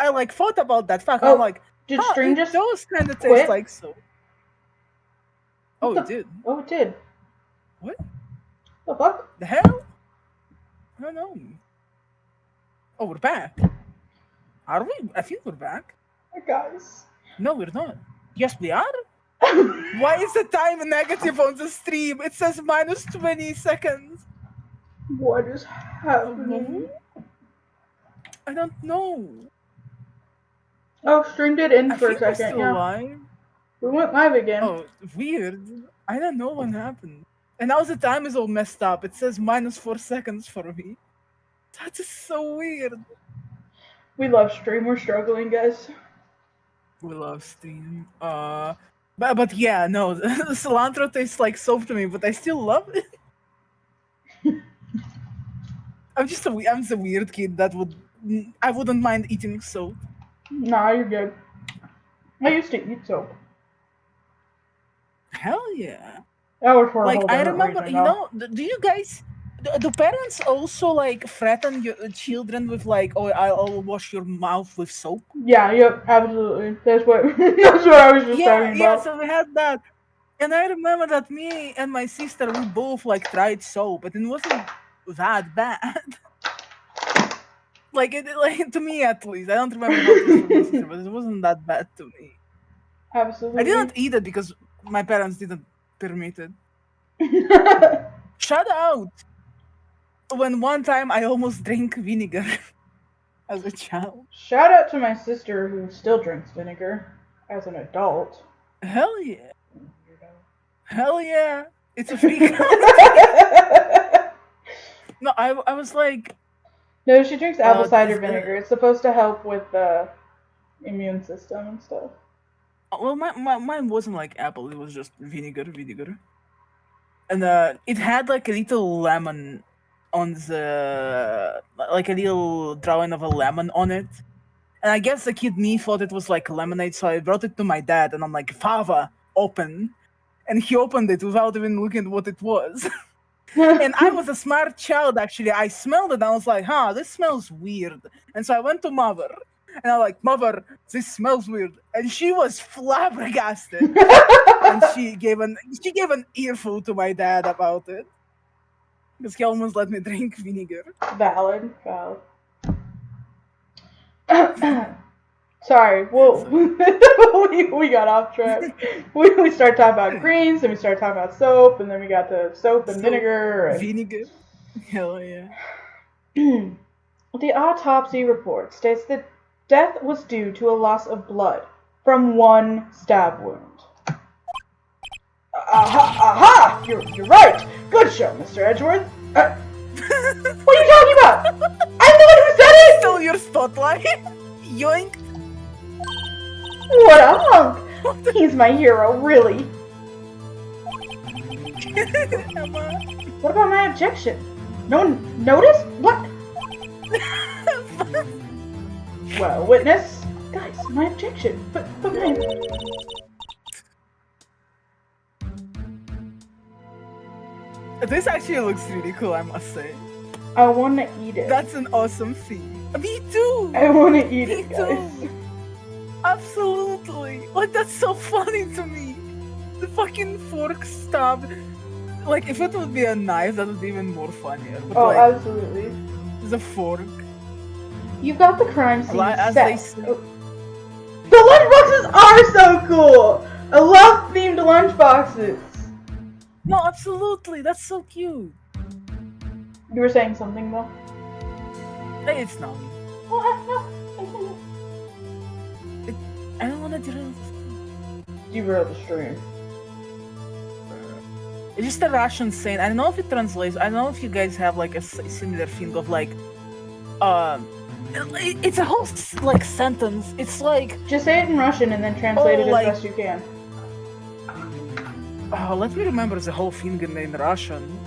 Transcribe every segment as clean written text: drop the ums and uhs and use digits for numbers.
I like thought about that fact. Oh, I'm like, did stream it just does kind of quit? taste like soap. Oh, it did. Oh, it did. What? The fuck? The hell? I don't know. Oh, we're back. Are we? I think we're back. Hey, guys. No, we're not. Yes, we are. Why is the time negative on the stream? It says minus 20 seconds. What is Oh, no? happening? I don't know. Oh, stream did end I for a think we're second. still Yeah, alive. we went live again. Oh, weird. I don't know what happened. And now the time is all messed up. It says minus 4 seconds for me. That is so weird. We love stream. We're struggling, guys. We love Steam. But yeah, no, cilantro tastes like soap to me, but I still love it. I'm the weird kid that I wouldn't mind eating soap. Nah, you're good. I used to eat soap. Hell yeah. That was for a Like whole I different remember, reason, you though. know, do you guys? Do parents also like threaten your children with like, oh, I'll wash your mouth with soap? Yeah, yep, absolutely. That's what that's what I was just talking Yeah. about. So we had that, and I remember that me and my sister we both like tried soap, but it wasn't that bad. like to me at least, I don't remember how it was for my sister, but it wasn't that bad to me. Absolutely. I didn't eat it because my parents didn't permit it. Shout out when one time I almost drank vinegar as a child. Shout out to my sister who still drinks vinegar as an adult. Hell yeah. Hell yeah. It's a free country. No, I was like... No, she drinks apple cider vinegar. It's supposed to help with the immune system and stuff. Well, mine wasn't like apple. It was just vinegar. And it had like a little lemon on the... Like a little drawing of a lemon on it. And I guess the kid me thought it was like lemonade, so I brought it to my dad, and I'm like, Father, open. And he opened it without even looking at what it was. And I was a smart child, actually. I smelled it, and I was like, this smells weird. And so I went to Mother, and I'm like, Mother, this smells weird. And she was flabbergasted. And she gave an earful to my dad about it. Because he almost let me drink vinegar. Valid. Sorry, well, we got off track. We started talking about greens, and we started talking about soap, and then we got to soap and vinegar. And... Vinegar? Hell yeah. The autopsy report states that death was due to a loss of blood from one stab wound. Aha! You're right! Good show, Mr. Edgeworth. What are you talking about? I'm the one who said it! Stole your spotlight! Yoink! What a hunk! He's my hero, really. What about my objection? No one noticed? What? Well, witness. Guys, my objection. But my... This actually looks really cool, I must say. I wanna eat it. That's an awesome theme. Me too! I wanna eat it, guys. Too. Absolutely! Like, that's so funny to me. The fucking fork stabbed. Like, if it would be a knife, that would be even more funnier. But oh, like, absolutely. The fork. You've got the crime scene As set. The lunchboxes are so cool! I love themed lunchboxes! No, absolutely. That's so cute. You were saying something, though? Hey, it's not. What? No. I don't want to derail. Derail the stream. It's just a Russian saying. I don't know if it translates. I don't know if you guys have like a similar thing of like, it's a whole like sentence. It's like just say it in Russian and then translate it as best you can. Oh, let me remember the whole thing in Russian.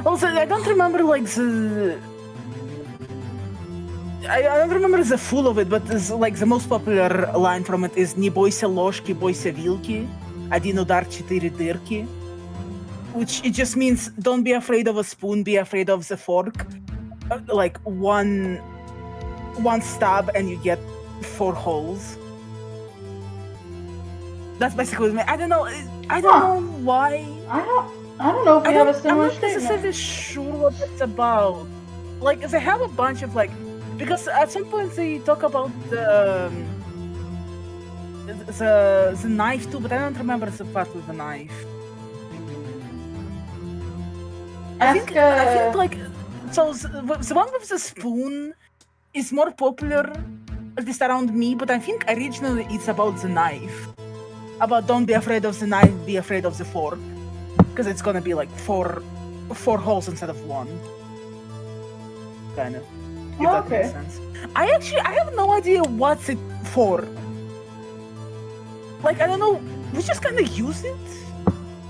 Oh, Also, I don't remember like the. I don't remember the full of it, but like the most popular line from it is "Не бойся ложки, бойся вилки, один удар, четыре дырки," which it just means don't be afraid of a spoon, be afraid of the fork. Like one stab and you get 4 holes. That's basically what I mean. I don't know. I don't know why. I don't know if we have a similar I'm not necessarily sure what it's about. Like they have a bunch of like, because at some point they talk about the knife too, but I don't remember the part with the knife. I think like so the one with the spoon is more popular, at least around me. But I think originally it's about the knife. About don't be afraid of the knife, be afraid of the fork, because it's gonna be like four holes instead of one. Kind of. If that makes sense. I have no idea what's it for. Like I don't know. We just kind of use it.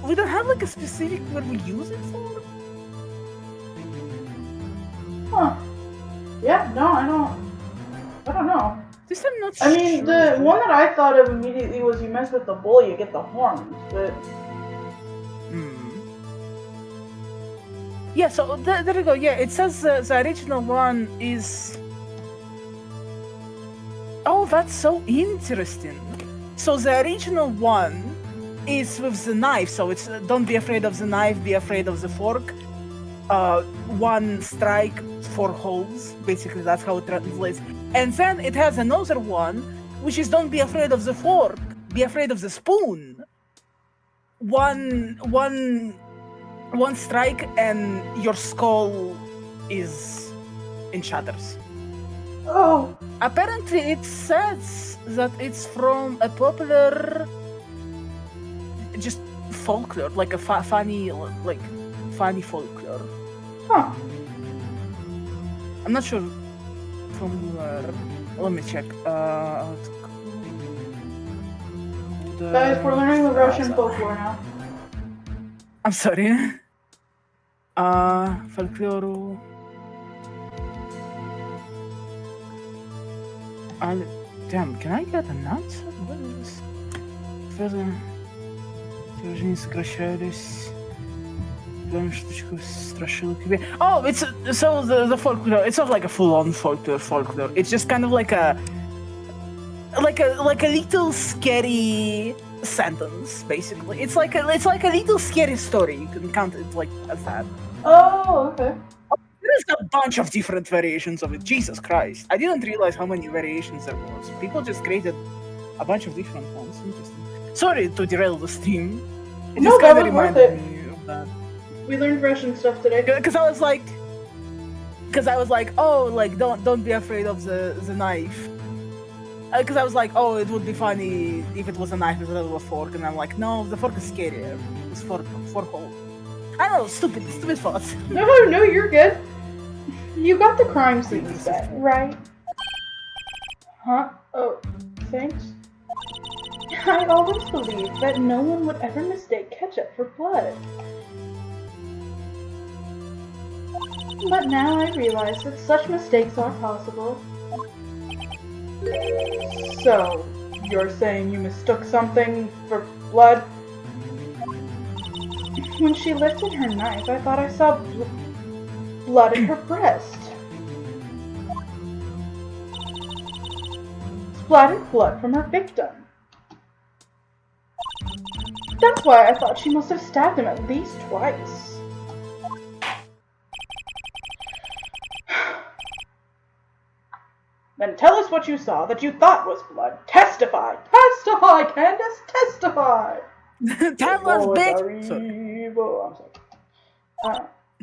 We don't have like a specific where we use it for. Huh. Yeah. No, I don't know. This I'm not sure. I mean, the one that I thought of immediately was you mess with the bull, you get the horns, but... Yeah, so there we go. Yeah, it says the original one is... Oh, that's so interesting. So the original one is with the knife, so it's don't be afraid of the knife, be afraid of the fork. 1 strike, 4 holes. Basically, that's how it translates. And then it has another one, which is don't be afraid of the fork, be afraid of the spoon. One strike and your skull is in shatters. Oh. Apparently, it says that it's from a popular, just folklore, like a funny folklore. Huh. I'm not sure from where. Let me check. Guys, we're learning the Russian folklore now. I'm sorry. Folklore. Damn, can I get an answer? What is this? Выражения сокращались. Oh, it's so the folklore. It's not like a full-on folklore. It's just kind of like a little scary sentence, basically. It's like a little scary story. You can count it like as that. Oh, okay. There's a bunch of different variations of it. Jesus Christ, I didn't realize how many variations there was. People just created a bunch of different ones. Interesting. Sorry to derail the stream. It just kind of reminded me of that. We learned Russian stuff today. Because I was like, oh, like don't be afraid of the knife. Because I was like, oh, it would be funny if it was a knife instead of a fork, and I'm like, no, the fork is scarier. It's fork hole. I don't know, stupid thoughts. No, you're good. You got the crime scene set, right? Huh? Oh, thanks. I always believed that no one would ever mistake ketchup for blood. But now I realize that such mistakes are possible. So, you're saying you mistook something for blood? When she lifted her knife, I thought I saw blood in her breast. Splattered blood from her victim. That's why I thought she must have stabbed him at least twice. Then tell us what you saw that you thought was blood. Testify! Testify, Candace! Testify! Tell us, bitch! Sorry. I'm sorry.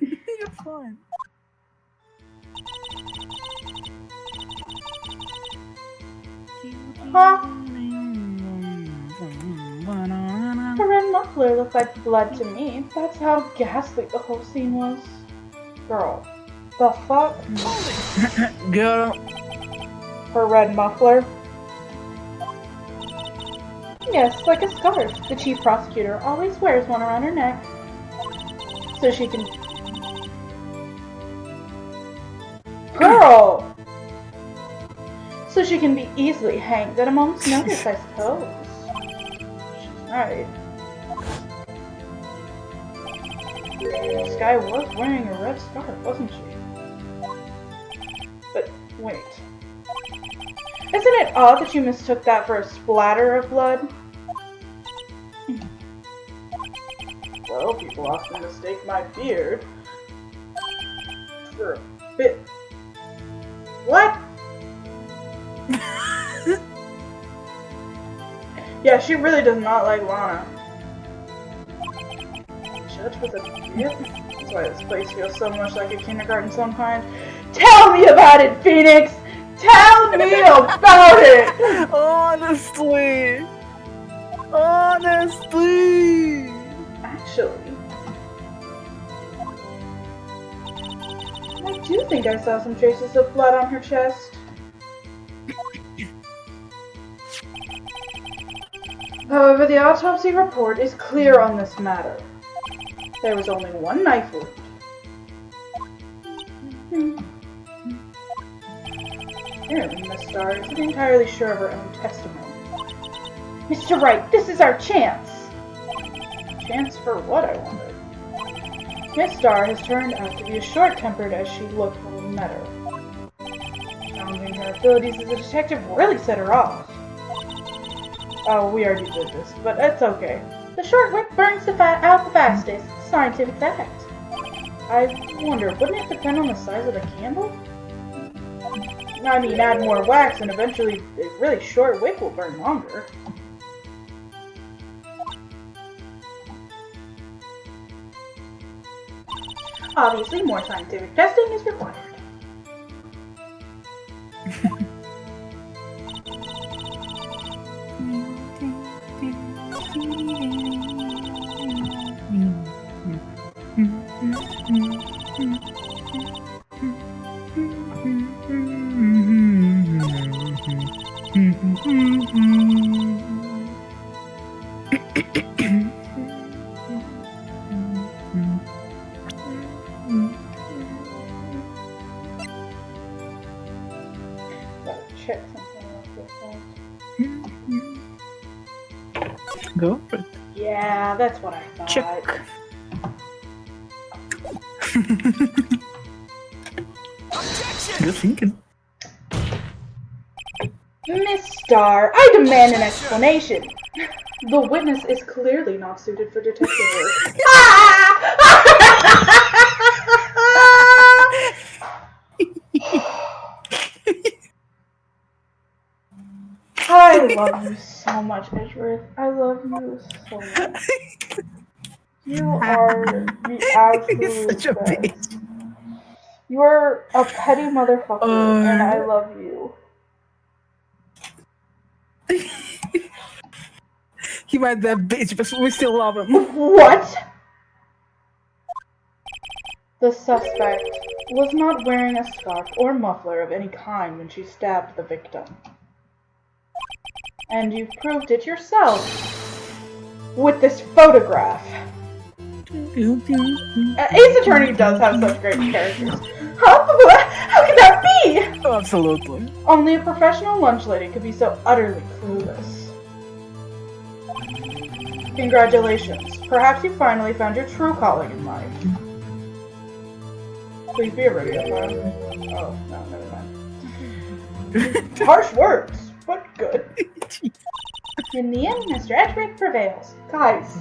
You're fine. Huh? The red muffler looked like blood to me. That's how ghastly the whole scene was. Girl. The fuck? Girl. Her red muffler? Yes, like a scarf. The chief prosecutor always wears one around her neck. So she can so she can be easily hanged at a moment's notice, I suppose. She's right. This guy was wearing a red scarf, wasn't she? But wait. Isn't it odd that you mistook that for a splatter of blood? Well, people often mistake my beard for a bit. What? Yeah, she really does not like Lana. Judge with a beard? That's why this place feels so much like a kindergarten sometimes. Tell me about it, Phoenix! Tell me about it! Honestly! Actually, I do think I saw some traces of blood on her chest. However, the autopsy report is clear on this matter. There was only one knife wound. Apparently, Miss Starr isn't entirely sure of her own testimony. Mr. Wright, this is our chance! Chance for what, I wonder? Miss Starr has turned out to be as short-tempered as she looked when we met her. Challenging her abilities as a detective really set her off. Oh, we already did this, but it's okay. The short wick burns out the fastest. Scientific fact. I wonder, wouldn't it depend on the size of the candle? I mean, add more wax and eventually a really short wick will burn longer. Obviously, more scientific testing is required. Check something real quick. Go for it. Yeah, that's what I thought. Check. You're thinking. Miss Starr, I demand an explanation. The witness is clearly not suited for detective work. I love you so much, Edgeworth. I love you so much. You are the absolute He's such a best. bitch. You are a petty motherfucker, and I love you. He might be a bitch, but we still love him. What? The suspect was not wearing a scarf or muffler of any kind when she stabbed the victim. And you proved it yourself with this photograph. Ace Attorney does have such great characters. Huh? How could that be? Oh, absolutely. Only a professional lunch lady could be so utterly clueless. Congratulations. Perhaps you finally found your true calling in life. Please be a radio man. Oh, no, never mind. Harsh words, but good. In the end, Mr. Edgeworth prevails. Guys!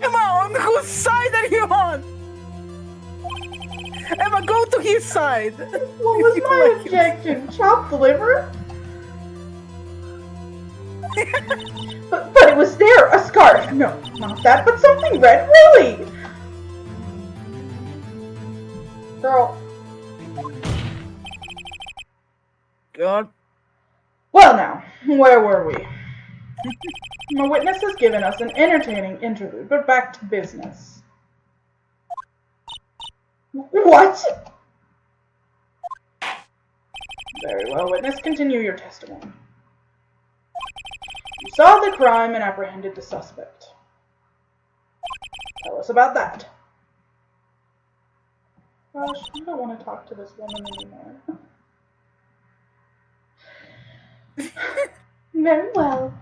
Emma, on whose side are you on? Emma, go to his side. What was my objection? Chopped liver? but it was there, a scarf. No, not that, but something red, really. Girl. God. Well now, where were we? The witness has given us an entertaining interlude, but back to business. What? Very well, witness, continue your testimony. You saw the crime and apprehended the suspect. Tell us about that. gosh, I don't want to talk to this woman anymore. Very well.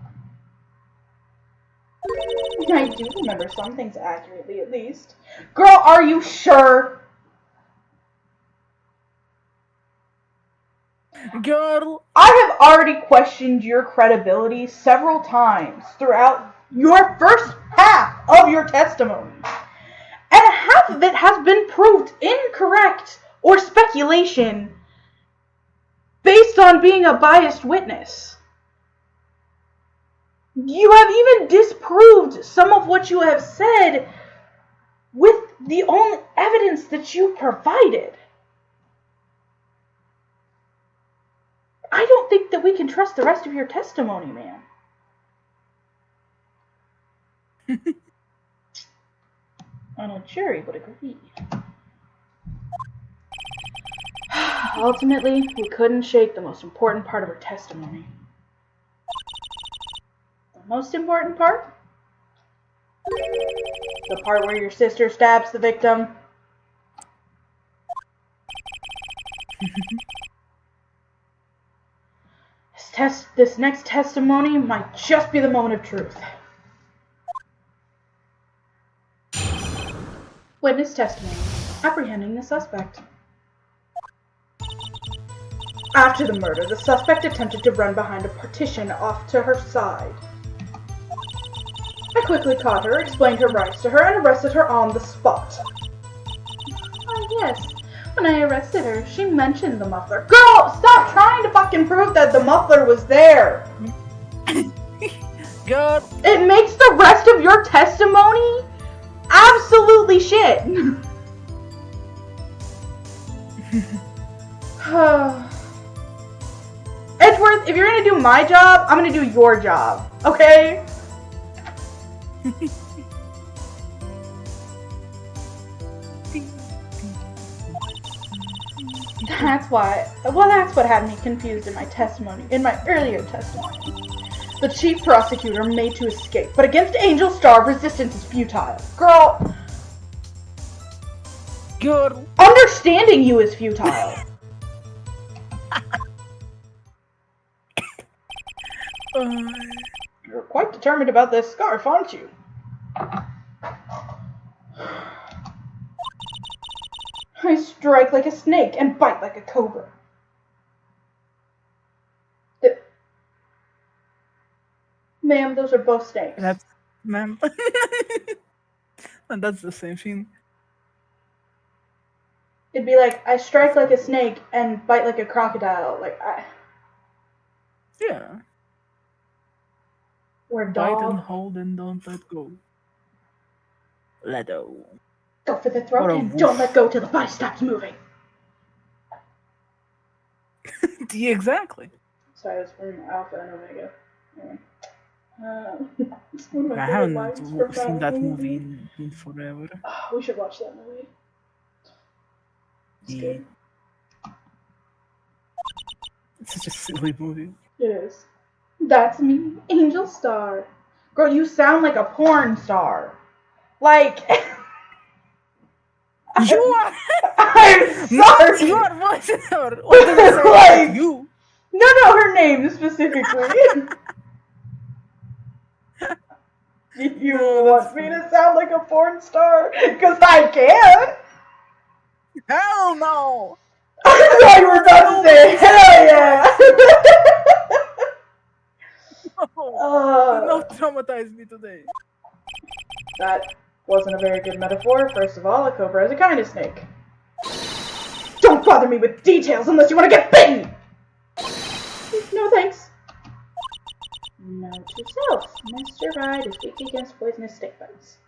I do remember some things accurately, at least. Girl, are you sure? Girl, I have already questioned your credibility several times throughout your first half of your testimony. And half of it has been proved incorrect or speculation based on being a biased witness. You have even disproved some of what you have said with the only evidence that you provided. I don't think that we can trust the rest of your testimony, ma'am. And a jury would agree. Ultimately, we couldn't shake the most important part of her testimony. The most important part? The part where your sister stabs the victim. This next testimony might just be the moment of truth. Witness testimony. Apprehending the suspect. After the murder, the suspect attempted to run behind a partition off to her side. I quickly caught her, explained her rights to her, and arrested her on the spot. Yes. When I arrested her, she mentioned the muffler. Girl, stop trying to fucking prove that the muffler was there. girl. It makes the rest of your testimony absolutely shit. Edgeworth, if you're gonna do my job, I'm gonna do your job, okay? That's what had me confused in my earlier testimony. The chief prosecutor made to escape, but against Angel Star, resistance is futile. Girl, understanding you is futile. You're quite determined about this scarf, aren't you? I strike like a snake and bite like a cobra. Ma'am, those are both snakes. Ma'am. And that's the same thing. It'd be like, I strike like a snake and bite like a crocodile. Yeah. Or a dog. Bite and hold and don't let go. Let go. Go for the throat and don't let go till the body stops moving. Exactly. Sorry, that's from Alpha and Omega. I haven't seen that movie in forever. We should watch that movie. It's good. It's such a silly movie. It is. That's me, Angel Star. Girl, you sound like a porn star. Like... You are... I'm sorry! You are voicing her! What does it say like, you? No, her name specifically. You want me to sound like a porn star? Because I can! Hell no! I thought you were about to say, hell yeah! Do not traumatize me today. That wasn't a very good metaphor. First of all, a cobra is a kind of snake. Don't bother me with details unless you want to get bitten! No thanks. Note to self. Mr. Ride is weak against poisonous snake bites.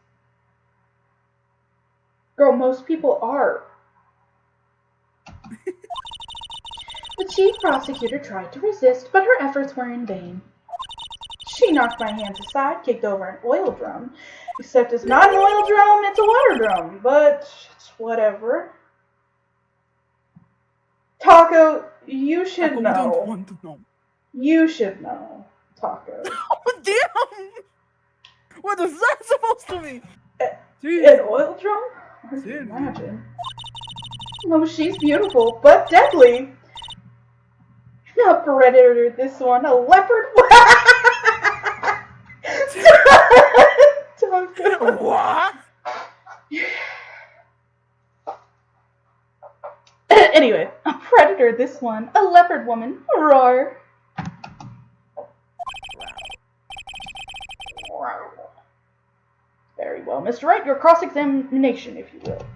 Girl, most people are. The chief prosecutor tried to resist, but her efforts were in vain. She knocked my hands aside, kicked over an oil drum. Except it's not an oil drum, it's a water drum. But it's whatever. Taco, you should know. I don't want to know. You should know, Taco. Oh, damn! What is that supposed to mean? An oil drum? I can imagine. Oh, she's beautiful, but deadly. A predator, this one. A leopard. What? Anyway, a predator, this one. A leopard woman. Roar. Very well, Mr. Wright. Your cross-examination, if you will.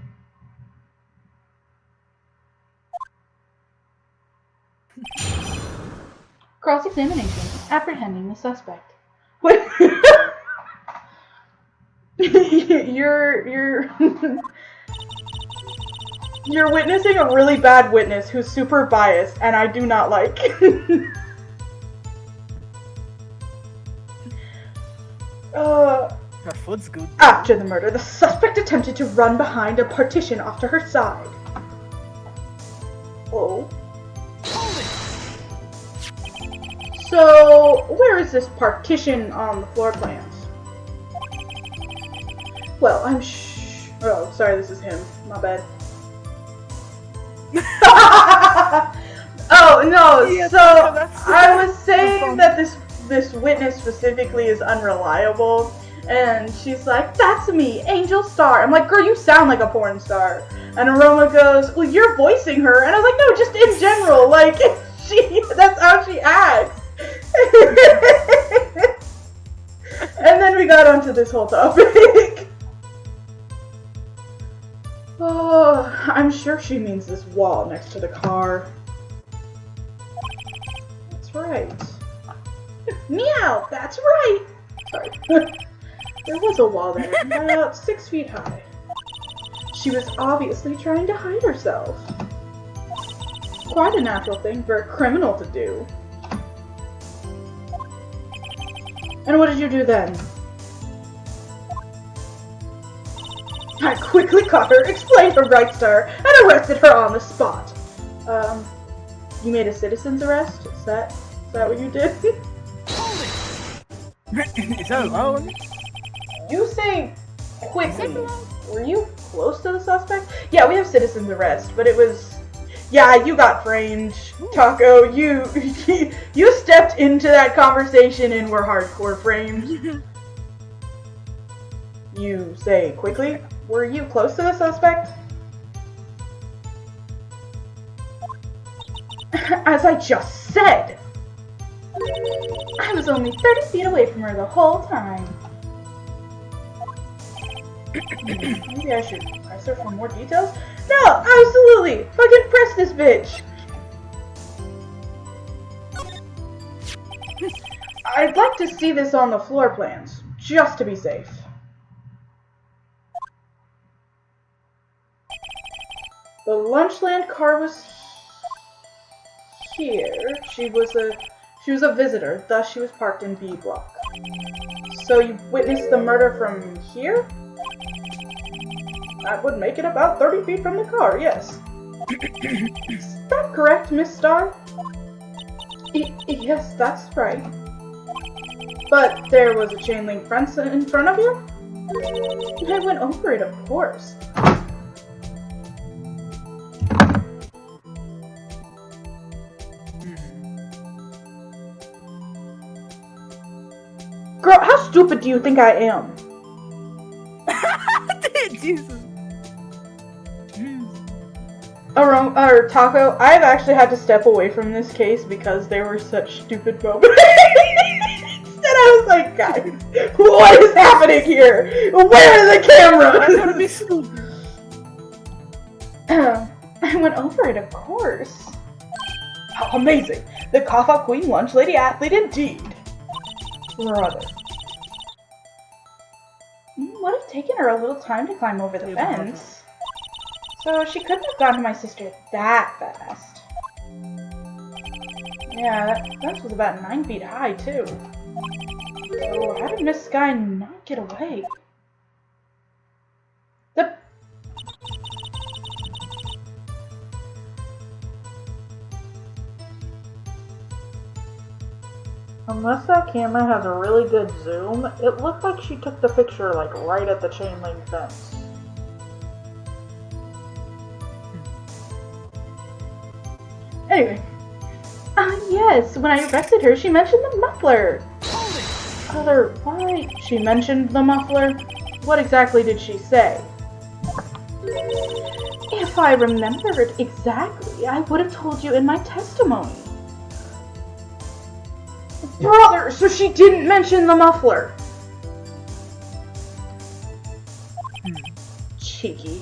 Cross-examination. Apprehending the suspect. Wait. You're you're witnessing a really bad witness who's super biased, and I do not like. Her foot's good. After the murder, the suspect attempted to run behind a partition off to her side. Oh. So, where is this partition on the floor plans? Well, oh, sorry, this is him. My bad. Oh, no, Yeah, so I was saying that this witness specifically is unreliable, and she's like, that's me, Angel Star. I'm like, girl, you sound like a porn star. And Aroma goes, well, you're voicing her. And I was like, no, just in general, like, that's how she acts. And then we got onto this whole topic. Oh, I'm sure she means this wall next to the car. That's right. Meow, that's right. Sorry. There was a wall there, about 6 feet high. She was obviously trying to hide herself. Quite a natural thing for a criminal to do. And what did you do then? I quickly caught her, explained her rights to her, and arrested her on the spot. You made a citizen's arrest? Is that what you did? Is that allowed? You say quickly. Were you close to the suspect? Yeah, we have citizen's arrest, but it was... Yeah, you got framed, Taco. You stepped into that conversation and were hardcore framed. You say quickly. Were you close to the suspect? As I just said! I was only 30 feet away from her the whole time. Maybe I should press her for more details? No, absolutely! Fucking press this bitch! I'd like to see this on the floor plans, just to be safe. The Lunchland car was here. She was a visitor, thus she was parked in B block. So you witnessed the murder from here? That would make it about 30 feet from the car, yes. Is that correct, Miss Starr? Yes, that's right. But there was a chain link fence in front of you? I went over it, of course. Girl, how stupid do you think I am? Jesus. Or Taco, I've actually had to step away from this case because there were such stupid moments. And I was like, guys, what is happening here? Where are the cameras? I'm gonna be stupid. I went over it, of course. How amazing. The Kafa Queen Lunch Lady Athlete indeed. Brother. It would have taken her a little time to climb over the fence. So she couldn't have gotten to my sister that fast. Yeah, that fence was about 9 feet high, too. So how did Miss Sky not get away? Unless that camera has a really good zoom, it looked like she took the picture like right at the chain link fence. Anyway. Yes, when I arrested her, she mentioned the muffler. Why? She mentioned the muffler? What exactly did she say? If I remembered exactly, I would have told you in my testimony. Brother, so she didn't mention the muffler. Cheeky.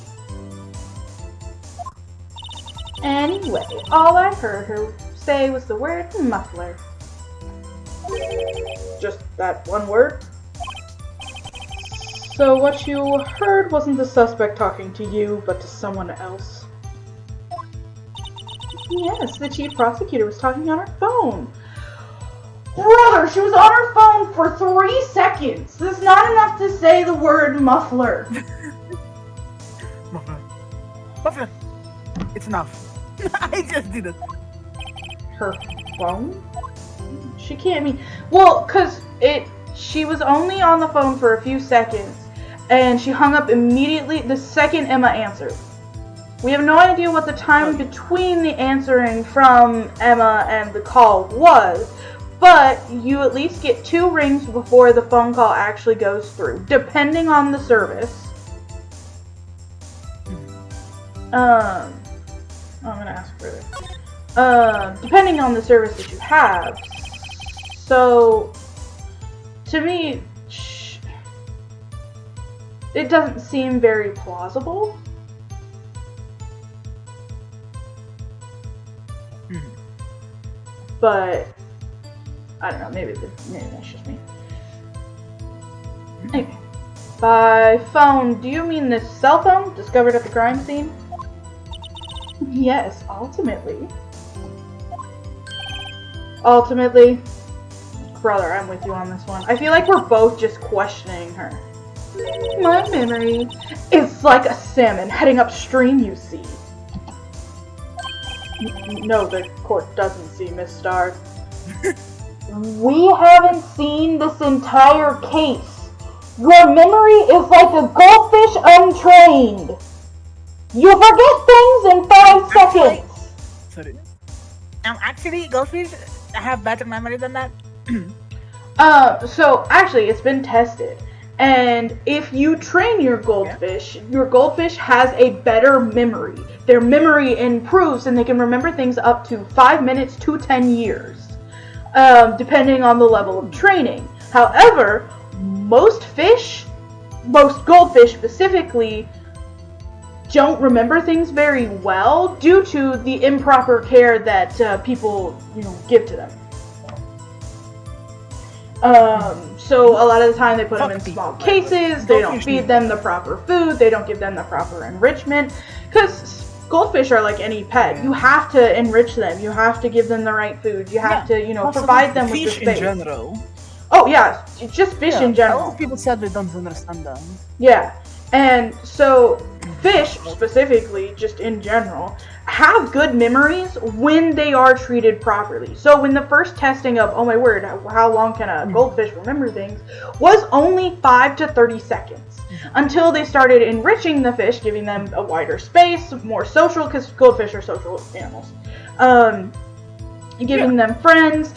Anyway, all I heard her say was the word muffler. Just that one word? So what you heard wasn't the suspect talking to you, but to someone else? Yes, the chief prosecutor was talking on her phone. Brother, she was on her phone for 3 seconds. That's not enough to say the word muffler. Muffler. Muffler. It's enough. I just did it. Her phone? She can't mean... Well, because she was only on the phone for a few seconds, and she hung up immediately the second Emma answered. We have no idea what the time between the answering from Emma and the call was, but you at least get 2 rings before the phone call actually goes through, depending on the service. I'm gonna ask further. Depending on the service that you have. So, to me, it doesn't seem very plausible. But, I don't know, maybe that's just me. Anyway, by phone, do you mean this cell phone discovered at the crime scene? Yes, ultimately. Ultimately. Brother, I'm with you on this one. I feel like we're both just questioning her. My memory is like a salmon heading upstream, you see. No, the court doesn't see, Miss Starr. We haven't seen this entire case. Your memory is like a goldfish untrained. You forget things in 5 seconds. Sorry. Actually, goldfish, I have better memory than that. So actually, it's been tested. And if you train your goldfish has a better memory. Their memory improves and they can remember things up to 5 minutes to 10 years, depending on the level of training. However, most goldfish specifically, don't remember things very well due to the improper care that people, give to them. So a lot of the time they put them in small cases, they don't feed them the proper food, they don't give them the proper enrichment, because goldfish are like any pet. You have to enrich them, you have to give them the right food, you have to, provide them with the space. Fish in general. Oh yeah, just fish in general. A lot of people said they don't understand them. Yeah, and so fish specifically, just in general, have good memories when they are treated properly. So when the first testing of, oh my word, how long can a goldfish remember things, was only 5 to 30 seconds. Until they started enriching the fish, giving them a wider space, more social, because goldfish are social animals. Giving them friends,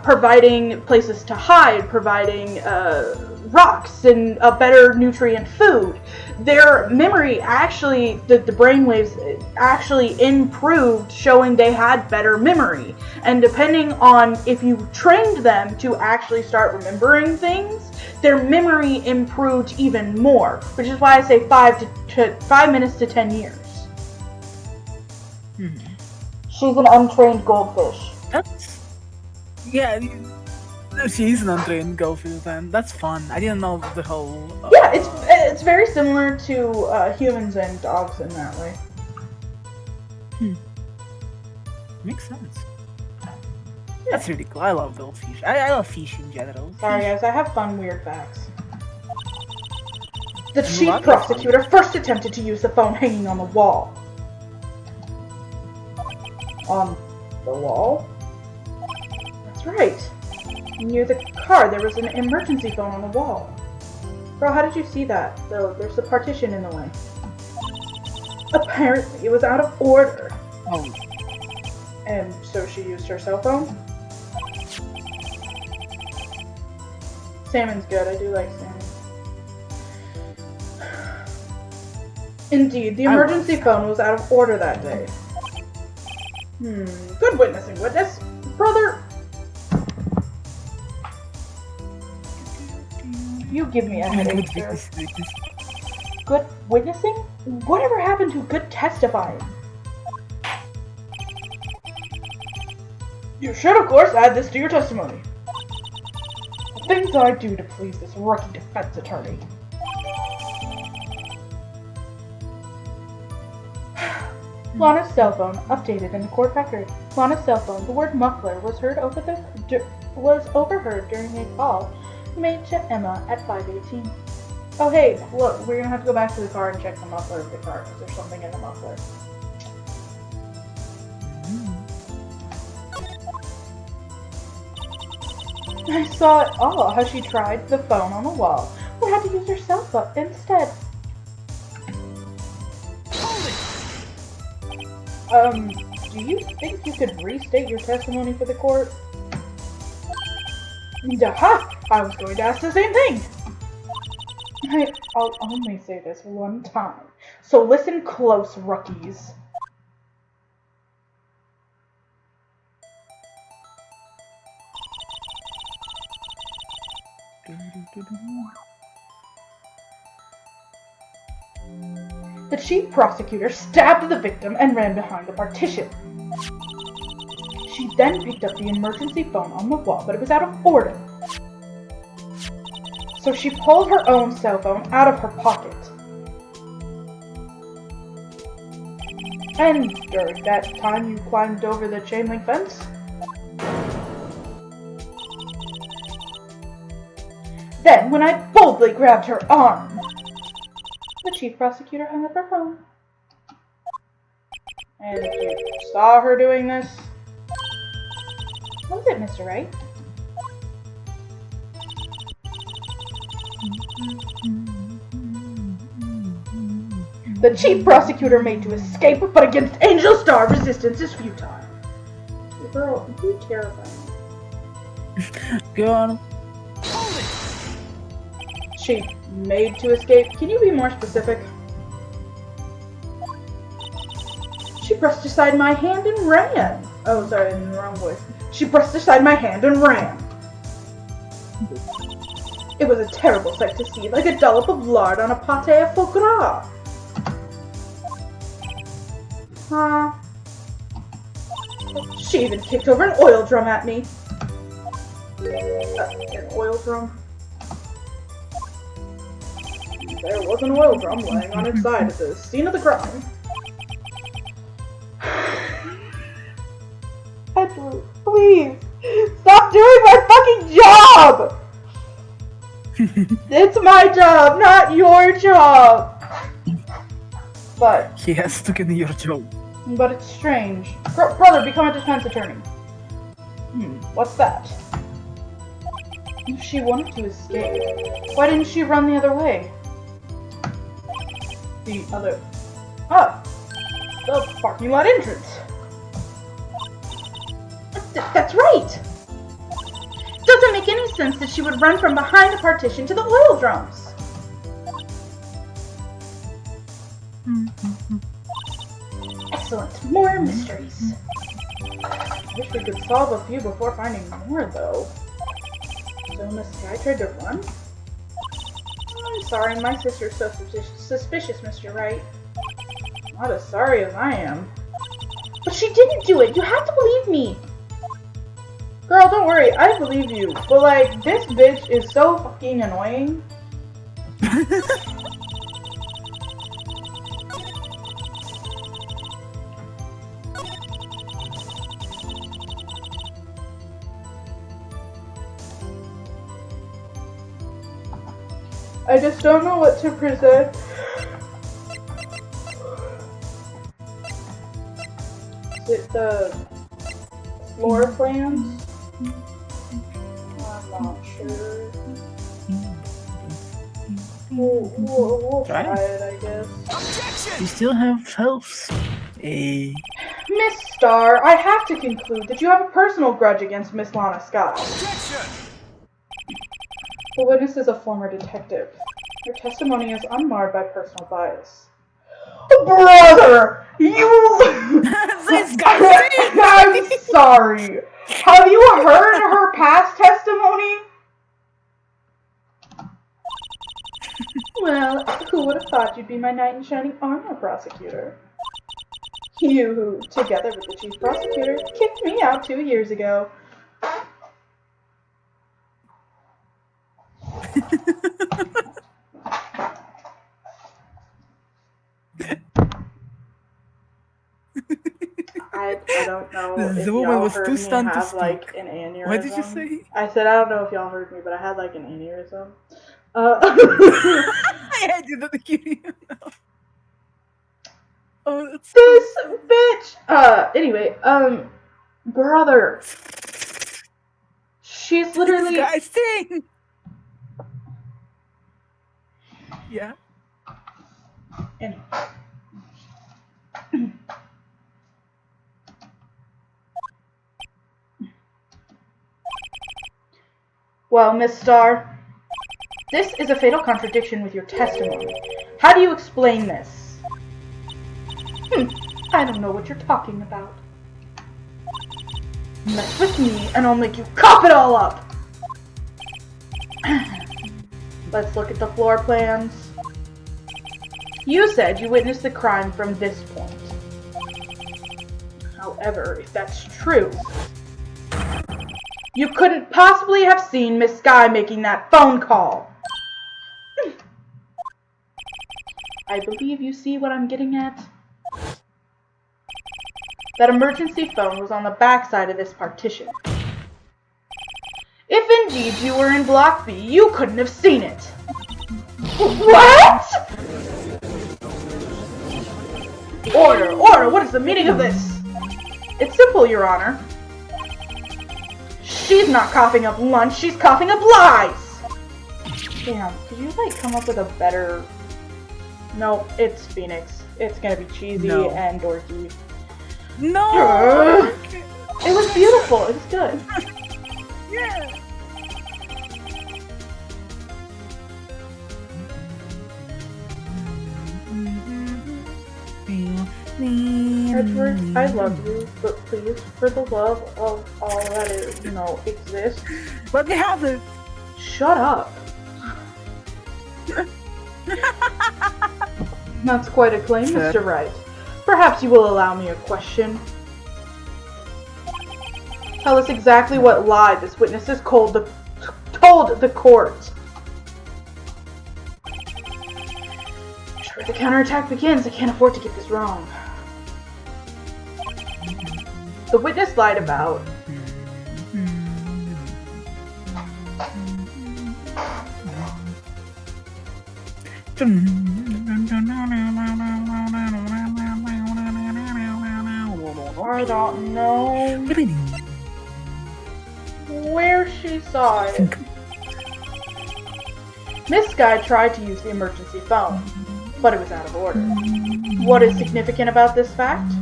providing places to hide, providing rocks and a better nutrient food. Their memory actually, the brainwaves actually improved, showing they had better memory. And depending on if you trained them to actually start remembering things, their memory improved even more. Which is why I say 5 minutes to 10 years. She's an untrained goldfish. She's an untrained goldfish, then that's fun. I didn't know the whole. Yeah, it's very similar to humans and dogs in that way. Makes sense. Yeah. That's really cool. I love goldfish. I love fish in general. Sorry guys, I have fun weird facts. The chief prosecutor first attempted to use the phone hanging on the wall. On the wall? That's right. Near the car, there was an emergency phone on the wall. Bro, how did you see that? Though there's a partition in the way. Apparently, it was out of order. And so she used her cell phone? Salmon's good, I do like salmon. Indeed, the emergency phone was out of order that day. Good witnessing, witness. Brother! You give me a headache, sir. Good witnessing? Whatever happened to good testifying? You should, of course, add this to your testimony. The things I do to please this rookie defense attorney. Lana's cell phone updated in the court record. Lana's cell phone, the word muffler, was overheard during a call made to Emma at 5:18. Oh hey, look, we're gonna have to go back to the car and check the muffler of the car because there's something in the muffler. I saw it all, how she tried the phone on the wall, but had to use her cell phone instead. Do you think you could restate your testimony for the court? Aha! I was going to ask the same thing! I'll only say this one time, so listen close, rookies. The chief prosecutor stabbed the victim and ran behind the partition. She then picked up the emergency phone on the wall, but it was out of order. So she pulled her own cell phone out of her pocket. And during that time, you climbed over the chain link fence? Then, when I boldly grabbed her arm, the chief prosecutor hung up her phone. And you saw her doing this? What was it, Mr. Wright? The chief prosecutor made to escape, but against Angel Star, resistance is futile. Girl, you terrify me. Go on. She made to escape. Can you be more specific? She brushed aside my hand and ran. Oh, sorry, in the wrong voice. She brushed aside my hand and ran. It was a terrible sight to see, like a dollop of lard on a pate à foie gras. She even kicked over an oil drum at me. An oil drum? There was an oil drum laying on its side at the scene of the crime. Andrew, please, stop doing my fucking job! It's my job, not your job! But... He has to get your job. But it's strange. Brother, become a defense attorney. What's that? If she wanted to escape, why didn't she run the other way? The parking lot entrance. That's right! Doesn't make any sense that she would run from behind a partition to the oil drums. Excellent. More mysteries. Wish we could solve a few before finding more, though. So Miss Sky tried to run? I'm sorry, my sister's so suspicious, Mr. Wright. Not as sorry as I am. But she didn't do it! You have to believe me! Girl, don't worry, I believe you. But like, this bitch is so fucking annoying. I just don't know what to present. Is it the floor plans? I'm not sure. We'll try it, I guess. You still have health. Miss Starr, I have to conclude that you have a personal grudge against Miss Lana Sky. Objection! The witness is a former detective. Her testimony is unmarred by personal bias. Brother! You... This guy stinks! I'm sorry. Have you heard her past testimony? Well, who would have thought you'd be my knight in shining armor, prosecutor? You who, together with the chief prosecutor, kicked me out 2 years ago. I don't know if The woman y'all was heard too me stunned to have like speak. an aneurysm. What did you say? I said I don't know if y'all heard me, but I had like an aneurysm. I did not hear you. Oh, that's This bitch. Anyway, brother. She's literally. This guy stinks. Yeah. Anyway. Well, Miss Starr, this is a fatal contradiction with your testimony. How do you explain this? I don't know what you're talking about. Mess with me and I'll make you cough it all up! Let's look at the floor plans. You said you witnessed the crime from this point. However, if that's true, you couldn't possibly have seen Miss Sky making that phone call. I believe you see what I'm getting at. That emergency phone was on the back side of this partition. If indeed you were in Block B, you couldn't have seen it. What? Order! Order! What is the meaning of this? It's simple, Your Honor. She's not coughing up lunch, she's coughing up lies! Damn, could you like come up with a better... No, it's Phoenix. It's gonna be cheesy and dorky. No! It was beautiful, it was good. Yeah. Edward, I love you, but please, for the love of all that is, exists, Let me have it. shut up. That's quite a claim, Sure. Mr. Wright. Perhaps you will allow me a question. Tell us exactly what lie this witness has told the court. Before the counterattack begins, I can't afford to get this wrong. The witness lied about... I don't know where she saw it. Miss Sky tried to use the emergency phone, but it was out of order. What is significant about this fact?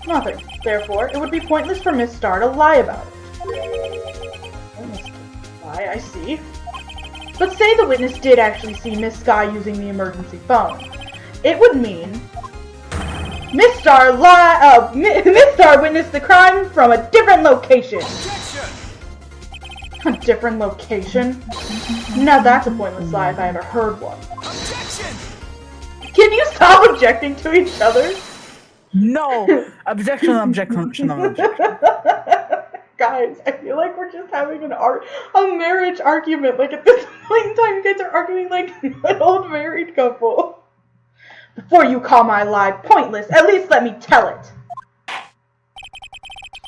Nothing. Therefore, it would be pointless for Miss Starr to lie about it. Lie, I see. But say the witness did actually see Miss Sky using the emergency phone. It would mean Miss Starr witnessed the crime from a different location. A different location? Now that's a pointless lie if I ever heard one. Objection! Can you stop objecting to each other? No! Objection, objection, objection. Guys, I feel like we're just having a marriage argument. Like at this point in time, you guys are arguing like an old married couple. Before you call my lie pointless, at least let me tell it.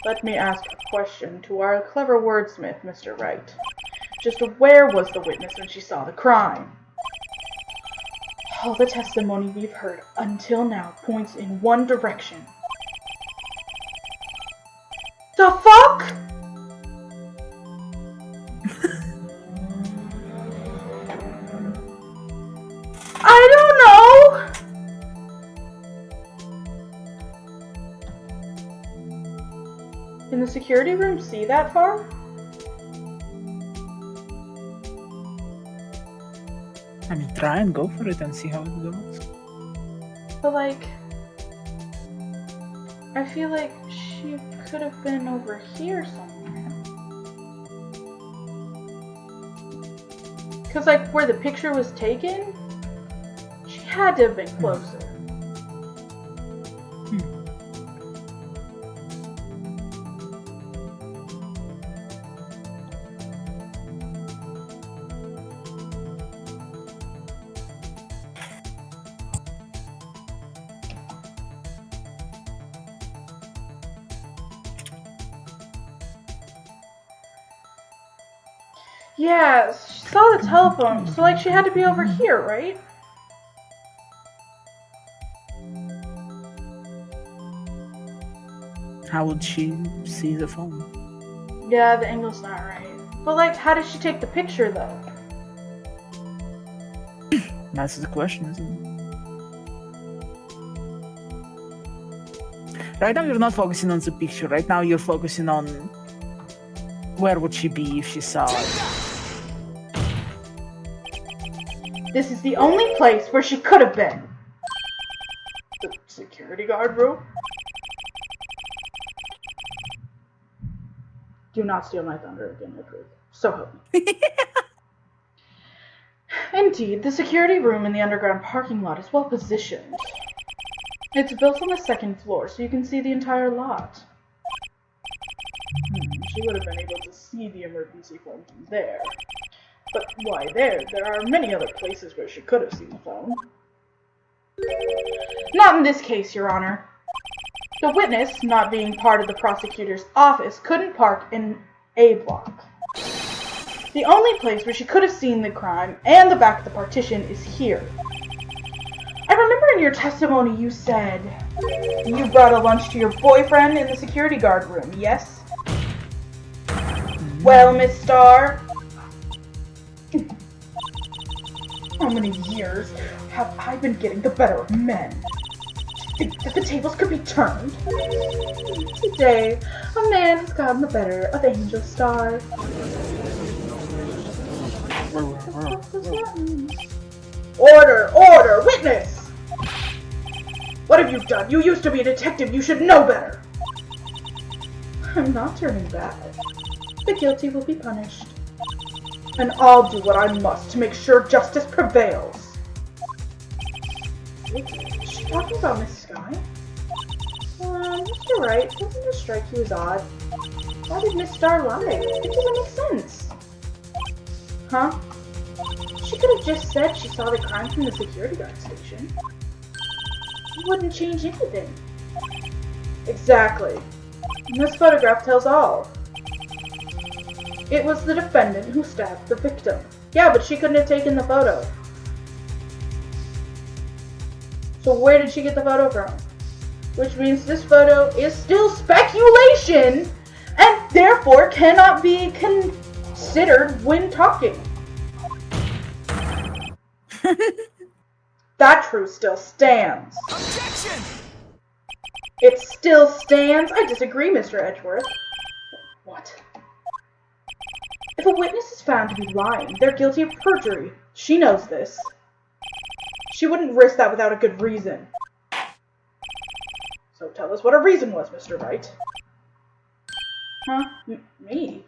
Let me ask a question to our clever wordsmith, Mr. Wright. Just where was the witness when she saw the crime? All the testimony we've heard until now points in one direction. The fuck? I don't know. Can the security room see that far? I mean, try and go for it and see how it goes. But like, I feel like she could have been over here somewhere. Cause like where the picture was taken, she had to have been closer. Yeah, she saw the telephone, so like she had to be over here, right? How would she see the phone? Yeah, the angle's not right. But like, how did she take the picture though? That's the question, isn't it? Right now you're not focusing on the picture. Right now you're focusing on where would she be if she saw it. This is the only place where she could have been. The security guard room? Do not steal my thunder again, Edward. So help me. Indeed, the security room in the underground parking lot is well positioned. It's built on the second floor, so you can see the entire lot. She would have been able to see the emergency phone from there. But why there? There are many other places where she could have seen the phone. Not in this case, Your Honor. The witness, not being part of the prosecutor's office, couldn't park in A block. The only place where she could have seen the crime and the back of the partition is here. I remember in your testimony you said you brought a lunch to your boyfriend in the security guard room, yes? Well, Miss Starr, how many years have I been getting the better of men? To think that the tables could be turned? Today, a man has gotten the better of Angel Starr. Order! Order! Witness! What have you done? You used to be a detective. You should know better. I'm not turning back. The guilty will be punished. And I'll do what I must to make sure justice prevails. Is she talking about Miss Sky? Mr. Wright, doesn't it strike you as odd? Why did Miss Starr lie? It doesn't make sense. Huh? She could have just said she saw the crime from the security guard station. It wouldn't change anything. Exactly. And this photograph tells all. It was the defendant who stabbed the victim. Yeah, but she couldn't have taken the photo. So where did she get the photo from? Which means this photo is still speculation and therefore cannot be considered when talking. That truth still stands. Objection! It still stands? I disagree, Mr. Edgeworth. What? If a witness is found to be lying, they're guilty of perjury. She knows this. She wouldn't risk that without a good reason. So tell us what her reason was, Mr. Wright. Huh? Me?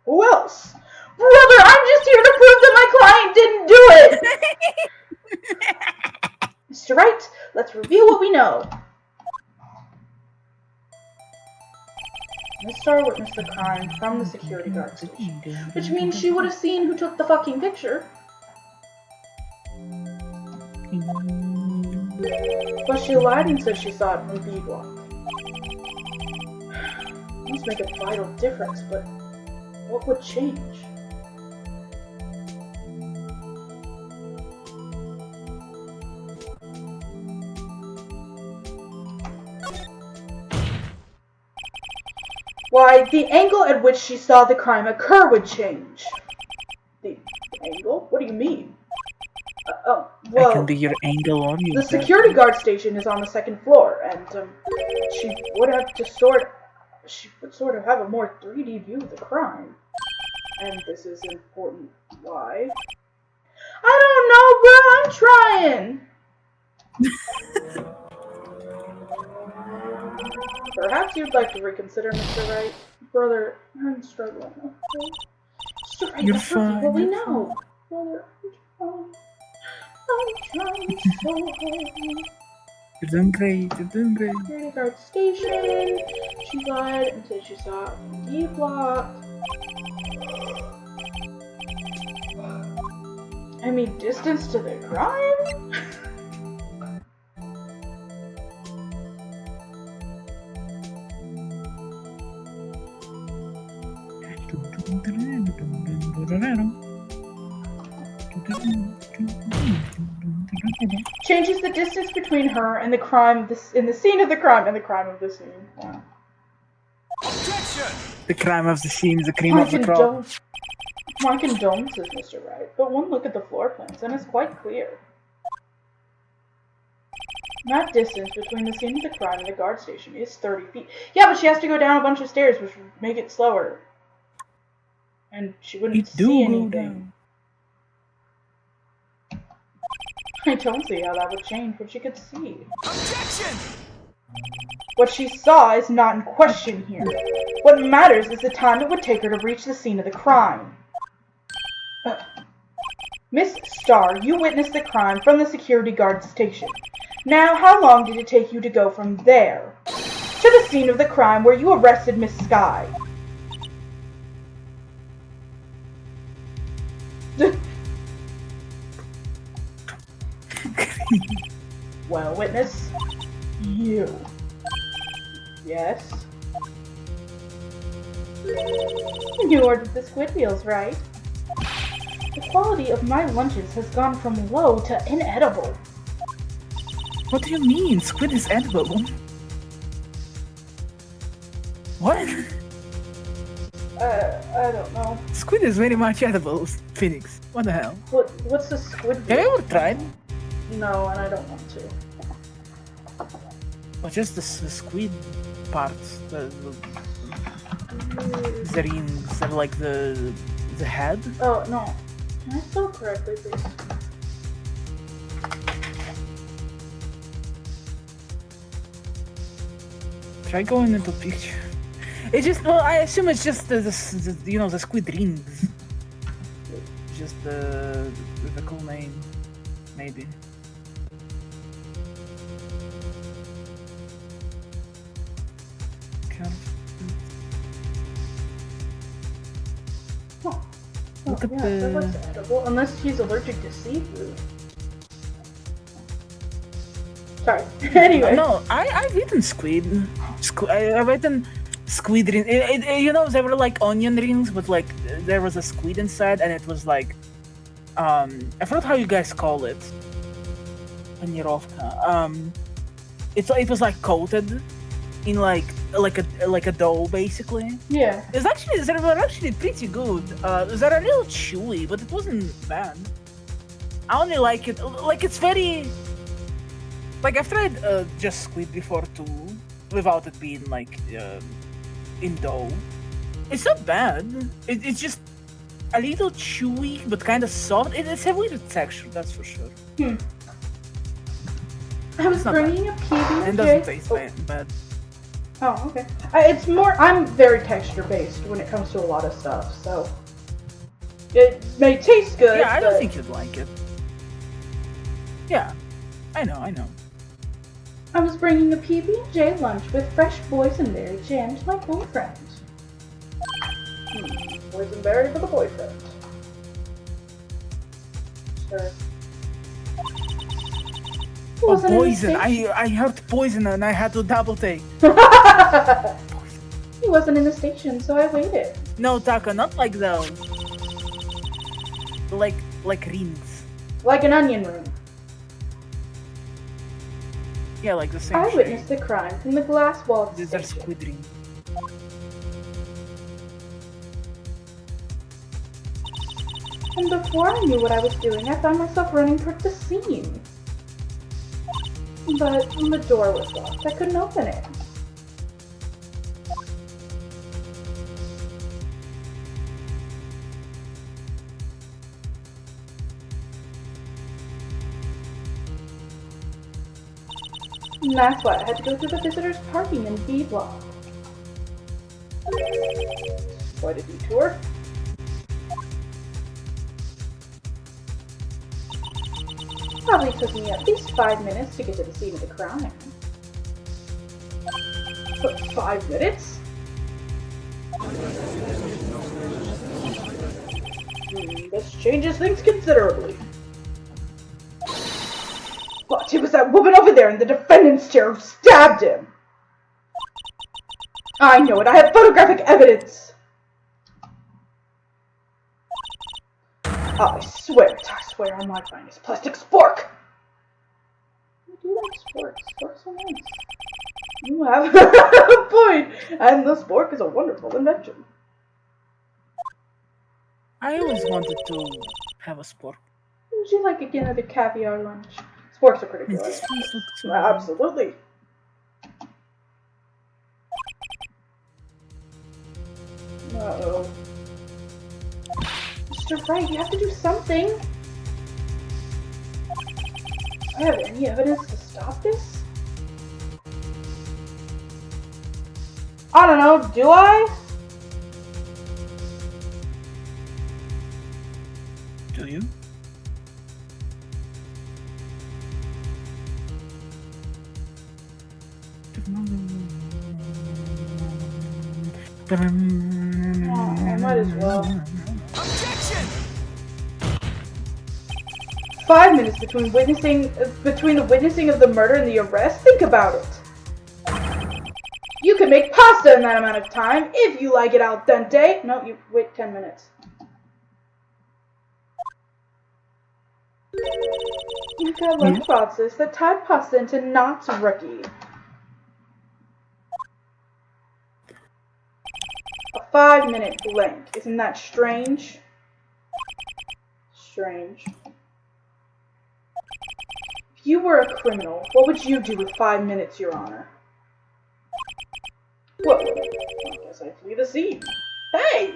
Who else? Brother, I'm just here to prove that my client didn't do it! Mr. Wright, let's review what we know. Miss Starr witnessed the crime from the security guard station, which means she would have seen who took the fucking picture. But she lied and said she saw it from B block. Must make a vital difference, but what would change? Why, the angle at which she saw the crime occur would change. The angle? What do you mean? Well, that can be your angle on you. The security guard station is on the second floor, and she would have to sort she would sort of have a more 3D view of the crime. And this is important. Why? I don't know, bro. I'm trying. Perhaps you'd like to reconsider, Mr. Wright. Brother, I'm struggling. Okay? Mr. Wright, You're that's not what we fine. know. Brother, I'm trying so hard. You're doing great. You're doing great. Security guard station. She lied and said she saw D block. I mean, distance to the crime? Changes the distance between her and the crime in the scene of the crime and the crime of the scene. Wow. Objection! The crime of the scene, the cream of the crop. My condolences, Mr. Wright, but one look at the floor plans and it's quite clear. That distance between the scene of the crime and the guard station is 30 feet. Yeah, but she has to go down a bunch of stairs, which would make it slower. And she wouldn't see anything. I don't see how that would change what she could see. Objection! What she saw is not in question here. What matters is the time it would take her to reach the scene of the crime. Miss Starr, you witnessed the crime from the security guard station. Now, how long did it take you to go from there to the scene of the crime where you arrested Miss Sky? Well, witness, you. Yes? You ordered the squid meals, right? The quality of my lunches has gone from low to inedible. What do you mean? Squid is edible. What? I don't know. Squid is very much edible, Phoenix. What the hell? What's the squid Have meal? you ever tried? No, and I don't want to. Or just the squid parts? The rings, or like the head? Oh, no. Can I spell correctly, please? Try going into picture. It's just, well, I assume it's just the you know, the squid rings. Just the cool name, maybe. Oh, Look at yeah, that the- looks edible. Unless she's allergic to seafood. Sorry. Anyway. No, I've eaten squid. I've eaten squid rings. You know, they were like onion rings, but like there was a squid inside, and it was like, I forgot how you guys call it. Panierovka. It was like coated in like a dough, basically. Yeah. They were actually pretty good. They're a little chewy, but it wasn't bad. I only like it. Like it's very. Like I've tried just squid before too, without it being like in dough. It's not bad. It's just a little chewy, but kind of soft. It's a weird texture, that's for sure. I was It's not bringing a PB&J. And it doesn't taste bad. Oh, okay. It's more. I'm very texture based when it comes to a lot of stuff, so it may taste good. Yeah, I don't but- think you'd like it. Yeah, I know. I was bringing a PB&J lunch with fresh boysenberry jam to my boyfriend. Boysenberry for the boyfriend. Sure. He Oh, wasn't in the poison! station. I heard poison and I had to double take. He wasn't in the station, so I waited. No, Taka, not like those. Like rings. Like an onion ring. Yeah, like the same I shape. witnessed the crime from the glass wall of the These are station. squid rings. And before I knew what I was doing, I found myself running toward the scene. But the door was locked. I couldn't open it. And that's why I had to go through the visitors parking in B block. Quite a detour. Probably took me at least 5 minutes to get to the scene of the crime. But 5 minutes? This changes things considerably. But it was that woman over there in the defendant's chair who stabbed him! I know it, I have photographic evidence! I swear I might find this plastic spork! I do like sporks. Sporks are nice. You have a point! And the spork is a wonderful invention. I always wanted to have a spork. Would you like another caviar lunch? Sporks are pretty good. This place looks so good. Absolutely. Uh-oh. Mr. Wright, you have to do something. Do I have any evidence to stop this? I don't know, do I? Do you? I might as well. Objection! 5 minutes between the witnessing of the murder and the arrest? Think about it. You can make pasta in that amount of time if you like it al dente. No, you wait 10 minutes. You've got lunch boxes that tied pasta into knots, rookie. A 5-minute blank. Isn't that strange? Strange. If you were a criminal, what would you do with 5 minutes, Your Honor? Well, I guess I'd flee the scene. Hey!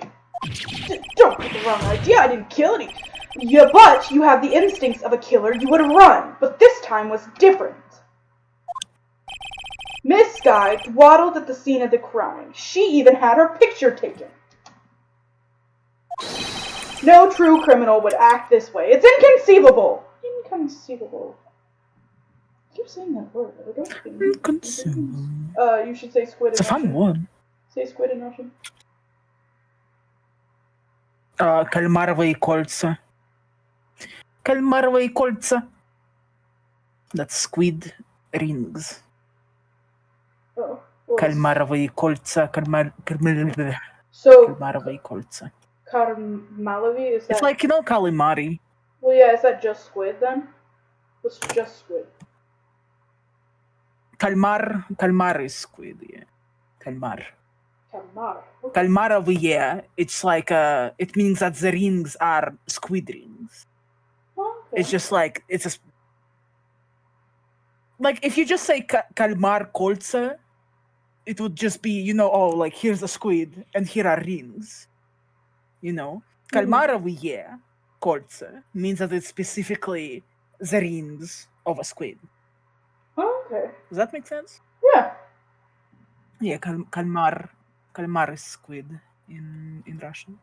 Don't get the wrong idea, I didn't kill any. Yeah, but you have the instincts of a killer, you would have run. But this time was different. Miss Skye dawdled at the scene of the crime. She even had her picture taken. No true criminal would act this way. It's inconceivable. Inconceivable. I keep saying that word. I don't think Inconceivable. You should say squid in It's a fun Russian. one. Say squid in Russian. Кальмаровые кольца. Кальмаровые кольца. That's squid rings. Oh. Well, Кальмаровые кольца. so, Кальмаровые кольца. Karmalavi, is that... It's like, you know, calamari. Well, yeah, is that just squid then? What's just squid? Calmar is squid, yeah. Calmar. Kalmar. Okay. Calmarovые, it's like, it means that the rings are squid rings. Okay. It's just like, it's a... Like, if you just say Kalmar Kolza, it would just be, you know, oh, like, here's a squid, and here are rings. You know? Kalmarovые Kolza means that it's specifically the rings of a squid. Okay. Does that make sense? Yeah. Yeah, Kalmar is squid in Russian.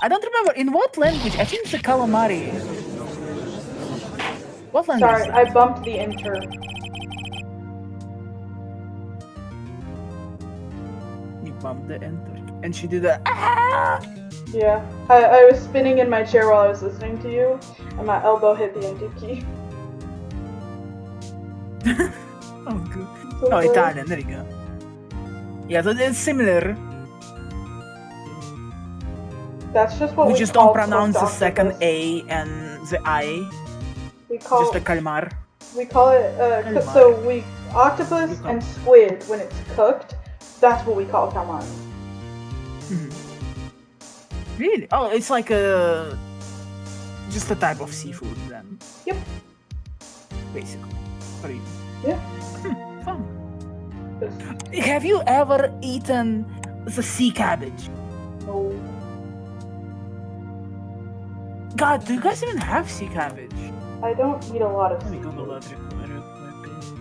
I don't remember in what language. I think it's a calamari. What language? Sorry, is that? I bumped the enter. You bumped the enter, and she did a ah! Yeah. I was spinning in my chair while I was listening to you, and my elbow hit the enter key. Oh, good. So Oh, sorry. Italian. There you go. Yeah, so it's similar. That's just what We we just call don't pronounce the cooked second octopus. A and the I. We call Just the calmar. we call it Calamari. so we octopus You call- and squid when it's cooked. That's what we call calamari. Mhm. Really? Oh, it's like just a type of seafood then. Yep. Basically. For you. Yeah. Fun. Just- Have you ever eaten the sea cabbage? No. God, do you guys even have sea cabbage? I don't eat a lot of Let me seafood. Google that real quick.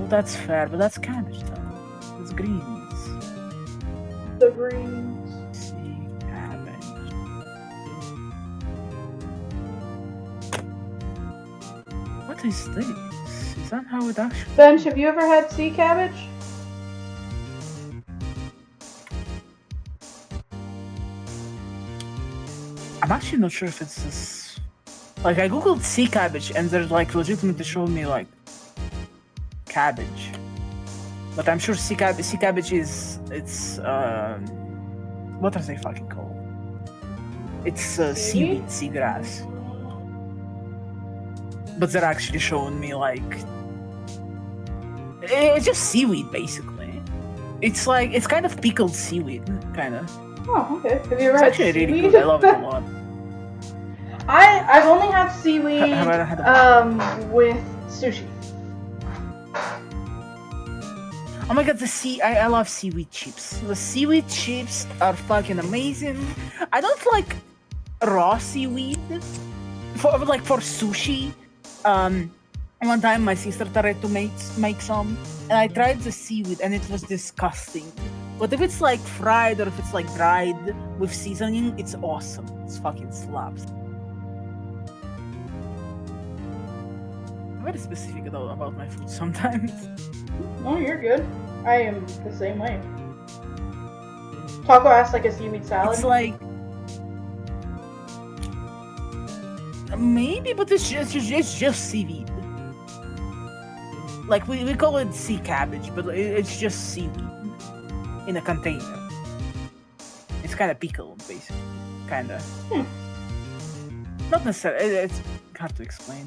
Oh, that's fair, but that's cabbage though. It's greens. The greens. Sea cabbage. What is this? Is that how it actually? Bench, have you ever had sea cabbage? I'm actually not sure if it's this. Like, I googled sea cabbage and they're like legitimately showing me like cabbage. But I'm sure sea cabbage is what are they fucking called? It's seaweed, seagrass. But they're actually showing me like it's just seaweed basically. It's like it's kind of pickled seaweed, kind of. Oh, okay. Have you ever It's had actually seaweed? really good. I love it a lot. I've only had seaweed Have I had with sushi. Oh my god, I love seaweed chips. The seaweed chips are fucking amazing. I don't like raw seaweed for sushi. One time my sister tried to make some, and I tried the seaweed, and it was disgusting. But if it's like fried or if it's like dried with seasoning, it's awesome. It's fucking slaps. I'm very specific about my food sometimes. Oh, you're good. I am the same way. Taco asked like a seaweed salad. It's like maybe, but it's just seaweed. Like we call it sea cabbage, but it's just seaweed in a container. It's kind of pickled, basically. Kind of. Not necessarily. It's hard to explain.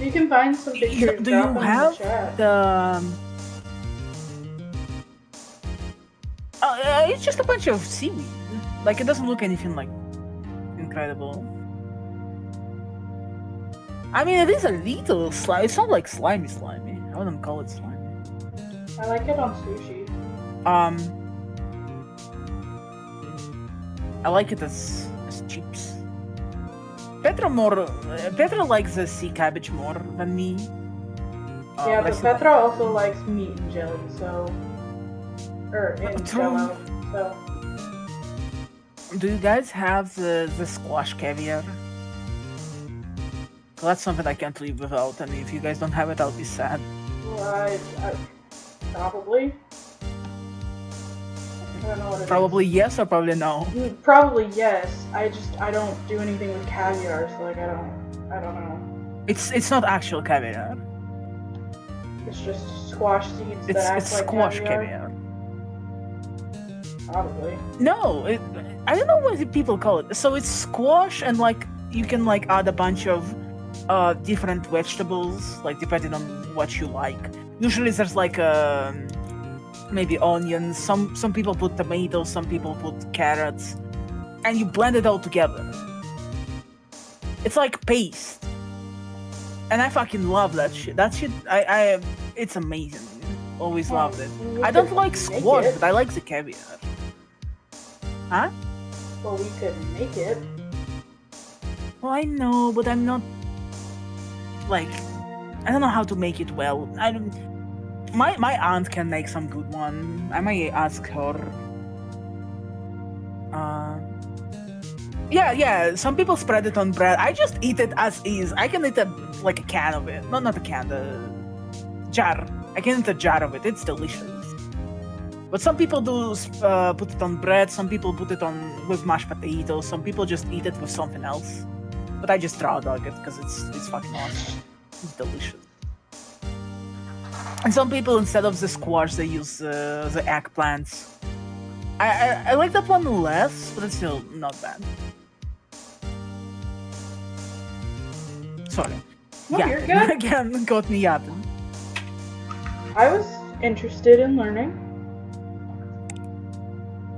You can find some pictures. Do you have the? It's just a bunch of seaweed. Like it doesn't look anything like incredible. I mean, it is a little slimy. It's not like slimy. I wouldn't call it slimy. I like it on sushi. I like it as chips. Petra likes the sea cabbage more than me. Yeah, but Petra also likes meat and jelly, so... in jello, so... Do you guys have the squash caviar? Well, that's something I can't live without, and if you guys don't have it, I'll be sad. Well, I probably. I don't know what it Probably is. yes or probably no? Probably yes. I don't do anything with caviar, so like I don't know. It's not actual caviar. It's just squash seeds that act It's like squash caviar. Probably. No, I don't know what people call it. So it's squash, and like you can like add a bunch of different vegetables, like depending on what you like. Usually there's like maybe onions. Some people put tomatoes. Some people put carrots, and you blend it all together. It's like paste, and I fucking love that shit. That shit, it's amazing. Always loved it. I don't like squash, but I like the caviar. Huh? Well, we could make it. Well, I know, but I'm not like I don't know how to make it well. I don't. My aunt can make some good one. I might ask her. Yeah. Some people spread it on bread. I just eat it as is. I can eat like a can of it. Not a can, the jar. I can eat a jar of it. It's delicious. But some people do put it on bread. Some people put it on with mashed potatoes. Some people just eat it with something else. But I just raw dog it because it's fucking awesome. It's delicious. And some people, instead of the squash, they use the eggplants. I like that one less, but it's still not bad. Sorry. No, Yeah, you're good. Again, got me yapping. I was interested in learning.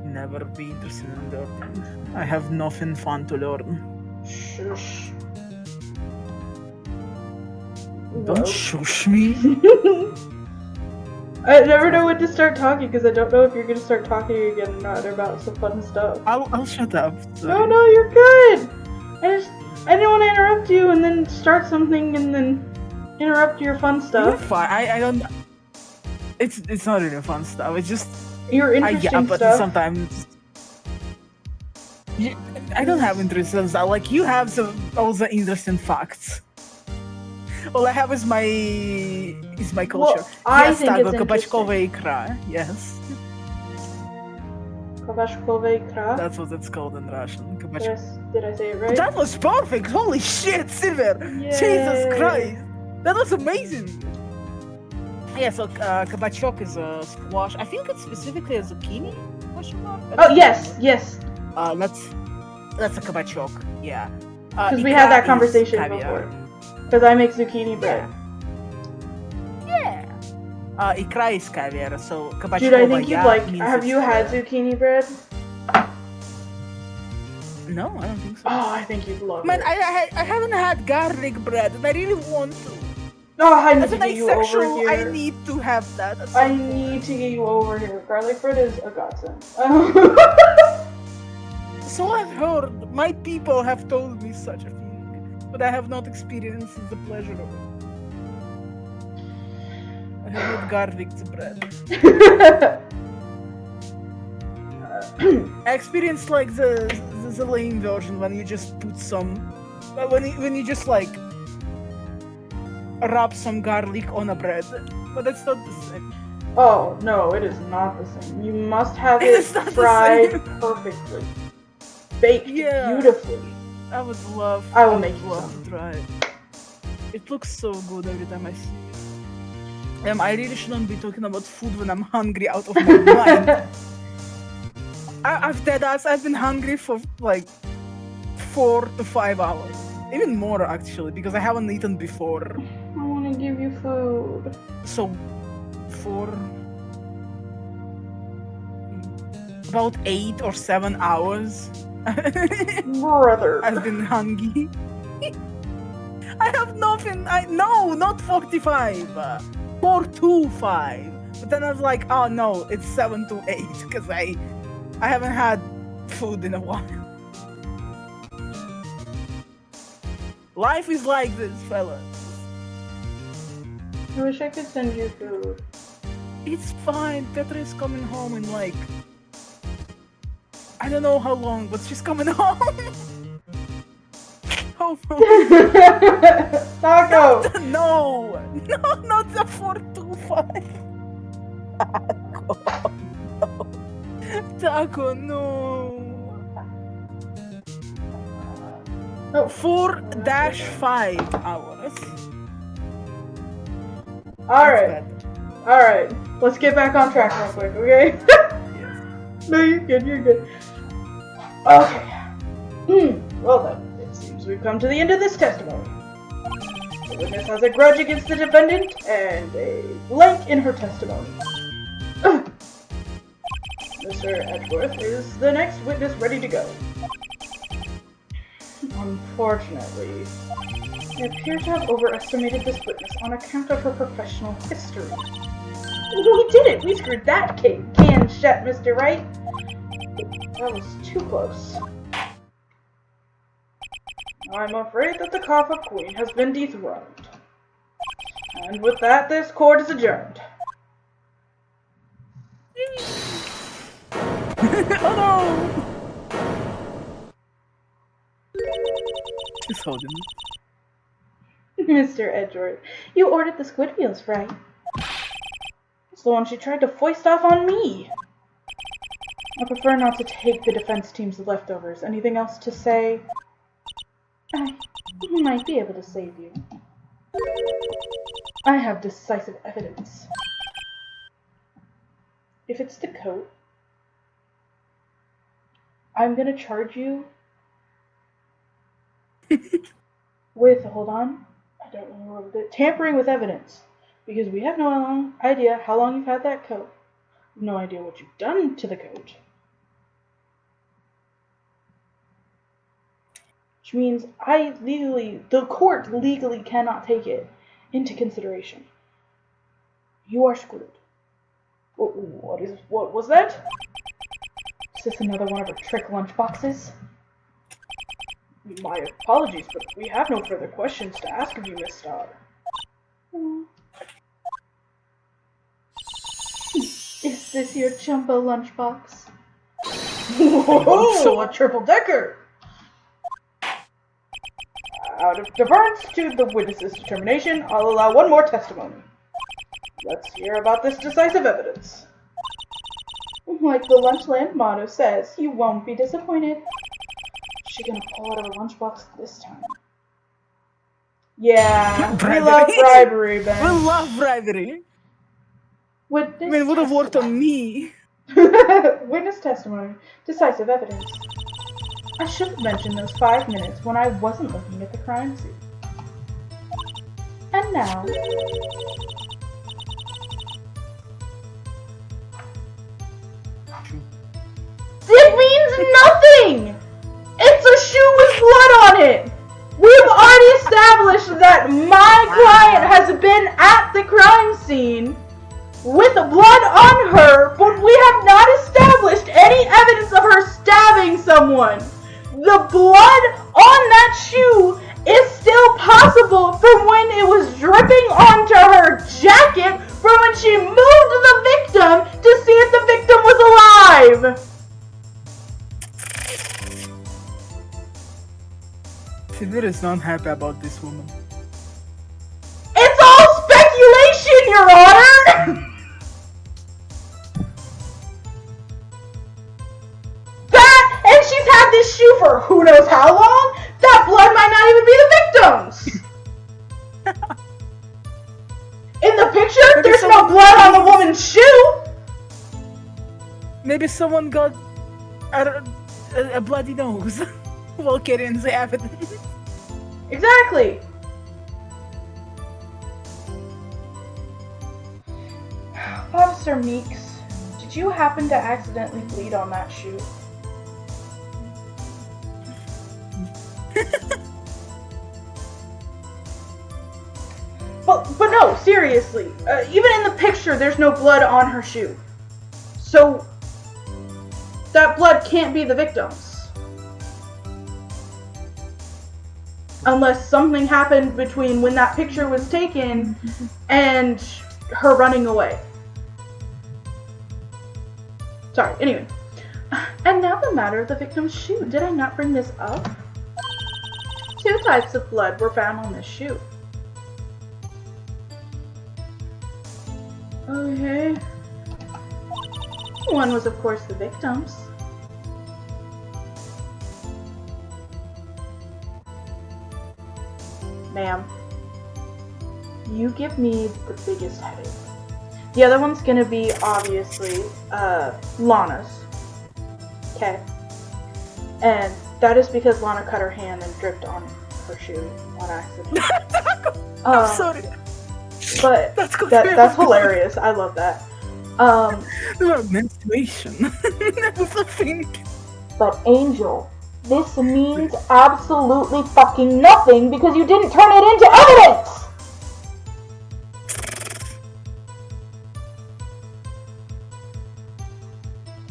Never be interested in learning. I have nothing fun to learn. Shush. Don't shush me. I never know when to start talking because I don't know if you're gonna start talking again or not about some fun stuff. I'll shut up. Sorry. No, you're good. I didn't want to interrupt you and then start something and then interrupt your fun You're stuff. fine. I don't. It's not really fun stuff. It's just Your interesting yeah, but stuff. sometimes. I don't have interesting stuff. Like you have all the interesting facts. All I have is my culture. Well, I Yes, think Tago, it's Kabachkova interesting. ikra. Yes, Kabashkove kra. that's what it's called in Russian. Did I say it right? That was perfect. Holy shit, Silver! Jesus Yay. Christ, that was amazing. Yeah, so kabachok is a squash. I think it's specifically a zucchini. Question mark? I Oh don't yes, remember. yes. That's a kabachok. Yeah. Because we had ikra that is conversation caviar. before. Because I make zucchini bread. Yeah. Ikra is caviar. So kabachkova Dude, I think you'd like. means Have it's you had zucchini bread? No, I don't think so. Oh, I think you'd love Man, it. I haven't had garlic bread, and I really want to. Oh, I need As to an get you over asexual, here. I need to have that. At I some need point. to get you over here. Garlic bread is a godsend. So I've heard. My people have told me such a thing, but I have not experienced the pleasure of it. I have not garlic bread. I experienced like the lame version when you just put some, when you just like rub some garlic on a bread, but it's not the same. Oh, no, it is not the same. You must have It it is not the fried same. perfectly. Baked Yeah. beautifully. I would love. I will would make you love some. to try it. It looks so good every time I see it. I really shouldn't be talking about food when I'm hungry out of my mind. I've been hungry for like 4 to 5 hours, even more actually, because I haven't eaten before. I want to give you food. So, for about 8 or 7 hours, Brother. I've been hungry. I have nothing. No, not 45. 4 to 5. But then I was like, oh no, it's 7 to 8 because I haven't had food in a while. Life is like this, fellas. I wish I could send you food. It's fine. Pt.3 is coming home in like I don't know how long, but she's coming home. How long? Taco! No, not the 425. Taco, no. Oh. 4-5 hours. Alright, let's get back on track real quick, okay? Yes. No, you're good, you're good. Okay. Well then, it seems we've come to the end of this testimony. The witness has a grudge against the defendant and a blank in her testimony. Mr. Edgeworth is the next witness ready to go. Unfortunately, I appear to have overestimated this witness on account of her professional history. We did it! We screwed that can shut, Mr. Wright! That was too close. I'm afraid that the Kappa Queen has been dethroned. And with that, this court is adjourned. Oh no! Just holding. Mr. Edgeworth, you ordered the squid wheels, right? It's the one she tried to foist off on me. I prefer not to take the defense team's leftovers. Anything else to say? I might be able to save you. I have decisive evidence. If it's the coat, I'm gonna charge you with, hold on, I don't remember what it is, tampering with evidence. Because we have no idea how long you've had that coat. We have no idea what you've done to the coat. Which means the court legally cannot take it into consideration. You are screwed. What was that? Is this another one of her trick lunchboxes? My apologies, but we have no further questions to ask of you, Miss Starr. Is this your jumbo lunchbox? hope so. Whoa, a triple-decker! Out of deference to the witness's determination, I'll allow one more testimony. Let's hear about this decisive evidence. Like the Lunchland motto says, you won't be disappointed. Is she gonna pull out of her lunchbox this time? Yeah, we love bribery, Ben. We love bribery. Witness I mean, it would have worked on me. Witness testimony. Decisive evidence. I should have mentioned those 5 minutes when I wasn't looking at the crime scene. And now... It means nothing! It's a shoe with blood on it! We've already established that my client has been at the crime scene with blood on her, but we have not established any evidence of her stabbing someone. The blood on that shoe is still possible from when it was dripping onto her jacket from when she moved the victim to see if the victim was alive. Sivir is not happy about this woman. It's all speculation, Your Honor! And she's had this shoe for who knows how long? That blood might not even be the victim's! In the picture, there's no blood on the woman's shoe! Maybe someone got a bloody nose while carrying the evidence. Exactly! Officer Meeks, did you happen to accidentally bleed on that shoe? But no, seriously. Even in the picture, there's no blood on her shoe. So, that blood can't be the victim's. Unless something happened between when that picture was taken and her running away. Sorry, anyway. And now the matter of the victim's shoe. Did I not bring this up? 2 types of blood were found on this shoe. Okay. One was, of course, the victim's. Ma'am, you give me the biggest headache. The other one's gonna be, obviously, Lana's. Okay? And that is because Lana cut her hand and dripped on her shoe on accident. I'm sorry. But that's hilarious. I love that. Menstruation. That was a thing. But Angel, this means absolutely fucking nothing because you didn't turn it into evidence!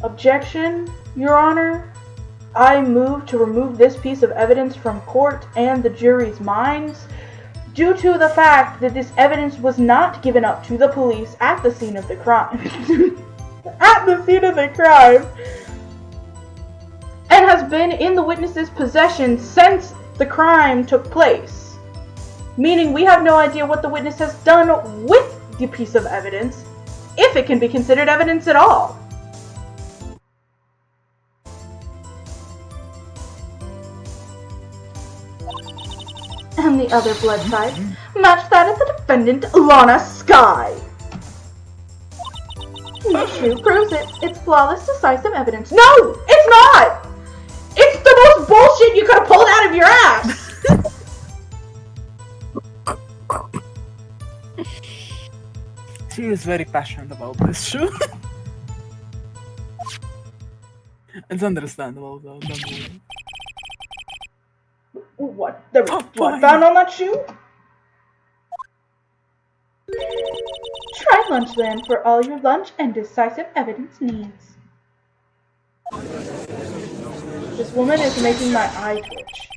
Objection, Your Honor. I move to remove this piece of evidence from court and the jury's minds due to the fact that this evidence was not given up to the police at the scene of the crime. At the scene of the crime. And has been in the witness's possession since the crime took place. Meaning we have no idea what the witness has done with the piece of evidence, if it can be considered evidence at all. And the other blood type matched that of the defendant, Lana Skye. This shoe proves it. It's flawless, decisive evidence. No! It's not! It's the most bullshit you could have pulled out of your ass! She is very passionate about this shoe. It's understandable though, don't worry. What? There was blood found on that shoe? Try Lunchland for all your lunch and decisive evidence needs. This woman is making my eye twitch.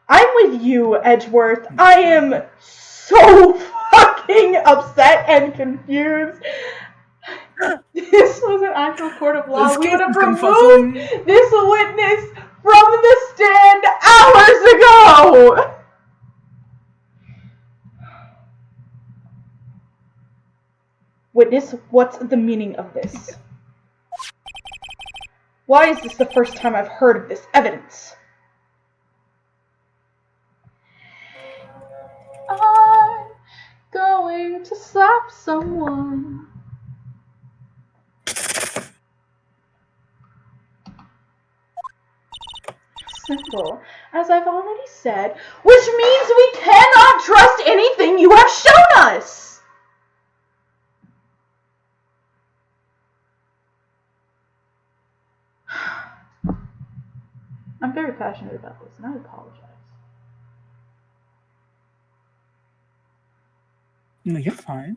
I'm with you, Edgeworth. I am so fucking upset and confused. This was an actual court of law. This We case would have is removed confuzzling. this witness from the stand hours ago! Witness, what's the meaning of this? Why is this the first time I've heard of this evidence? I'm going to slap someone. Simple, as I've already said, which means we cannot trust anything you have shown us! I'm very passionate about this, and I apologize. No, you're fine.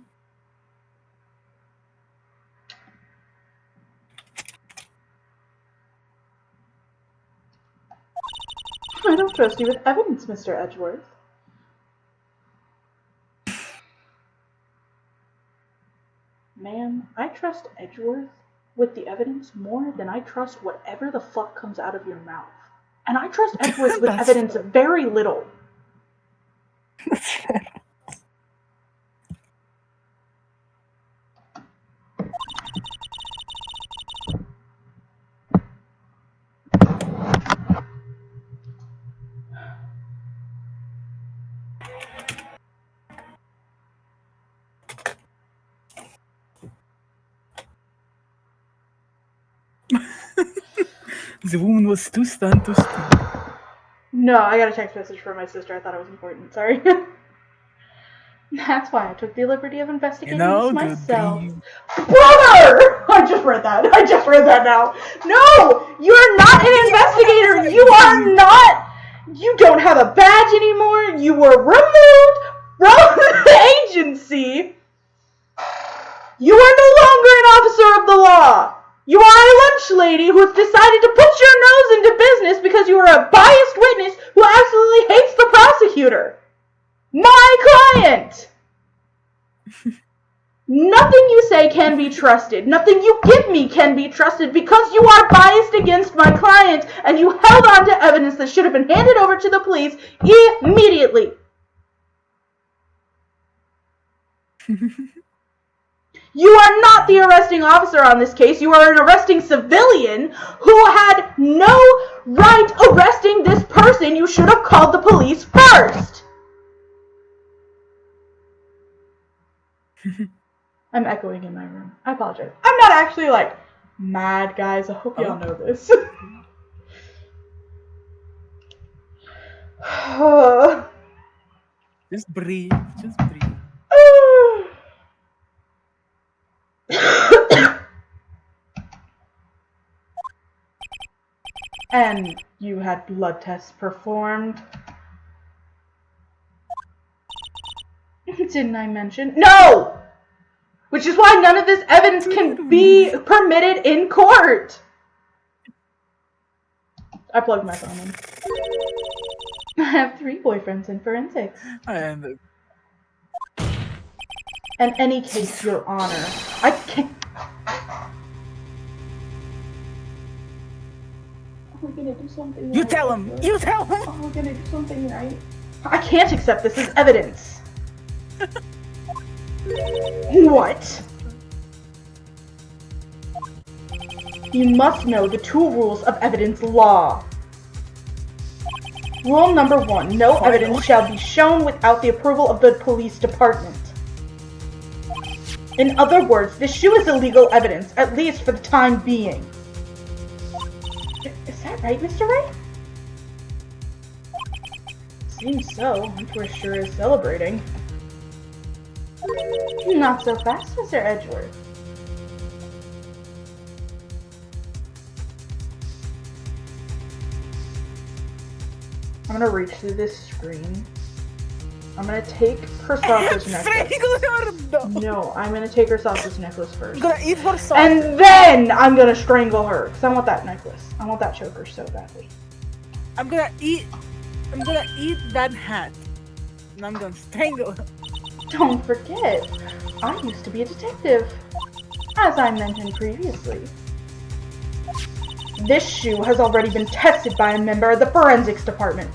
I don't trust you with evidence, Mr. Edgeworth. Ma'am, I trust Edgeworth with the evidence more than I trust whatever the fuck comes out of your mouth. And I trust Edgeworth with evidence very little. That's fair. The woman was too stunned to speak. No, I got a text message from my sister. I thought it was important. Sorry. That's why I took the liberty of investigating this myself. Brother! I just read that now. No! You're not an investigator! You are not! You don't have a badge anymore! You were removed from the agency! You are no longer an officer of the law! You are a lunch lady who has decided to put your nose into business because you are a biased witness who absolutely hates the prosecutor! My client! Nothing you say can be trusted. Nothing you give me can be trusted because you are biased against my client and you held on to evidence that should have been handed over to the police immediately. You are not the arresting officer on this case. You are an arresting civilian who had no right arresting this person. You should have called the police first. I'm echoing in my room. I apologize. I'm not actually, like, mad, guys. I hope y'all know this. Just breathe. Just breathe. And you had blood tests performed. Didn't I mention? No! Which is why none of this evidence can be permitted in court. I plugged my phone in. I have 3 boyfriends in forensics. And In any case, Your Honor, I can't. We're gonna do something you right. tell him. You tell him. Oh, we're gonna do something right. I can't accept this as evidence. What? You must know the 2 rules of evidence law. Rule number 1, no evidence shall be shown without the approval of the police department. In other words, this shoe is illegal evidence, at least for the time being. Is that right, Mr. Ray? Seems so. Hunter sure is celebrating. Not so fast, Mr. Edgeworth. I'm gonna reach through this screen. I'm gonna take her sausage necklace. No, I'm gonna take her sausage necklace first. I'm gonna eat her sausage. And then I'm gonna strangle her. Because I want that necklace. I want that choker so badly. I'm gonna eat I'm gonna eat that hat. And I'm gonna strangle him. Don't forget, I used to be a detective. As I mentioned previously, this shoe has already been tested by a member of the forensics department.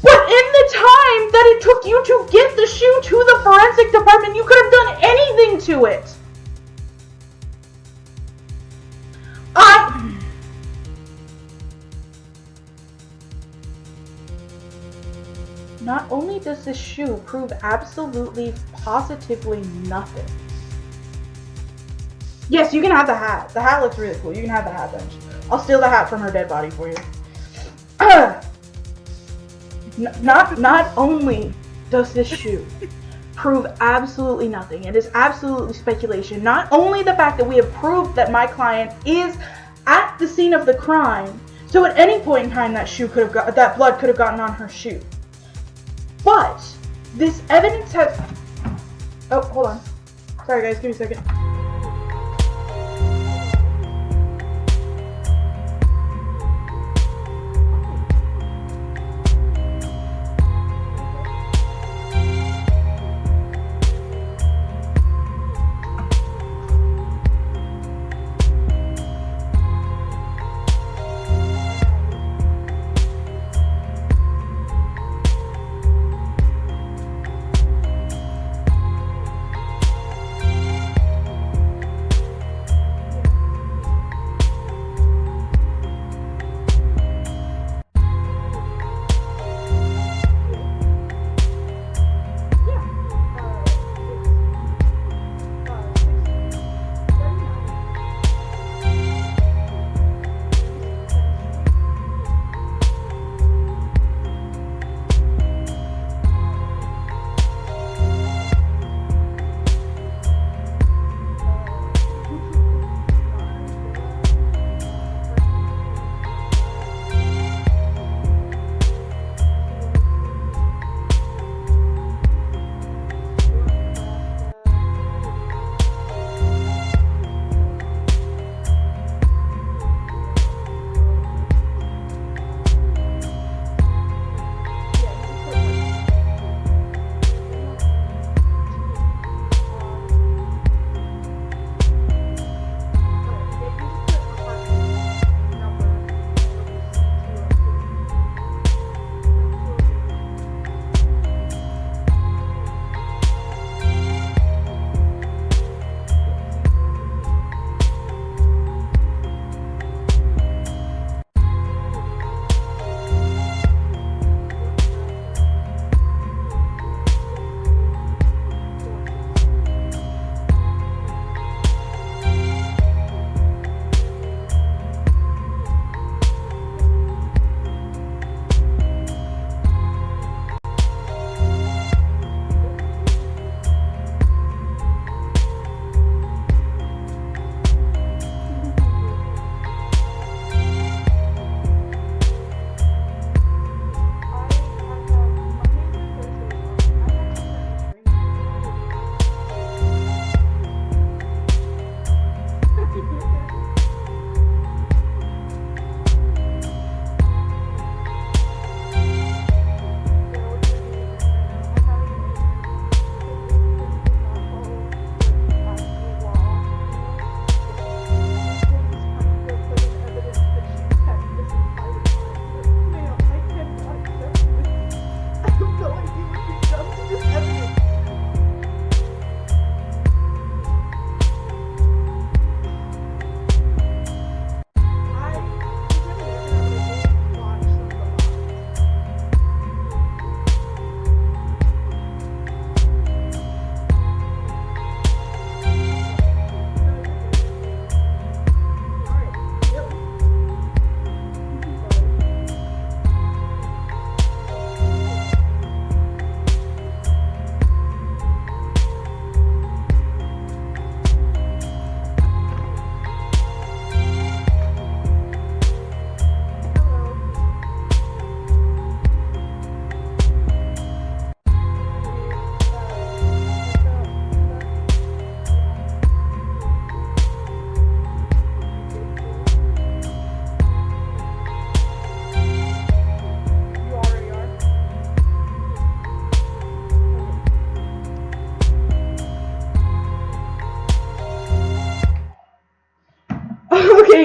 But in the time that it took you to get the shoe to the forensic department, you could have done anything to it. Not only does this shoe prove absolutely, positively nothing. Yes, you can have the hat. The hat looks really cool. You can have the hat, Bench. I'll steal the hat from her dead body for you. Not only does this shoe prove absolutely nothing, it is absolutely speculation. Not only the fact that we have proved that my client is at the scene of the crime, so at any point in time that blood could have gotten on her shoe. But this evidence has. Oh, hold on. Sorry, guys. Give me a second.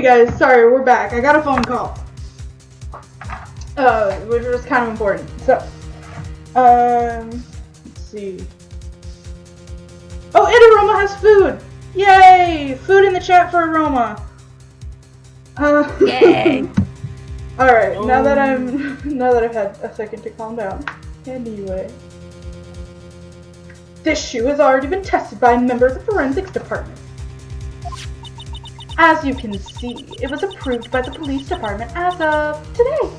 guys, sorry, we're back. I got a phone call. Which was kind of important. So, let's see. Oh, and Aroma has food! Yay! Food in the chat for Aroma. Yay! Alright, now that I've had a second to calm down. Anyway. This shoe has already been tested by members of the forensics department. As you can see, it was approved by the police department as of today.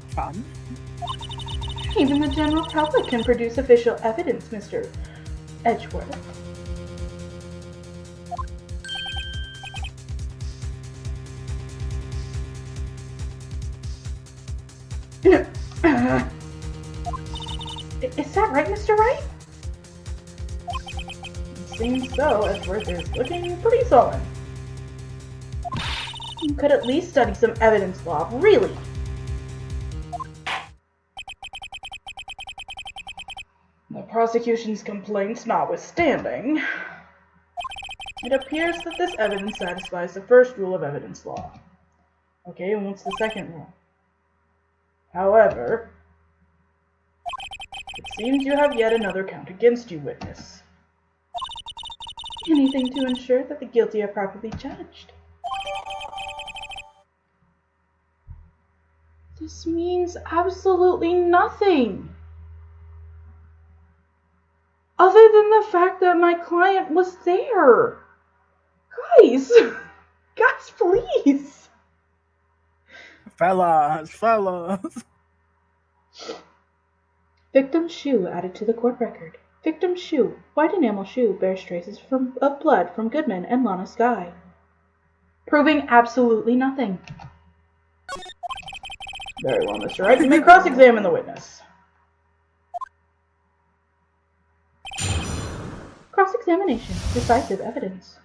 Fun. Even the general public can produce official evidence, Mr. Edgeworth. Is that right, Mr. Wright? It seems so. Edgeworth is looking pretty sullen. You could at least study some evidence law, really. The prosecution's complaints notwithstanding, it appears that this evidence satisfies the first rule of evidence law. Okay, and what's the second rule? However, it seems you have yet another count against you, witness. Anything to ensure that the guilty are properly judged. This means absolutely nothing. Other than the fact that my client was there. Guys! Guys, please! Fellas. Victim's shoe added to the court record. Victim's shoe, white enamel shoe, bears traces of blood from Goodman and Lana Skye. Proving absolutely nothing. Very well, Mr. Wright. You may cross-examine the witness. Cross-examination. Decisive evidence.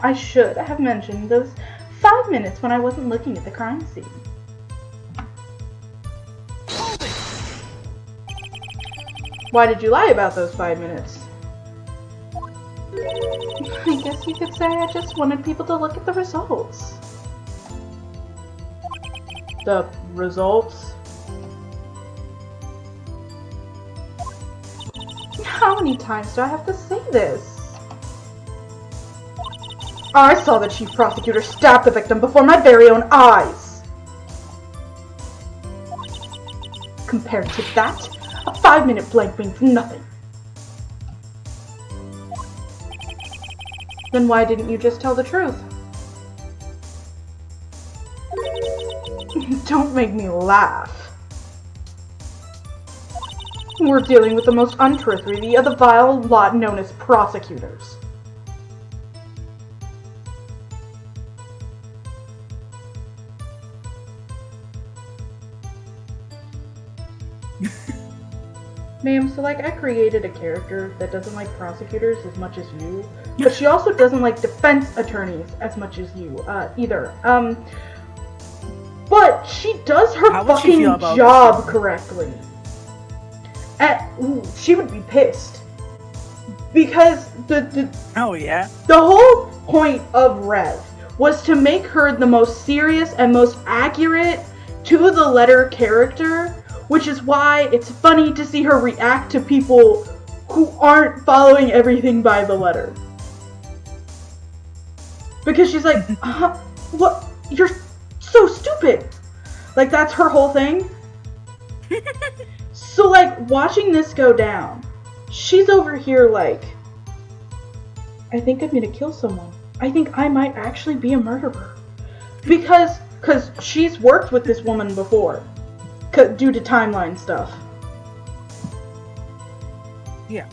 I should have mentioned those 5 minutes when I wasn't looking at the crime scene. Why did you lie about those 5 minutes? I guess you could say I just wanted people to look at the results. The results? How many times do I have to say this? I saw the chief prosecutor stab the victim before my very own eyes. Compared to that, a 5-minute blank means nothing. Then why didn't you just tell the truth? Don't make me laugh. We're dealing with the most untrustworthy of the vile lot known as prosecutors. Ma'am, so I created a character that doesn't like prosecutors as much as you, but she also doesn't like defense attorneys as much as you, either. But she does her fucking job correctly. She would be pissed. Because Oh yeah? the whole point of Rev was to make her the most serious and most accurate to the letter character, which is why it's funny to see her react to people who aren't following everything by the letter. Because she's like, what? You're so stupid. Like, that's her whole thing. So, watching this go down, she's over here like, I think I'm gonna kill someone. I think I might actually be a murderer. Because she's worked with this woman before. Due to timeline stuff. Yeah.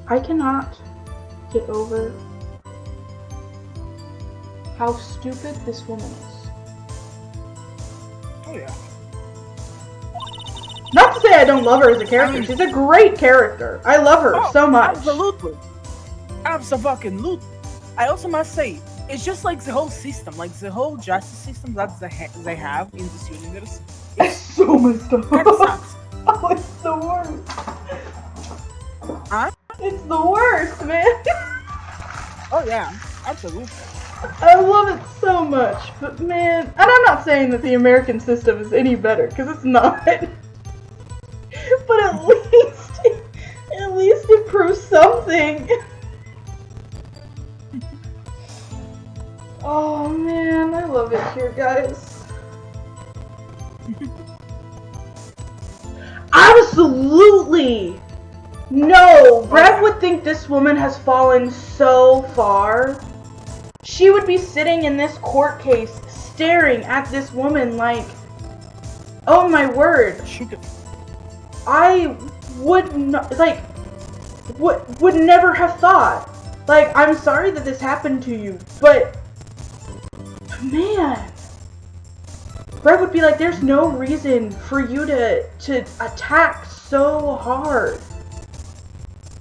I cannot get over how stupid this woman is. Oh yeah. Not to say I don't love her as a character. She's a great character. I love her so much. Absolutely. Absolutely. I also must say, it's just like the whole system, like the whole justice system that they have in this universe. It's so messed up. Kind of sucks. Oh, it's the worst. Huh? It's the worst, man. Oh yeah, absolutely. I love it so much, but man, and I'm not saying that the American system is any better, because it's not. But at least it proves something. Oh man, I love it here, guys. Absolutely! No! Rev would think this woman has fallen so far. She would be sitting in this court case staring at this woman like, oh my word. I would not, like, would never have thought. Like, I'm sorry that this happened to you, but man, Brett would be like, there's no reason for you to attack so hard.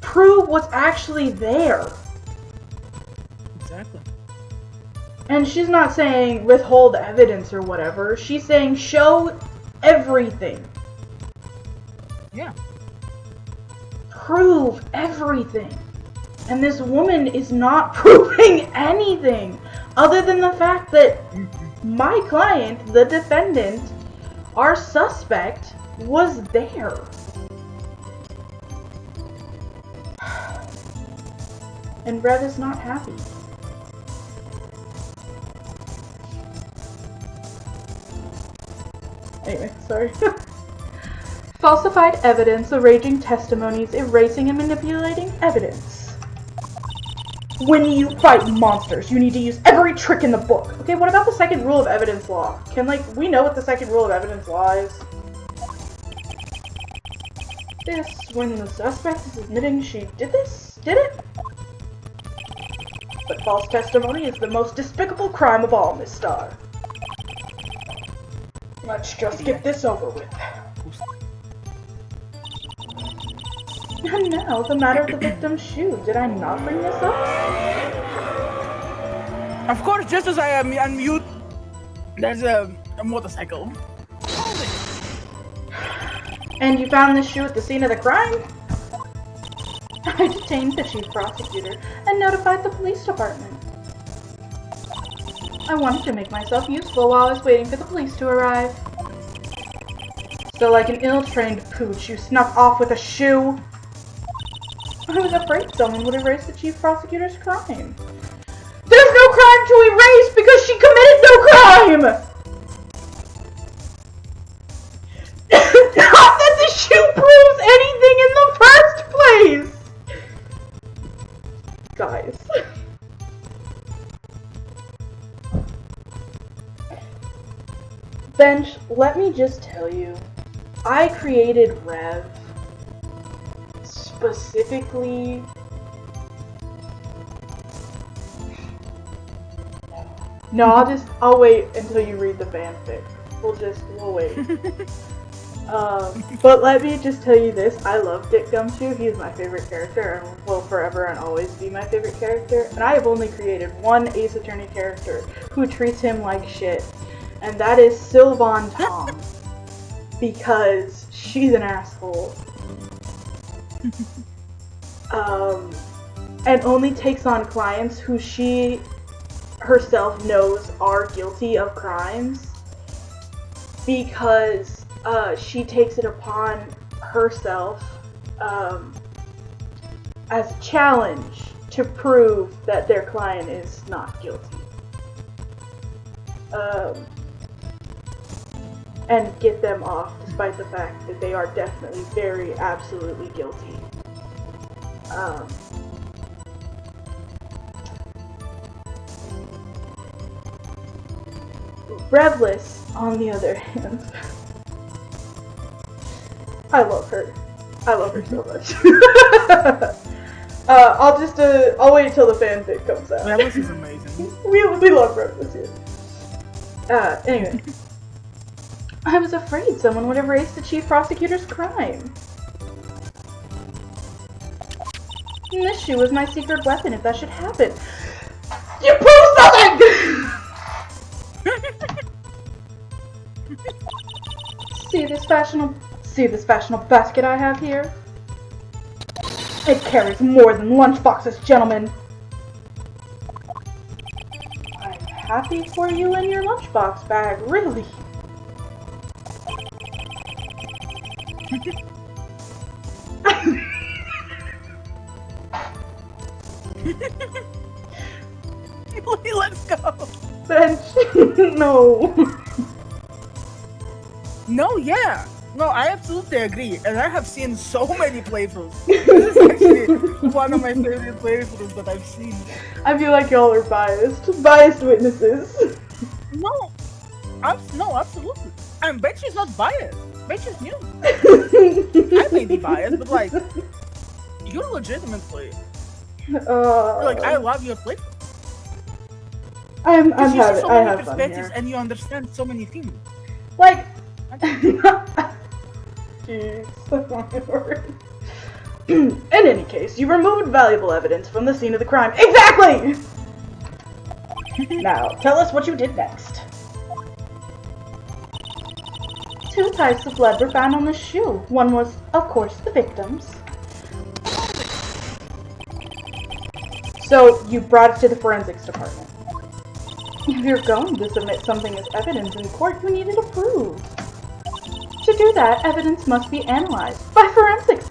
Prove what's actually there. Exactly. And she's not saying withhold evidence or whatever. She's saying show everything. Yeah. Prove everything. And this woman is not proving anything other than the fact that my client, the defendant, our suspect, was there. And Rev is not happy. Anyway, sorry. Falsified evidence, arranging testimonies, erasing and manipulating evidence. When you fight monsters, you need to use every trick in the book. Okay, what about the second rule of evidence law? Can, like, we know what the second rule of evidence law is? This, when the suspect is admitting she did it? But false testimony is the most despicable crime of all, Miss Starr. Let's just get this over with. And now, the matter of the victim's shoe. Did I not bring this up? Of course, just as I am unmute, there's a motorcycle. And you found this shoe at the scene of the crime? I detained the chief prosecutor and notified the police department. I wanted to make myself useful while I was waiting for the police to arrive. So like an ill-trained pooch, you snuck off with a shoe. I was afraid someone would erase the chief prosecutor's crime. There's no crime to erase because she committed no crime! Not that the shoe proves anything in the first place! Guys. Bench, let me just tell you, I created Rev specifically I'll wait until you read the fanfic. We'll wait. But let me just tell you this, I love Dick Gumshoe, he's my favorite character and will forever and always be my favorite character, and I have only created one Ace Attorney character who treats him like shit, and that is Sylvan Tom, because she's an asshole. And only takes on clients who she herself knows are guilty of crimes, because she takes it upon herself as a challenge to prove that their client is not guilty. And get them off despite the fact that they are definitely very absolutely guilty. Revless, on the other hand, I love her. I love her so much. I'll wait till the fanfic comes out. Revless is amazing. we love Revless here. Anyway. I was afraid someone would erase the chief prosecutor's crime. This shoe is my secret weapon if that should happen. You proved nothing! See this fashionable basket I have here? It carries more than lunchboxes, gentlemen. I'm happy for you and your lunchbox bag, really. Let's go. Bench, no. No, yeah. No, I absolutely agree. And I have seen so many playthroughs. This is actually one of my favorite playthroughs that I've seen. I feel like y'all are biased. Biased witnesses. No, absolutely. And Bench is not biased. Bench is new. I may be biased, but like, you're legitimately. Like, I love your playthrough. I You see so many have fun perspectives here. and you understand so many things. Like, jeez, that's not my word. In any case, you removed valuable evidence from the scene of the crime. Exactly! Now, tell us what you did next. 2 types of blood were found on the shoe. One was, of course, the victim's. So, you brought it to the forensics department. If you're going to submit something as evidence in court, you need it approved. To do that, evidence must be analyzed by a forensics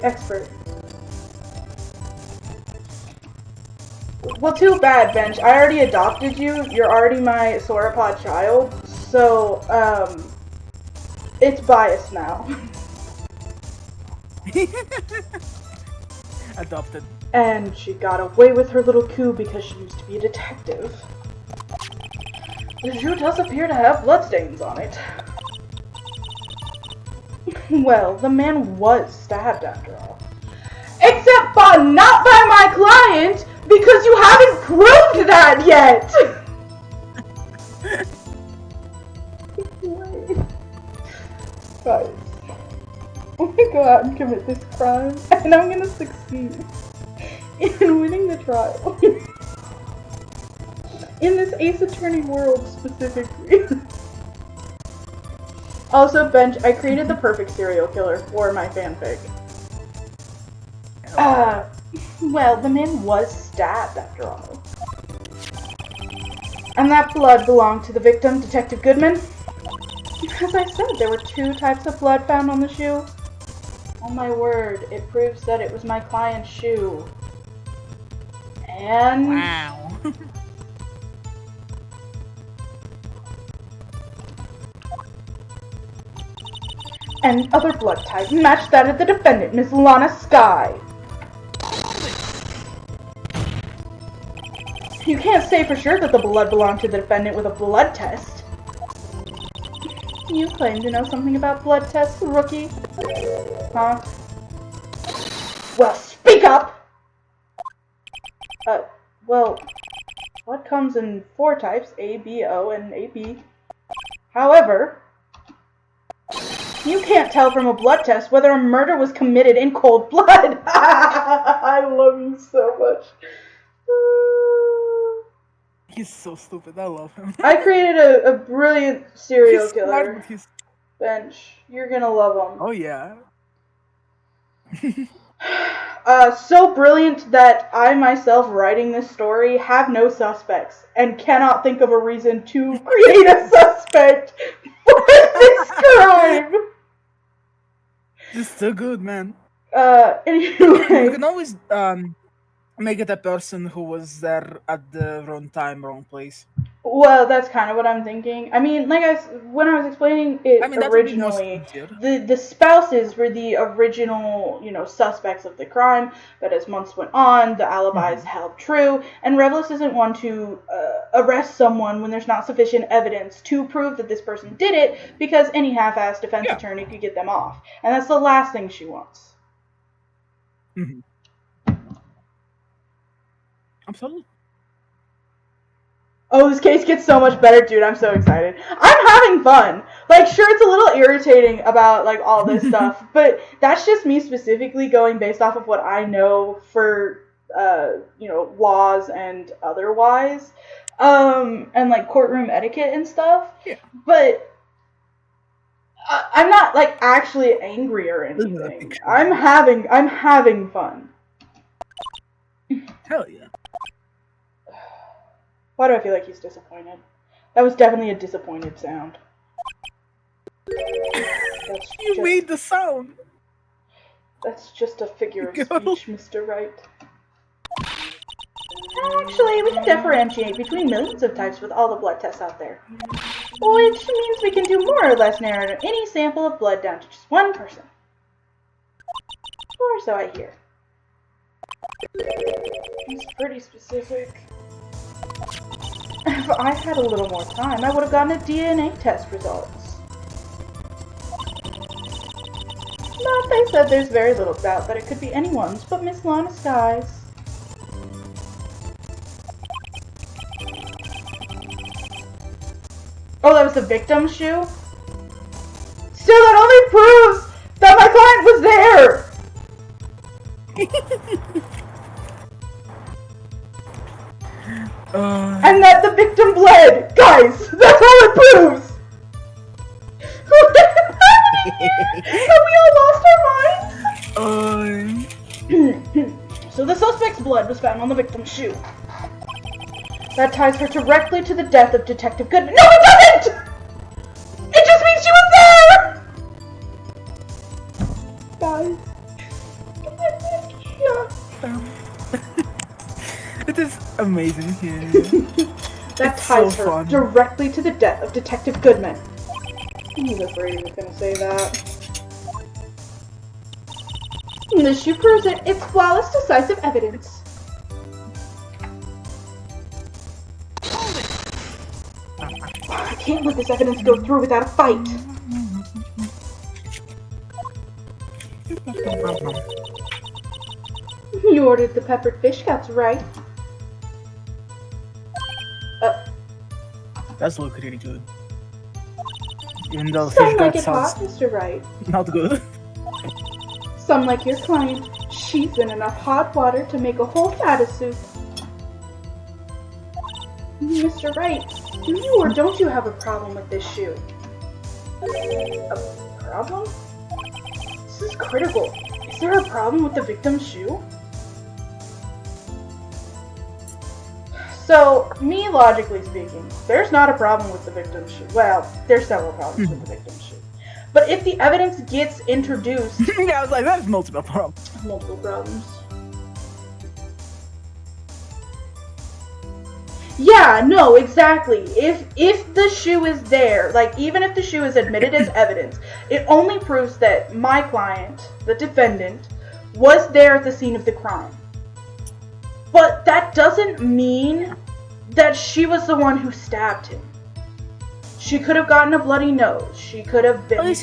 expert. Well, too bad, Bench. I already adopted you. You're already my sauropod child, so it's biased now. Adopted. And she got away with her little coup because she used to be a detective. The shoe does appear to have bloodstains on it. Well, the man was stabbed after all. Except not by my client, because you haven't proved that yet! Guys, I'm gonna go out and commit this crime, and I'm gonna succeed in winning the trial. In this Ace Attorney world specifically. Also, Bench, I created the perfect serial killer for my fanfic. Well, the man was stabbed after all. And that blood belonged to the victim, Detective Goodman. As I said, there were 2 types of blood found on the shoe. Oh my word, it proves that it was my client's shoe. And... Wow. and other blood type matched that of the defendant, Miss Lana Sky. You can't say for sure that the blood belonged to the defendant with a blood test. You claim to know something about blood tests, rookie. Huh? Well, speak up! Well, blood comes in 4 types, A, B, O, and AB. However, you can't tell from a blood test whether a murder was committed in cold blood. I love you so much. He's so stupid. I love him. I created a brilliant serial He's killer. smart, but he's... Bench, you're gonna love him. Oh yeah. So brilliant that I myself writing this story have no suspects and cannot think of a reason to create a suspect for this crime. Just so good, man. Anyway. You can always make it a person who was there at the wrong time, wrong place. Well, that's kind of what I'm thinking. I mean, like when I was explaining it originally, the spouses were the original, suspects of the crime. But as months went on, the alibis held true, and Revelous isn't one to arrest someone when there's not sufficient evidence to prove that this person did it, because any half-assed defense attorney could get them off, and that's the last thing she wants. Mm-hmm. Absolutely. Oh, this case gets so much better, dude. I'm so excited. I'm having fun. Like, sure, it's a little irritating about, like, all this stuff, but that's just me specifically going based off of what I know for, you know, laws and otherwise, and, like, courtroom etiquette and stuff. Yeah. But I'm not, like, actually angry or anything. I'm having fun. Hell yeah. Why do I feel like he's disappointed? That was definitely a disappointed sound. You made the sound. That's just a figure of Go. speech, Mr. Wright. Actually, we can differentiate between millions of types with all the blood tests out there. Which means we can do more or less narrow any sample of blood down to just one person. Or so I hear. He's pretty specific. If I had a little more time, I would have gotten a DNA test results. But they said there's very little doubt that it could be anyone's but Miss Lana Sky's. Oh, that was the victim's shoe? Still, that only proves that my client was there! And that the victim bled! Guys, that's all it proves! Have we all lost our minds? So the suspect's blood was found on the victim's shoe. That ties her directly to the death of Detective Goodman. No, it doesn't! It just means she was there! Guys. It is amazing here. That It's ties so her fun. directly to the death of Detective Goodman. I was afraid he was going to say that. The shoe proves it. It's flawless, decisive evidence. I can't let this evidence go through without a fight. You ordered the peppered fish guts, right? That's look really good. Even though the fish Some like gut it hot, sounds Mr. Wright. not good. Some like your client. She's in enough hot water to make a whole fata soup. Mr. Wright, do you or don't you have a problem with this shoe? A problem? This is critical. Is there a problem with the victim's shoe? So, me logically speaking, there's not a problem with the victim's shoe. Well, there's several problems with the victim's shoe. But if the evidence gets introduced... Yeah, I was like, that's multiple problems. Multiple problems. Yeah, no, exactly. If the shoe is there, like, even if the shoe is admitted as evidence, it only proves that my client, the defendant, was there at the scene of the crime. But that doesn't mean that she was the one who stabbed him. She could have gotten a bloody nose. She could have been on her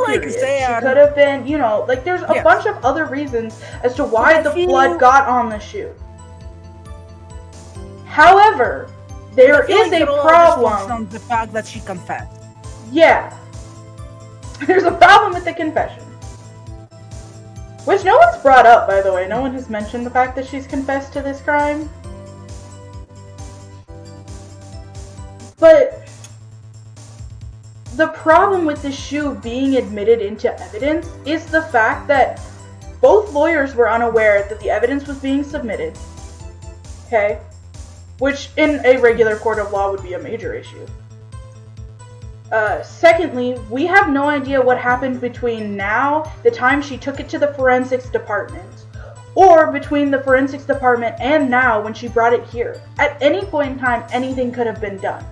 period. She could have been, you know, like there's a bunch of other reasons as to why the blood got on the shoe. However, there is a problem. On the fact that she confessed. Yeah. There's a problem with the confession. Which no one's brought up, by the way. No one has mentioned the fact that she's confessed to this crime. But the problem with the shoe being admitted into evidence is the fact that both lawyers were unaware that the evidence was being submitted. Okay? Which in a regular court of law would be a major issue. Secondly, we have no idea what happened between now, the time she took it to the forensics department, or between the forensics department and now when she brought it here. At any point in time, anything could have been done.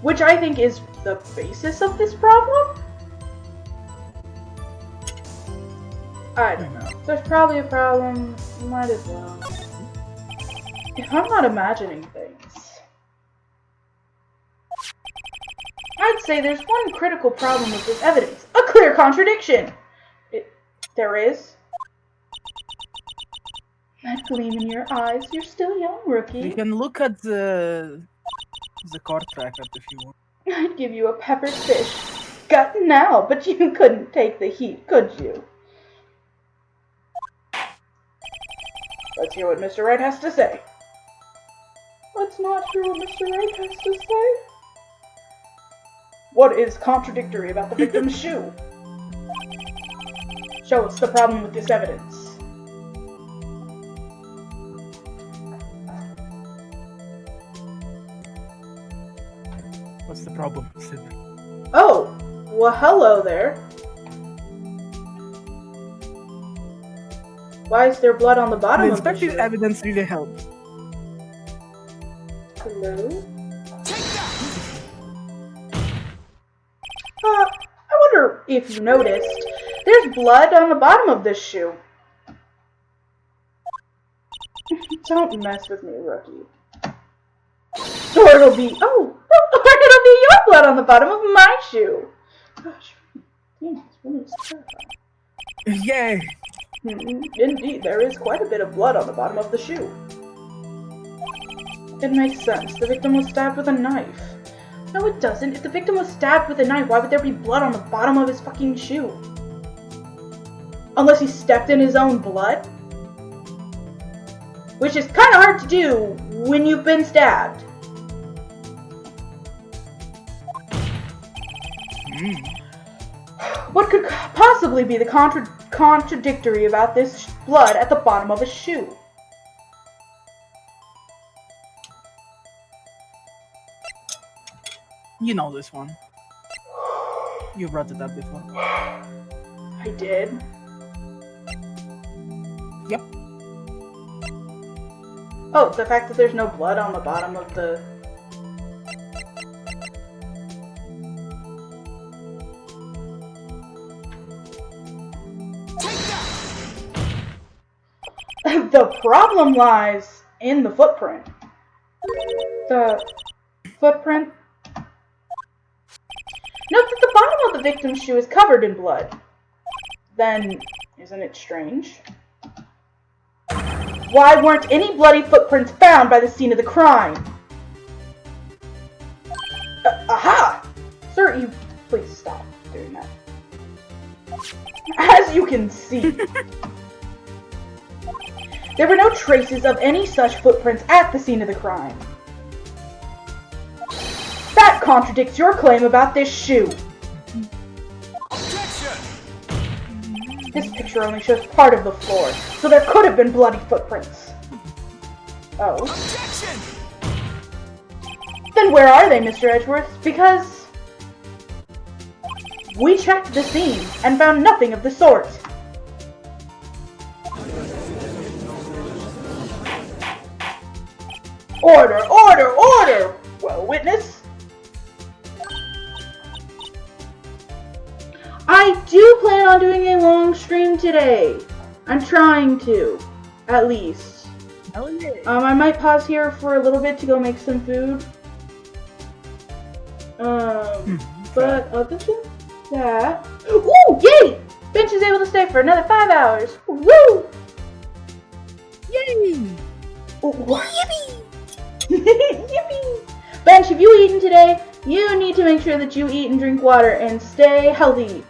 Which I think is the basis of this problem? I don't know. There's probably a problem. Might as well. If I'm not imagining things. I'd say there's one critical problem with this evidence. A clear contradiction! There is. That gleam in your eyes, you're still young, rookie. You can look at the There's a car track up if you want. I'd give you a peppered fish gut now, but you couldn't take the heat, could you? Let's hear what Mr. Wright has to say. Let's not hear what Mr. Wright has to say. What is contradictory about the victim's shoe? Show us the problem with this evidence. What's the problem, Sid? Oh, well, hello there. Why is there blood on the bottom The of the inspected shoe? evidence really helps. Hello? Take that! I wonder if you noticed. There's blood on the bottom of this shoe. Don't mess with me, rookie. Or it'll be, or it'll be your blood on the bottom of my shoe. Gosh, damn, this woman is terrifying. Yay! Indeed, there is quite a bit of blood on the bottom of the shoe. It makes sense. The victim was stabbed with a knife. No, it doesn't. If the victim was stabbed with a knife, why would there be blood on the bottom of his fucking shoe? Unless he stepped in his own blood? Which is kind of hard to do when you've been stabbed. What could possibly be the contradictory about this blood at the bottom of his shoe? You know this one. You brought it up before. I did. Yep. Oh, the fact that there's no blood on the bottom of the... The problem lies in the footprint. The footprint. Note that the bottom of the victim's shoe is covered in blood. Then, isn't it strange? Why weren't any bloody footprints found by the scene of the crime? Aha! Sir, you please stop doing that. As you can see, there were no traces of any such footprints at the scene of the crime. That contradicts your claim about this shoe. Objection! This picture only shows part of the floor, so there could have been bloody footprints. Oh. Objection! Then where are they, Mr. Edgeworth? Because we checked the scene and found nothing of the sort. Order, order, order! Well, witness? I do plan on doing a long stream today. I'm trying to, at least. Hell yeah. I might pause here for a little bit to go make some food. But other than that... Ooh, yay! Bench is able to stay for another 5 hours. Woo! Yay! Yippee! Yippee! Bench, have you eaten today? You need to make sure that you eat and drink water and stay healthy.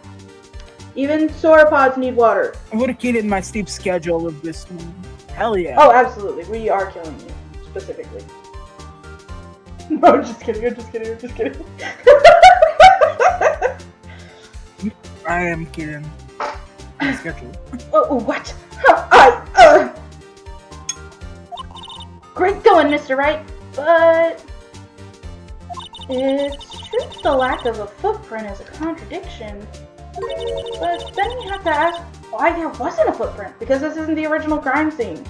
Even sauropods need water. I'm gonna keep it in my steep schedule of this one. Hell yeah. Oh, absolutely. We are killing you, specifically. No, I'm just kidding, I'm just kidding, I'm just kidding. I am kidding. My schedule. Oh, what? Great going, Mr. Wright, but it's true the lack of a footprint is a contradiction. But then you have to ask why there wasn't a footprint, because this isn't the original crime scene.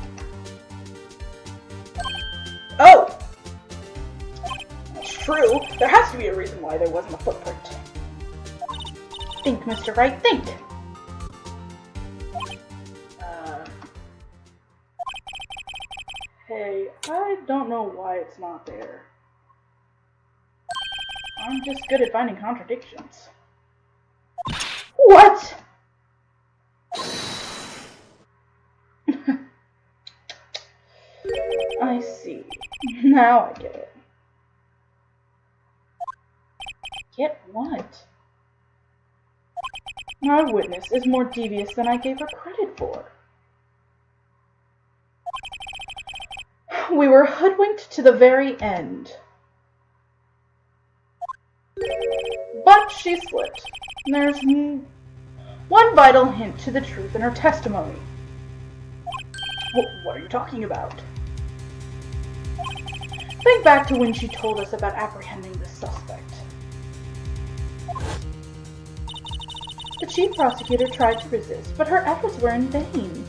Oh! That's true. There has to be a reason why there wasn't a footprint. Think, Mr. Wright, think! Hey, I don't know why it's not there. I'm just good at finding contradictions. What? I see. Now I get it. Get what? Our witness is more devious than I gave her credit for. We were hoodwinked to the very end. But she slipped. There's one vital hint to the truth in her testimony. What are you talking about? Think back to when she told us about apprehending the suspect. The chief prosecutor tried to resist, but her efforts were in vain.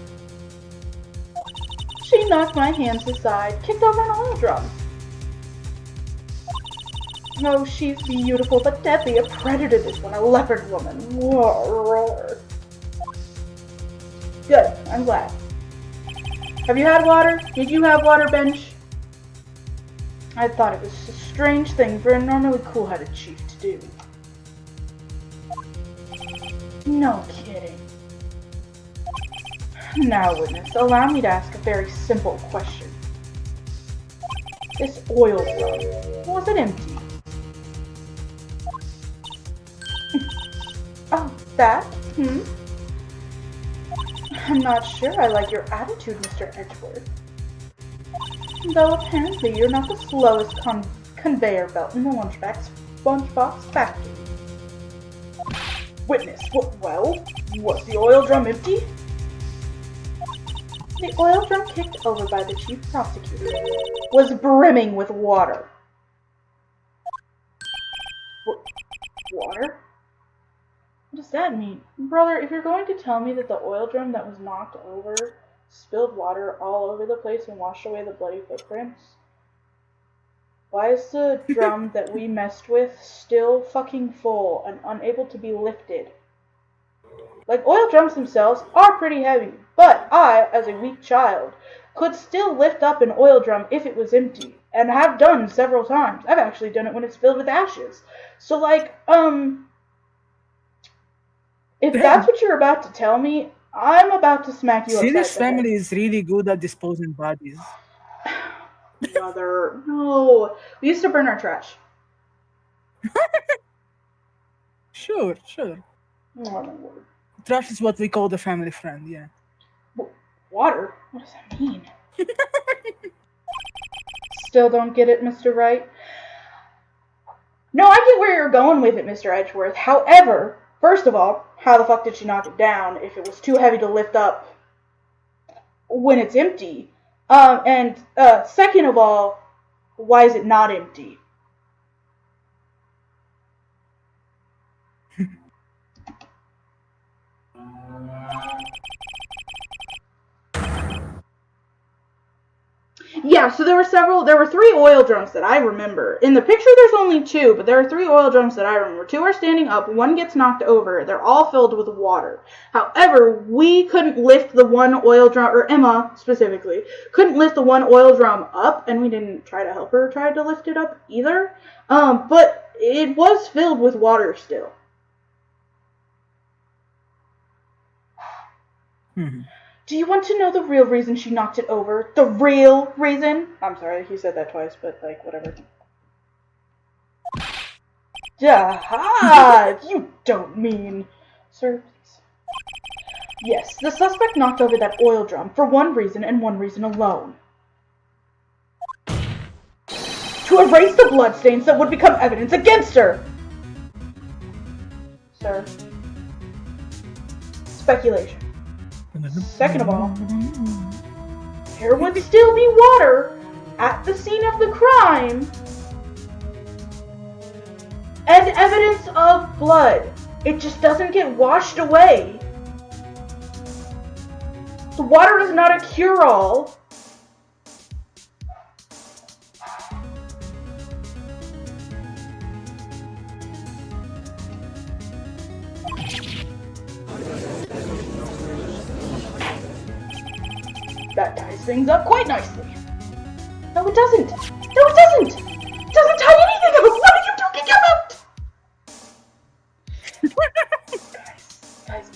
She knocked my hands aside, kicked over an oil drum. Oh, she's beautiful but deadly, a predator this one, a leopard woman. Roar. Good, I'm glad. Have you had water? Did you have water, Bench? I thought it was a strange thing for a normally cool-headed chief to do. No kidding. Now, witness, allow me to ask a very simple question. This oil drum, was it empty? Oh, that? I'm not sure I like your attitude, Mr. Edgeworth. Though apparently you're not the slowest conveyor belt in the lunchbox factory. Witness, well, was the oil drum empty? The oil drum kicked over by the chief prosecutor was brimming with water. Water? What does that mean? Brother, if you're going to tell me that the oil drum that was knocked over spilled water all over the place and washed away the bloody footprints, why is the drum that we messed with still fucking full and unable to be lifted? Like, oil drums themselves are pretty heavy, but I, as a weak child, could still lift up an oil drum if it was empty, and have done several times. I've actually done it when it's filled with ashes. So, like, if that's what you're about to tell me, I'm about to smack you upside the head. This family is really good at disposing bodies. Mother, no. We used to burn our trash. Sure. Oh my word. Trash is what we call the family friend, yeah. Water? What does that mean? Still don't get it, Mr. Wright? No, I get where you're going with it, Mr. Edgeworth. However, first of all, how the fuck did she knock it down if it was too heavy to lift up when it's empty? And second of all, why is it not empty? Yeah, so there were 3 oil drums that I remember. In the picture there's only 2, but there are 3 oil drums that I remember. 2 are standing up, 1 gets knocked over. They're all filled with water. However, we couldn't lift the one oil drum, or Emma specifically, couldn't lift the one oil drum up, and we didn't try to help her try to lift it up either. But it was filled with water still. Do you want to know the real reason she knocked it over? The real reason? I'm sorry, he said that twice, but, like, whatever. Aha! You don't mean... Sir, please. Yes, the suspect knocked over that oil drum for one reason and one reason alone. To erase the bloodstains that would become evidence against her! Sir. Speculation. Second of all, there would still be water at the scene of the crime and evidence of blood. It just doesn't get washed away. The water is not a cure-all. That ties things up quite nicely. No, it doesn't. No, it doesn't. It doesn't tie anything up. What are you talking about? Guys,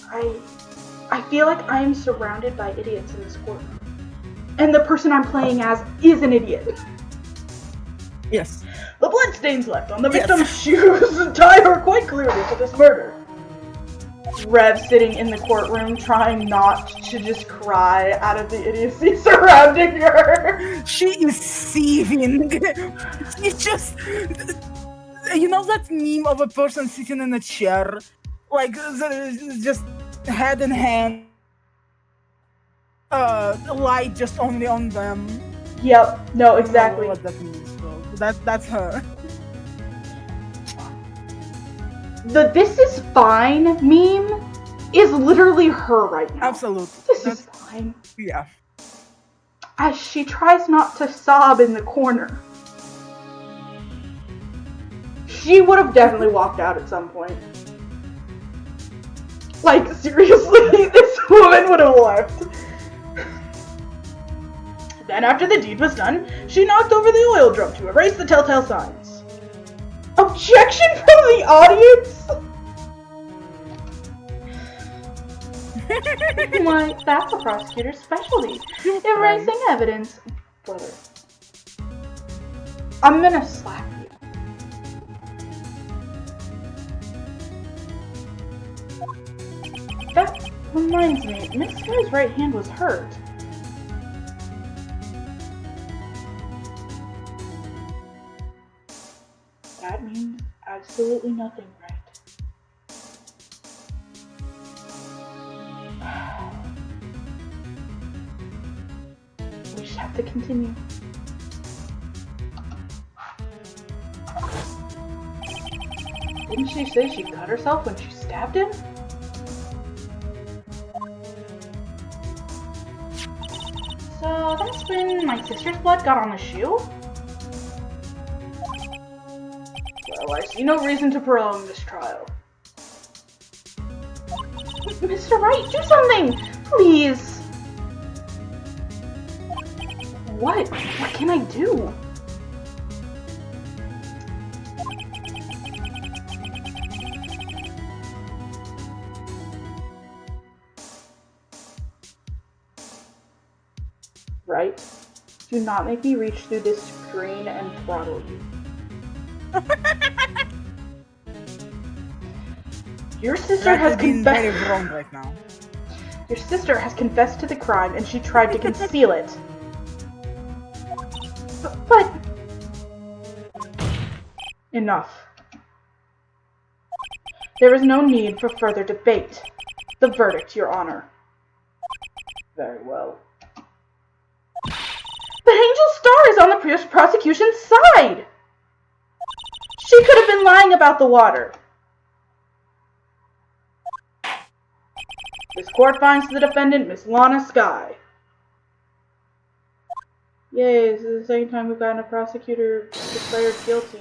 I feel like I am surrounded by idiots in this courtroom. And the person I'm playing as is an idiot. Yes. The bloodstains left on the victim's shoes tie her quite clearly to this murder. Rev sitting in the courtroom trying not to just cry out of the idiocy surrounding her. She is seething. She's just... You know that meme of a person sitting in a chair? Like, just head in hand. Light just only on them. Yep, no, I don't know exactly. what that means, bro. That's her. The "this is fine" meme is literally her right now. Absolutely. This is fine. Yeah. As she tries not to sob in the corner. She would have definitely walked out at some point. Like, seriously, this woman would have left. Then, after the deed was done, she knocked over the oil drum to erase the telltale signs. Objection from the audience? Why, that's the prosecutor's specialty. Erasing evidence. Brother. I'm gonna slap you. That reminds me, Miss Sky's right hand was hurt. That means absolutely nothing, right? We just have to continue. Didn't she say she cut herself when she stabbed him? So that's when my sister's blood got on the shoe? Well, I see no reason to prolong this trial. Mr. Wright, do something! Please! What? What can I do? Right? Do not make me reach through this screen and throttle you. Your sister has confessed. Very wrong right now. Your sister has confessed to the crime and she tried to conceal it. But... Enough. There is no need for further debate. The verdict, Your Honor. Very well. The Angel Star is on the prosecution's side! She could have been lying about the water. This court finds the defendant, Miss Lana Sky. Yay, this is the second time we've gotten a prosecutor declared guilty.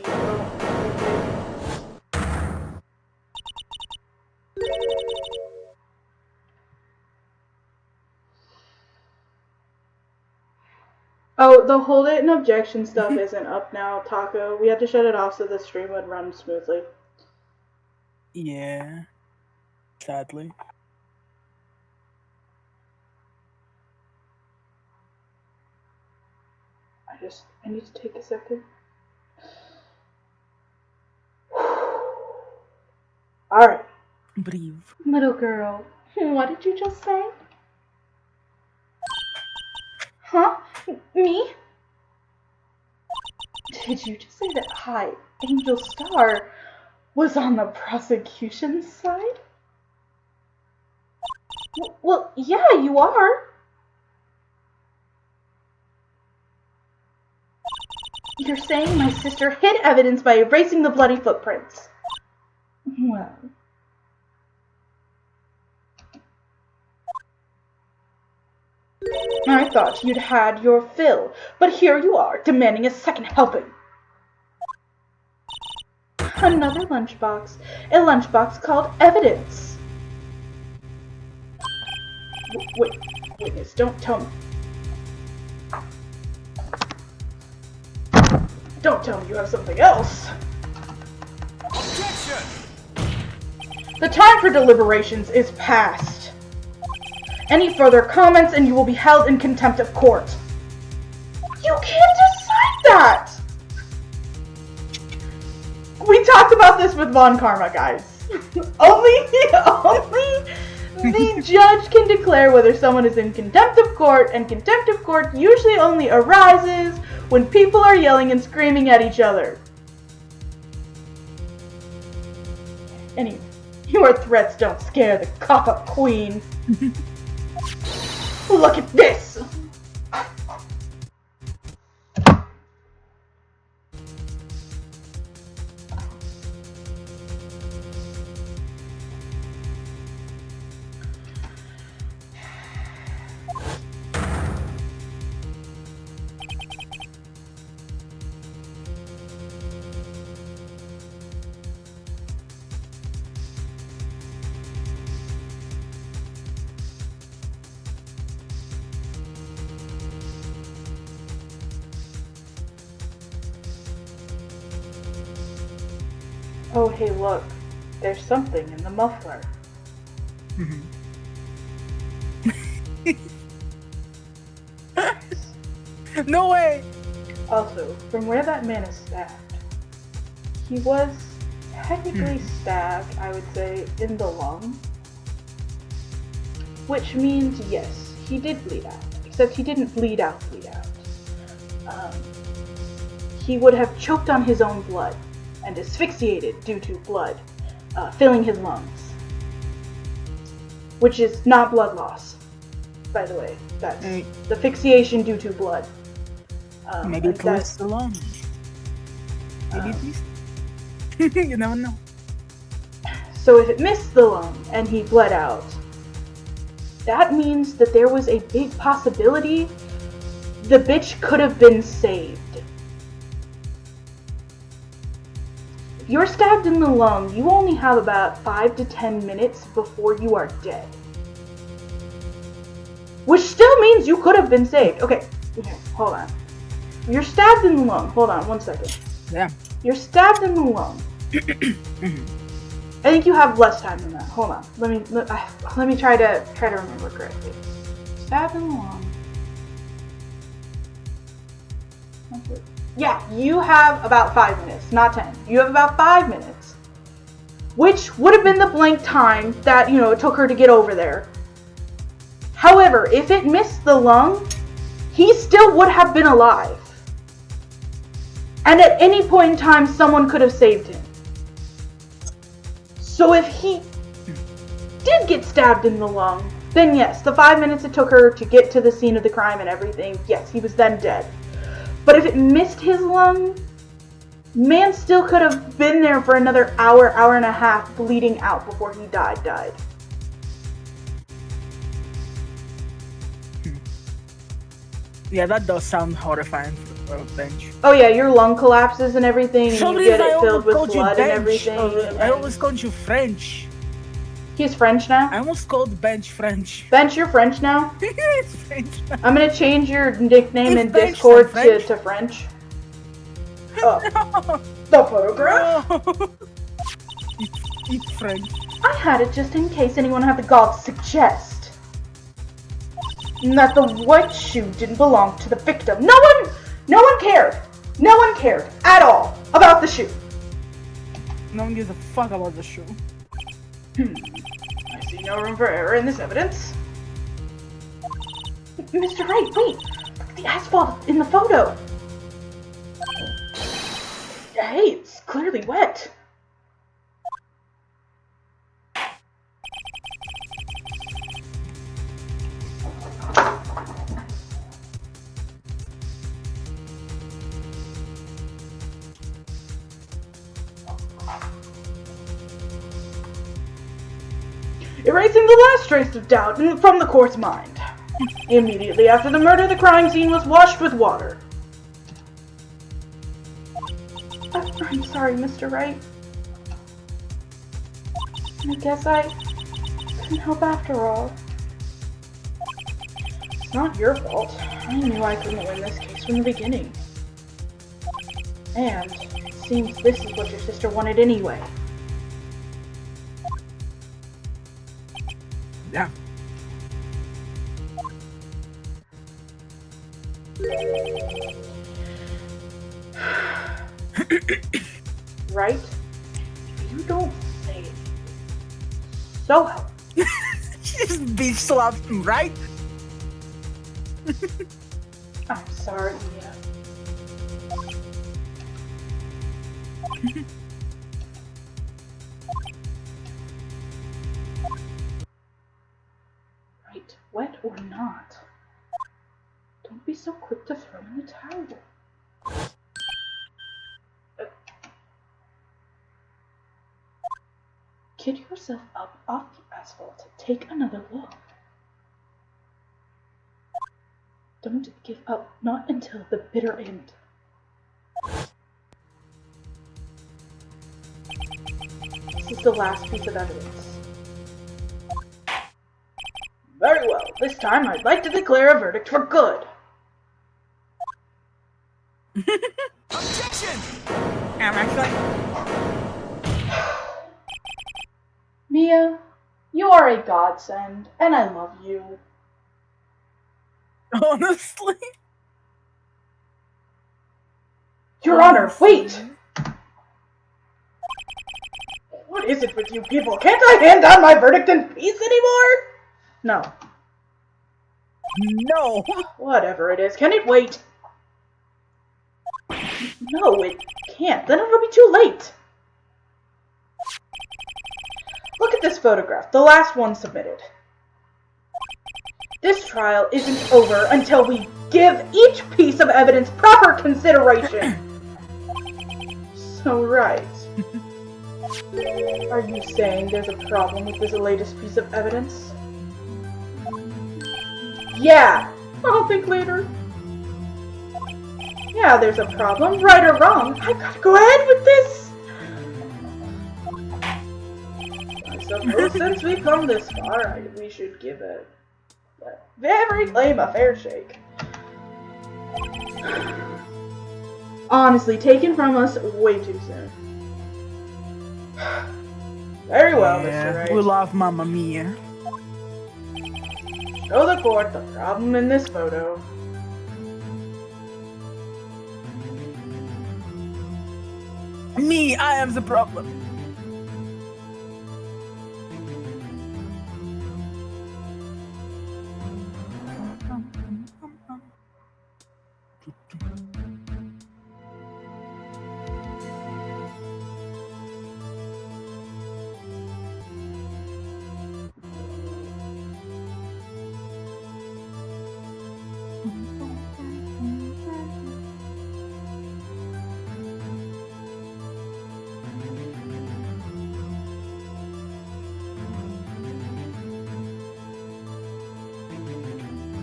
Oh, the hold it and objection stuff isn't up now, Taco. We had to shut it off so the stream would run smoothly. Yeah. Sadly. I need to take a second. Alright. Breathe. Little girl, what did you just say? Huh? Me? Did you just say that Angel Star was on the prosecution's side? Well, yeah, you are. You're saying my sister hid evidence by erasing the bloody footprints. Well... I thought you'd had your fill, but here you are, demanding a second helping. Another lunchbox. A lunchbox called evidence. Wait, witness, don't tell me. Don't tell me you have something else. Objection! The time for deliberations is past. Any further comments and you will be held in contempt of court. You can't decide that! about this with Von Karma, guys. only the judge can declare whether someone is in contempt of court, and contempt of court usually only arises when people are yelling and screaming at each other. Anyway, your threats don't scare the cock-up queen. Look at this! Oh, hey, look. There's something in the muffler. No way! Also, from where that man is stabbed, he was technically stabbed, I would say, in the lung. Which means, yes, he did bleed out. Except he didn't bleed out. He would have choked on his own blood and asphyxiated due to blood filling his lungs. Which is not blood loss, by the way. That's asphyxiation due to blood. Maybe it was the lung. Maybe it missed. You never know. So if it missed the lung and he bled out, that means that there was a big possibility the bitch could have been saved. If you're stabbed in the lung, you only have about 5 to 10 minutes before you are dead. Which still means you could have been saved. Okay, hold on. You're stabbed in the lung. Hold on, 1 second. Yeah. You're stabbed in the lung. I think you have less time than that. Hold on. Let me try to remember correctly. Stabbed in the lung. Yeah, you have about 5 minutes, not 10. You have about 5 minutes, which would have been the blank time that, it took her to get over there. However, if it missed the lung, he still would have been alive. And at any point in time, someone could have saved him. So if he did get stabbed in the lung, then yes, the 5 minutes it took her to get to the scene of the crime and everything, yes, he was then dead. But if it missed his lung, man still could have been there for another hour, hour and a half, bleeding out before he died. Yeah, that does sound horrifying for a bench. Oh yeah, your lung collapses and everything, and you get it filled with called you blood and bench. everything. I always called you French. He's French now? I almost called Bench French. Bench, you're French now? It's French now. I'm gonna change your nickname If in Bench Discord said to French. No. The photograph? No. It's French. I had it just in case anyone had the gall to suggest that the white shoe didn't belong to the victim. No one cared. No one cared at all about the shoe. No one gives a fuck about the shoe. I see no room for error in this evidence. Mr. Wright, wait! Look at the asphalt in the photo! Hey, it's clearly wet. Erasing the last trace of doubt from the court's mind. Immediately after the murder, the crime scene was washed with water. I'm sorry, Mr. Wright. I guess I couldn't help after all. It's not your fault. I knew I couldn't win this case from the beginning. And it seems this is what your sister wanted anyway. Yeah. Right? You don't say it. So help. She just bitch slapped him, right? I'm sorry, Mia. Right, wet or not. Don't be so quick to throw in the towel. Get yourself up off the asphalt. Take another look. Don't give up, not until the bitter end. This is the last piece of evidence. Very well. This time I'd like to declare a verdict for good. Objection! I'm actually. Mia, you are a godsend, and I love you. Honestly. Your Honor, wait! What is it with you people? Can't I hand down my verdict in peace anymore? No. No. Whatever it is, can it wait? No, it can't. Then it'll be too late. Look at this photograph, the last one submitted. This trial isn't over until we give each piece of evidence proper consideration. So, right. Are you saying there's a problem with this latest piece of evidence? Yeah, I'll think later. Yeah, there's a problem, right or wrong. I gotta go ahead with this. I suppose since we've come this far, we should give it every claim a fair shake. Honestly, taken from us way too soon. Very well, Mr. Wright. We love Mamma Mia. Show the court the problem in this photo. Me, I am the problem.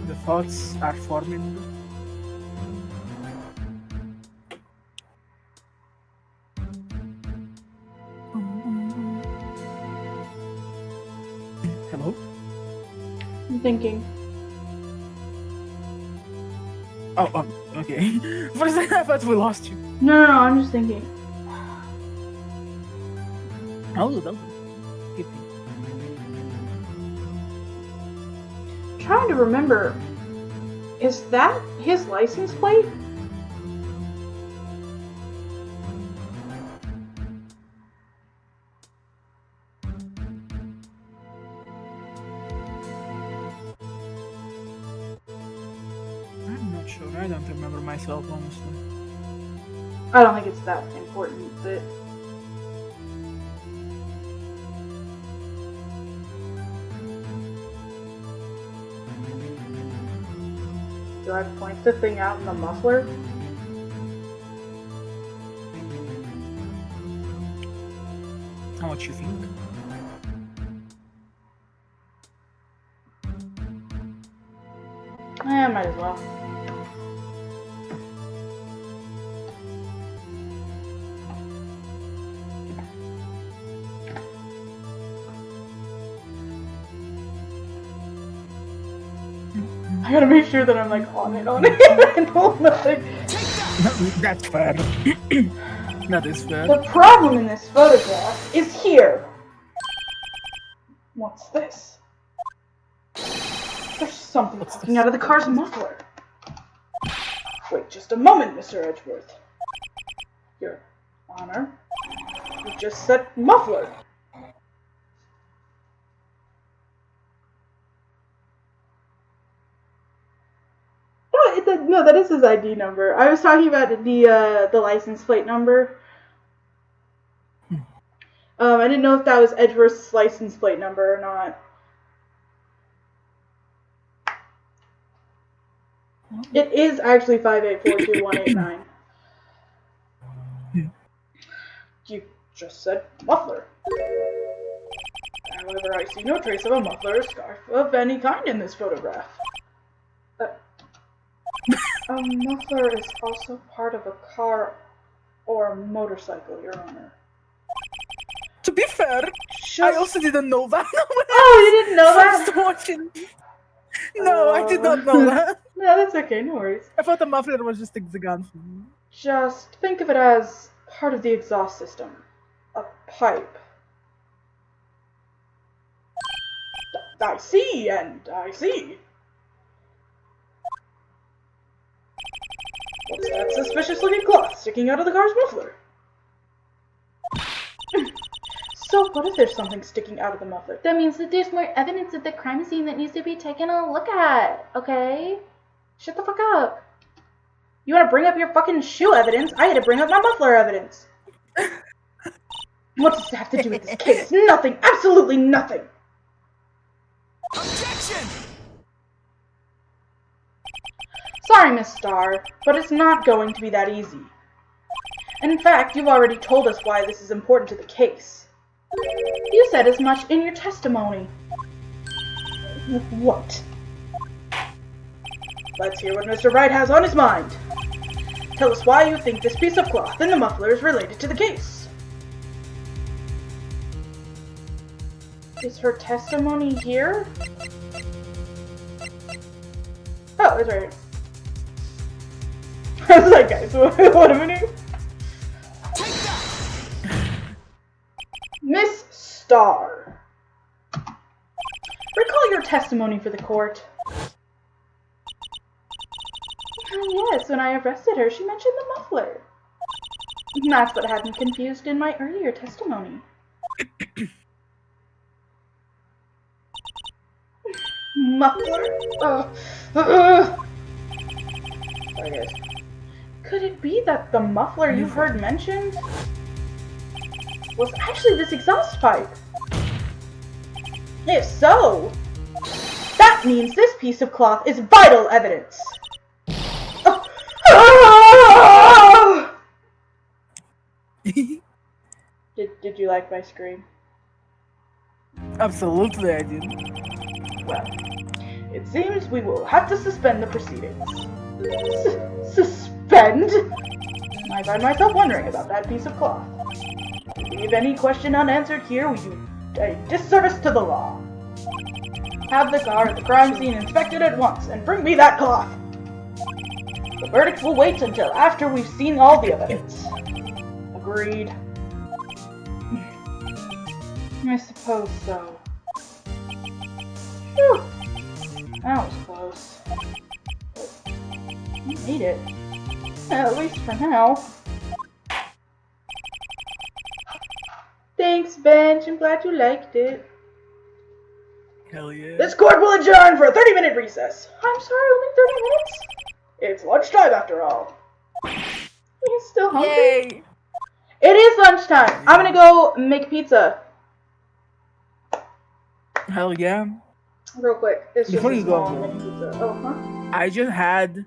The thoughts are forming. Hello? I'm thinking. Oh, okay. For a second, I thought we lost you. No, I'm just thinking. Oh, no. Keep me. Trying to remember. Is that his license plate? I'm not sure. I don't remember myself, honestly. I don't think it's that important, but do I point the thing out in the muffler? How much you think? Might as well. I gotta make sure that I'm like on it. I know nothing. That's fair. That is fair. The problem in this photograph is here. What's this? There's something poking out of the car's muffler. Wait just a moment, Mr. Edgeworth. Your Honor. You just said muffler. No, that is his ID number. I was talking about the license plate number. I didn't know if that was Edgeworth's license plate number or not. It is actually 5842189. You just said muffler. However, I see no trace of a muffler or scarf of any kind in this photograph. A muffler is also part of a car or a motorcycle, Your Honor. To be fair, I also didn't know that. Oh, you didn't know that? First watching. No, I did not know that. No, that's okay, no worries. I thought the muffler was just the gun. Just think of it as part of the exhaust system. A pipe. I see, and I see. What's that suspicious-looking cloth sticking out of the car's muffler? So what if there's something sticking out of the muffler? That means that there's more evidence at the crime scene that needs to be taken a look at, okay? Shut the fuck up. You want to bring up your fucking shoe evidence? I had to bring up my muffler evidence. What does it have to do with this case? Nothing. Absolutely nothing. Objection! Sorry, Miss Starr, but it's not going to be that easy. And in fact, you've already told us why this is important to the case. You said as much in your testimony. What? Let's hear what Mr. Wright has on his mind. Tell us why you think this piece of cloth in the muffler is related to the case. Is her testimony here? Oh, it's right here. I was like, guys, what am I doing? Take that! Miss Starr, recall your testimony for the court. Oh, yes, when I arrested her, she mentioned the muffler. That's what had me confused in my earlier testimony. Muffler? Sorry, guys. Could it be that the muffler you heard mentioned was actually this exhaust pipe? If so, that means this piece of cloth is vital evidence. Did you like my scream? Absolutely, I did. Well, it seems we will have to suspend the proceedings. Suspend? I find myself wondering about that piece of cloth. If we leave any question unanswered here, we do a disservice to the law. Have the car at the crime scene inspected at once, and bring me that cloth. The verdict will wait until after we've seen all the evidence. Agreed. I suppose so. Phew. That was close. You made it. At least for now. Thanks, Bench. I'm glad you liked it. Hell yeah. This court will adjourn for a 30-minute recess. I'm sorry, only 30 minutes? It's lunchtime after all. You still hungry? Yay! It is lunchtime. I'm gonna go make pizza. Hell yeah. Real quick. It's just Before a you go, small mini pizza. Oh, huh? I just had.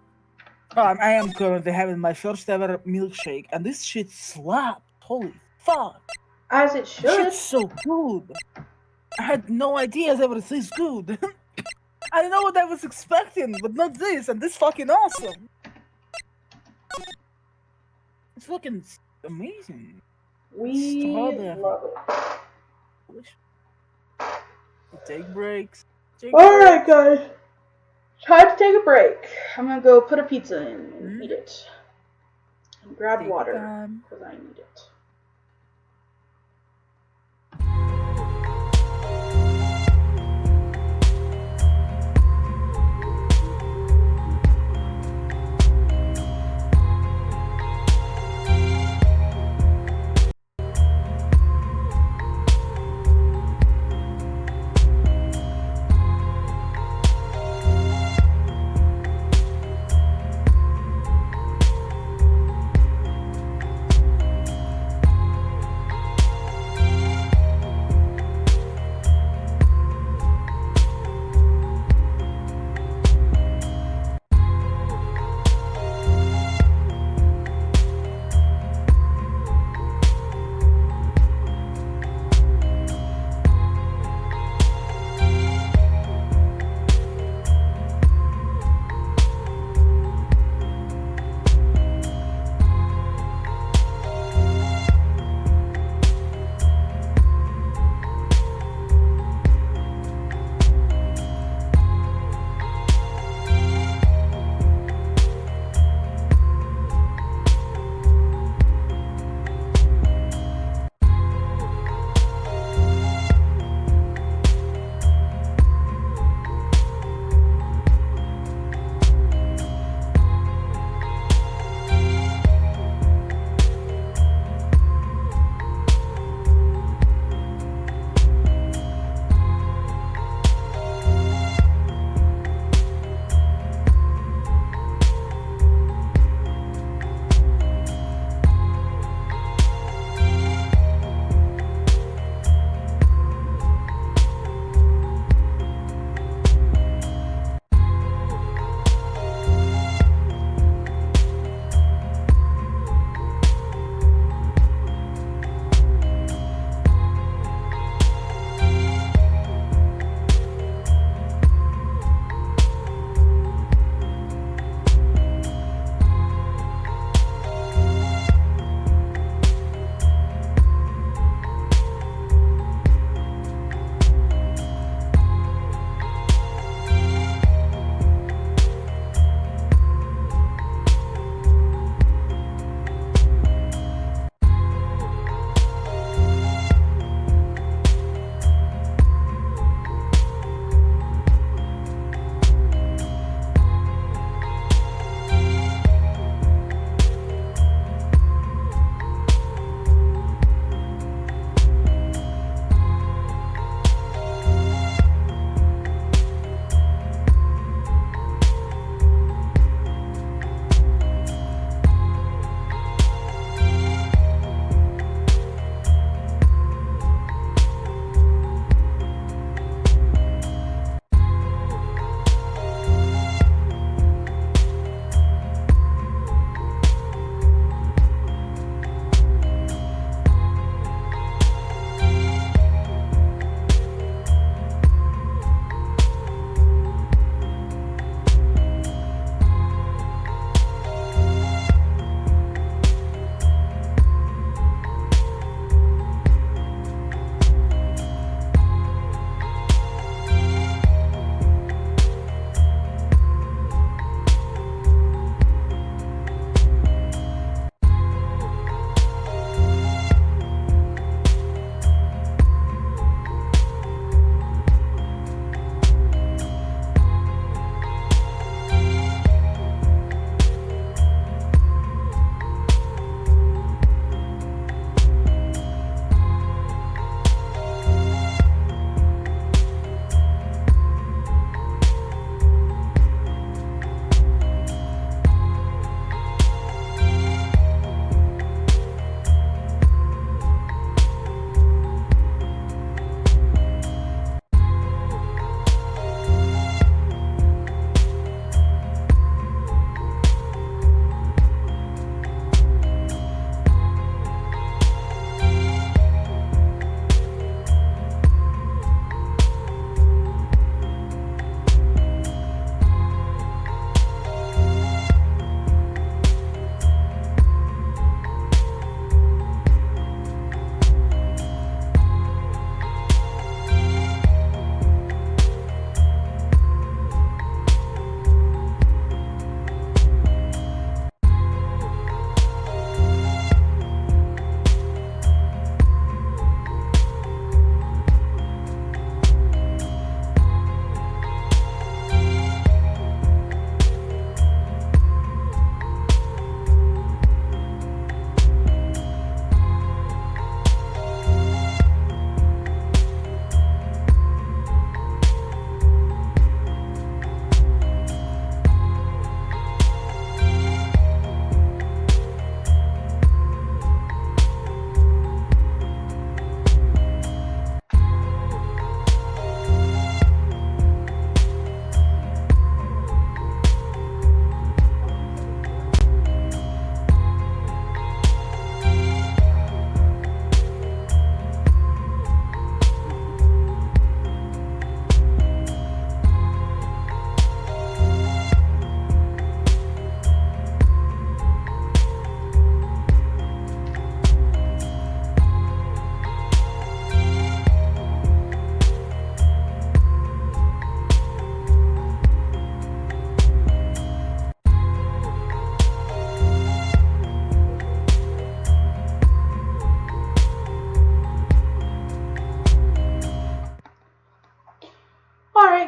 I am currently having my first ever milkshake, and this shit slapped. Holy fuck. As it This should. shit's so good. I had no idea it ever tastes good. I don't know what I was expecting, but not this, and this fucking awesome. It's fucking amazing. We Strawberry. love it. Delicious. Take breaks. Alright, guys. Time to take a break. I'm gonna go put a pizza in and eat it. And grab Take water, time. because I need it.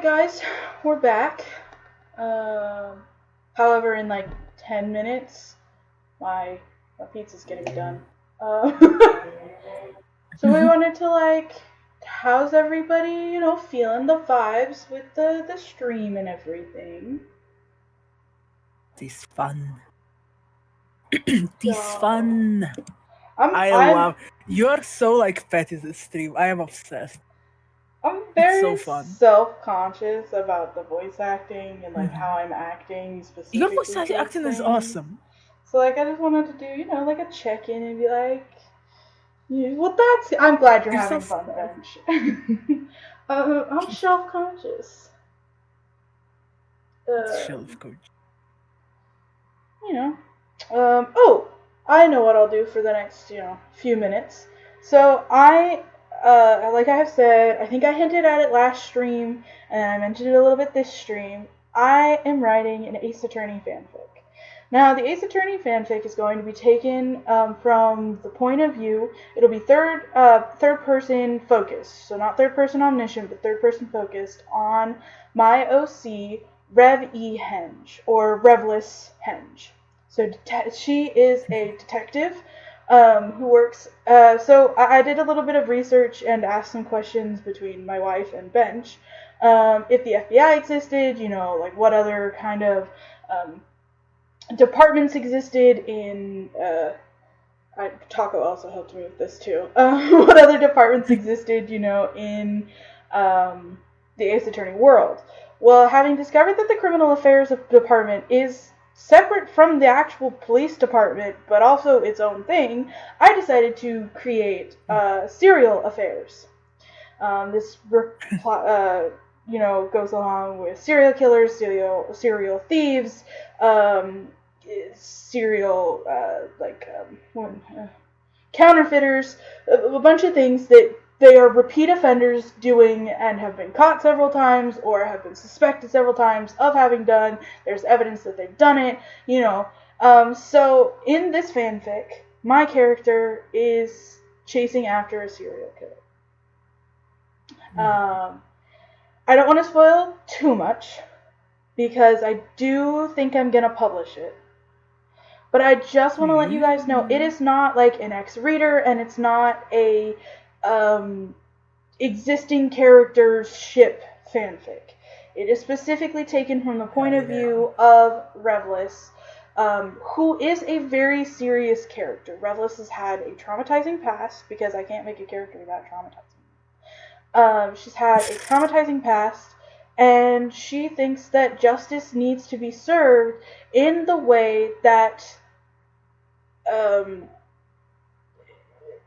guys, we're back. However, in like 10 minutes, my pizza's gonna be done. So we wanted to like, how's everybody, feeling the vibes with the stream and everything? This fun. This fun. I I'm love. You're so like petty this stream. I am obsessed. I'm It's very so fun. self-conscious about the voice acting and like how I'm acting specifically. Your voice acting is awesome. So like I just wanted to do, like a check-in and be like, well I'm glad you're having fun, Bench. I'm self-conscious. Self-conscious. Oh, I know what I'll do for the next, few minutes. So like I have said, I think I hinted at it last stream, and I mentioned it a little bit this stream. I am writing an Ace Attorney fanfic. Now, the Ace Attorney fanfic is going to be taken from the point of view. It'll be third person focused, so not third person omniscient, but third person focused on my OC, Rev E. Henge, or Revless Henge. So she is a detective who works. So I did a little bit of research and asked some questions between my wife and Bench. If the FBI existed, like what other kind of departments existed in. Taco also helped me with this too. What other departments existed, in the Ace Attorney world? Well, having discovered that the Criminal Affairs Department is separate from the actual police department, but also its own thing, I decided to create serial affairs. This goes along with serial killers, serial thieves, serial counterfeiters, a bunch of things that they are repeat offenders doing and have been caught several times or have been suspected several times of having done. There's evidence that they've done it, So in this fanfic, my character is chasing after a serial killer. I don't want to spoil too much because I do think I'm going to publish it. But I just want to let you guys know it is not like an X-Reader and it's not a existing characters ship fanfic. It is specifically taken from the point of view of Revless, who is a very serious character. Revless has had a traumatizing past because I can't make a character without traumatizing. She's had a traumatizing past, and she thinks that justice needs to be served in the way that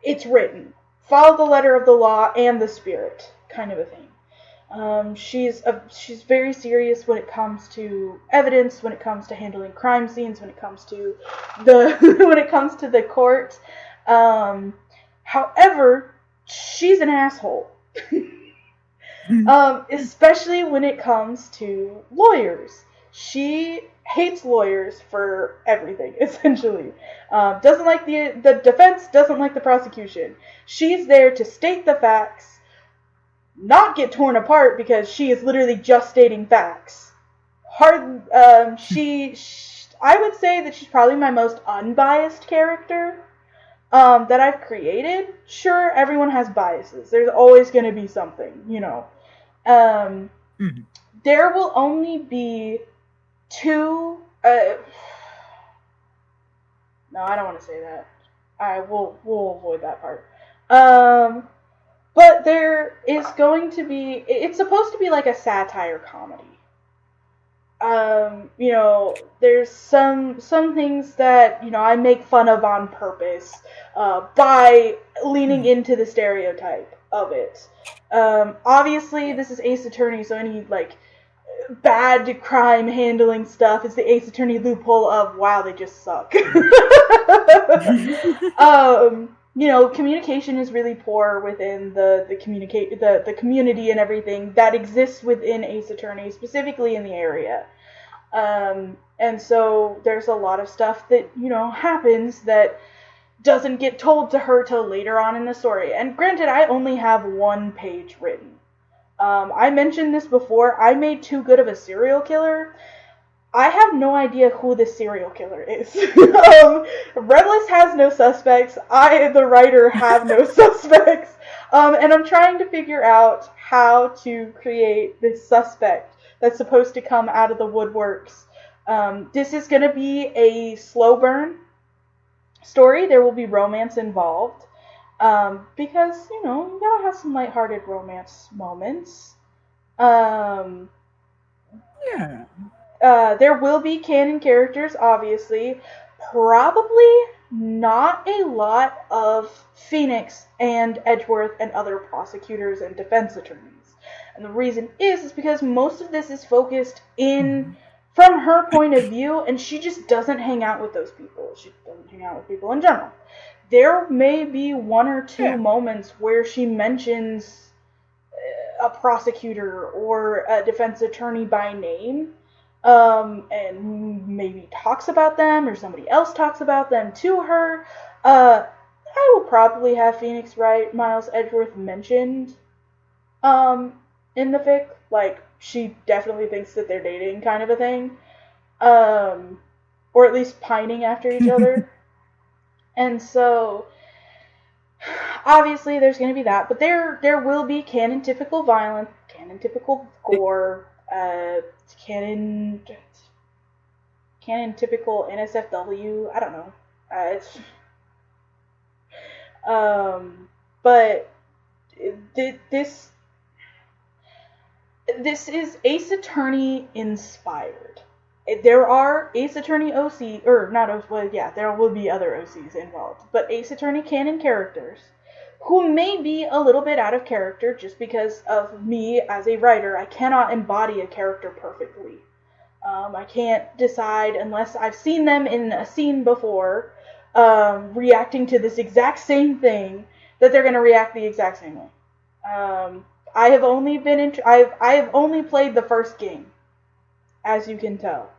it's written. Follow the letter of the law and the spirit, kind of a thing. She's very serious when it comes to evidence, when it comes to handling crime scenes, when it comes to the court. However, she's an asshole. Especially when it comes to lawyers. She hates lawyers for everything, essentially. Doesn't like the defense, doesn't like the prosecution. She's there to state the facts, not get torn apart because she is literally just stating facts. I would say that she's probably my most unbiased character that I've created. Sure, everyone has biases. There's always going to be something, There will only be two. No, I don't want to say that. We'll avoid that part. But there is going to be. It's supposed to be like a satire comedy. There's some things that, I make fun of on purpose, by leaning into the stereotype of it. Obviously this is Ace Attorney, so any, bad crime handling stuff is the Ace Attorney loophole of, wow, they just suck. Communication is really poor within the community and everything that exists within Ace Attorney, specifically in the area. And so there's a lot of stuff that, happens that doesn't get told to her till later on in the story. And granted, I only have one page written. I mentioned this before. I made Too Good of a Serial Killer. I have no idea who the serial killer is. Redless has no suspects. I, the writer, have no suspects. And I'm trying to figure out how to create this suspect that's supposed to come out of the woodworks. This is going to be a slow burn story. There will be romance involved. Because, you gotta have some lighthearted romance moments. Yeah. There will be canon characters, obviously. Probably not a lot of Phoenix and Edgeworth and other prosecutors and defense attorneys. And the reason is because most of this is focused from her point of view, and she just doesn't hang out with those people. She doesn't hang out with people in general. There may be one or two moments where she mentions a prosecutor or a defense attorney by name, and maybe talks about them, or somebody else talks about them to her. I will probably have Phoenix Wright, Miles Edgeworth mentioned in the fic. Like, she definitely thinks that they're dating, kind of a thing. Or at least pining after each other. And so, obviously, there's going to be that, but there will be canon typical violence, canon typical gore, canon typical NSFW. I don't know. But this is Ace Attorney inspired. There are Ace Attorney OC, or not OC, well, yeah, there will be other OCs involved, but Ace Attorney canon characters who may be a little bit out of character just because of me as a writer. I cannot embody a character perfectly. I can't decide unless I've seen them in a scene before, reacting to this exact same thing, that they're going to react the exact same way. I have only played the first game, as you can tell.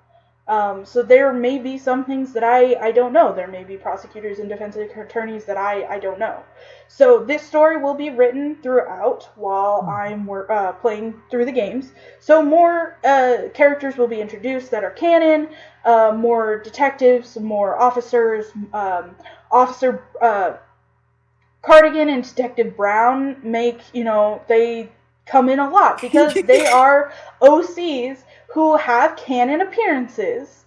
So there may be some things that I don't know. There may be prosecutors and defense attorneys that I don't know. So this story will be written throughout while I'm playing through the games. So more characters will be introduced that are canon, more detectives, more officers. Officer Cardigan and Detective Brown they come in a lot because they are OCs who have canon appearances,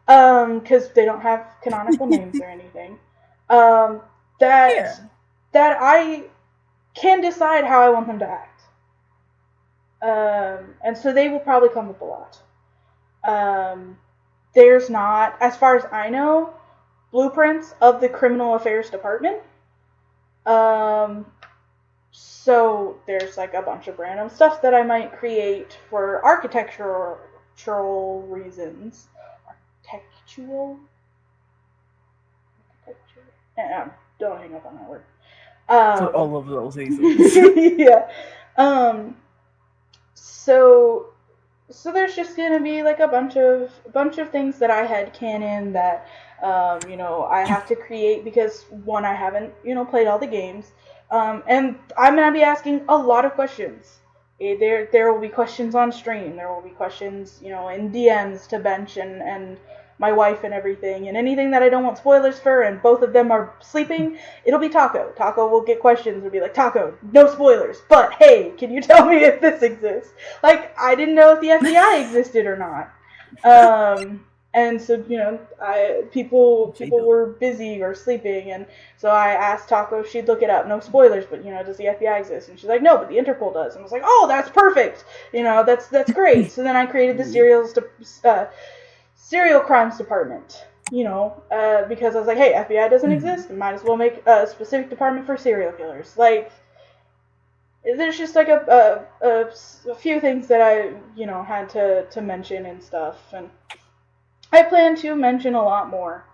because they don't have canonical names or anything, that I can decide how I want them to act. And so they will probably come up a lot. There's not, as far as I know, blueprints of the Criminal Affairs Department. So there's like a bunch of random stuff that I might create for architectural reasons. Don't hang up on that word. For all of those reasons. Yeah. So there's just gonna be like a bunch of things that I had canon that I have to create because one, I haven't played all the games, and I'm gonna be asking a lot of questions. There will be questions on stream. There will be questions in DMs to Bench and my wife and everything, and anything that I don't want spoilers for, and both of them are sleeping, it'll be Taco. Taco will get questions. It'll be like, Taco, no spoilers, but hey, can you tell me if this exists? Like, I didn't know if the FBI existed or not. And so, people were busy or sleeping, and so I asked Taco if she'd look it up. No spoilers, but, does the FBI exist? And she's like, no, but the Interpol does. And I was like, oh, that's perfect! That's great. So then I created the Serial Crimes Department, because I was like, hey, FBI doesn't exist, and might as well make a specific department for serial killers. Like, there's just like a few things that I, had to mention and stuff, and I plan to mention a lot more.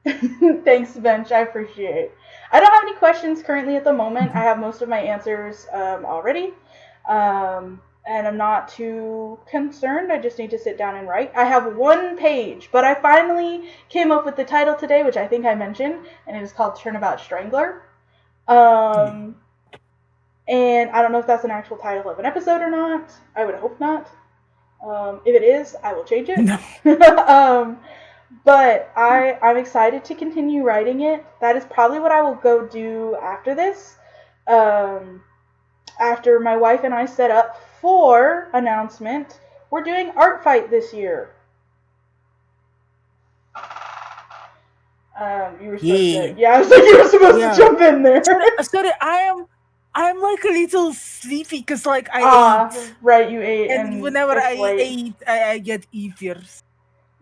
Thanks, Bench, I appreciate. I don't have any questions currently at the moment. I have most of my answers already. And I'm not too concerned. I just need to sit down and write. I have one page, but I finally came up with the title today, which I think I mentioned, and it is called Turnabout Strangler. And I don't know if that's an actual title of an episode or not. I would hope not. If it is, I will change it. No. But I'm excited to continue writing it. That is probably what I will go do after this. After my wife and I set up for announcement, we're doing Art Fight this year. You were supposed to. Yeah, I was like, you were supposed to jump in there. Sorry, I'm like a little sleepy because like I ate. Right, you ate, And whenever I eat, I get eaters.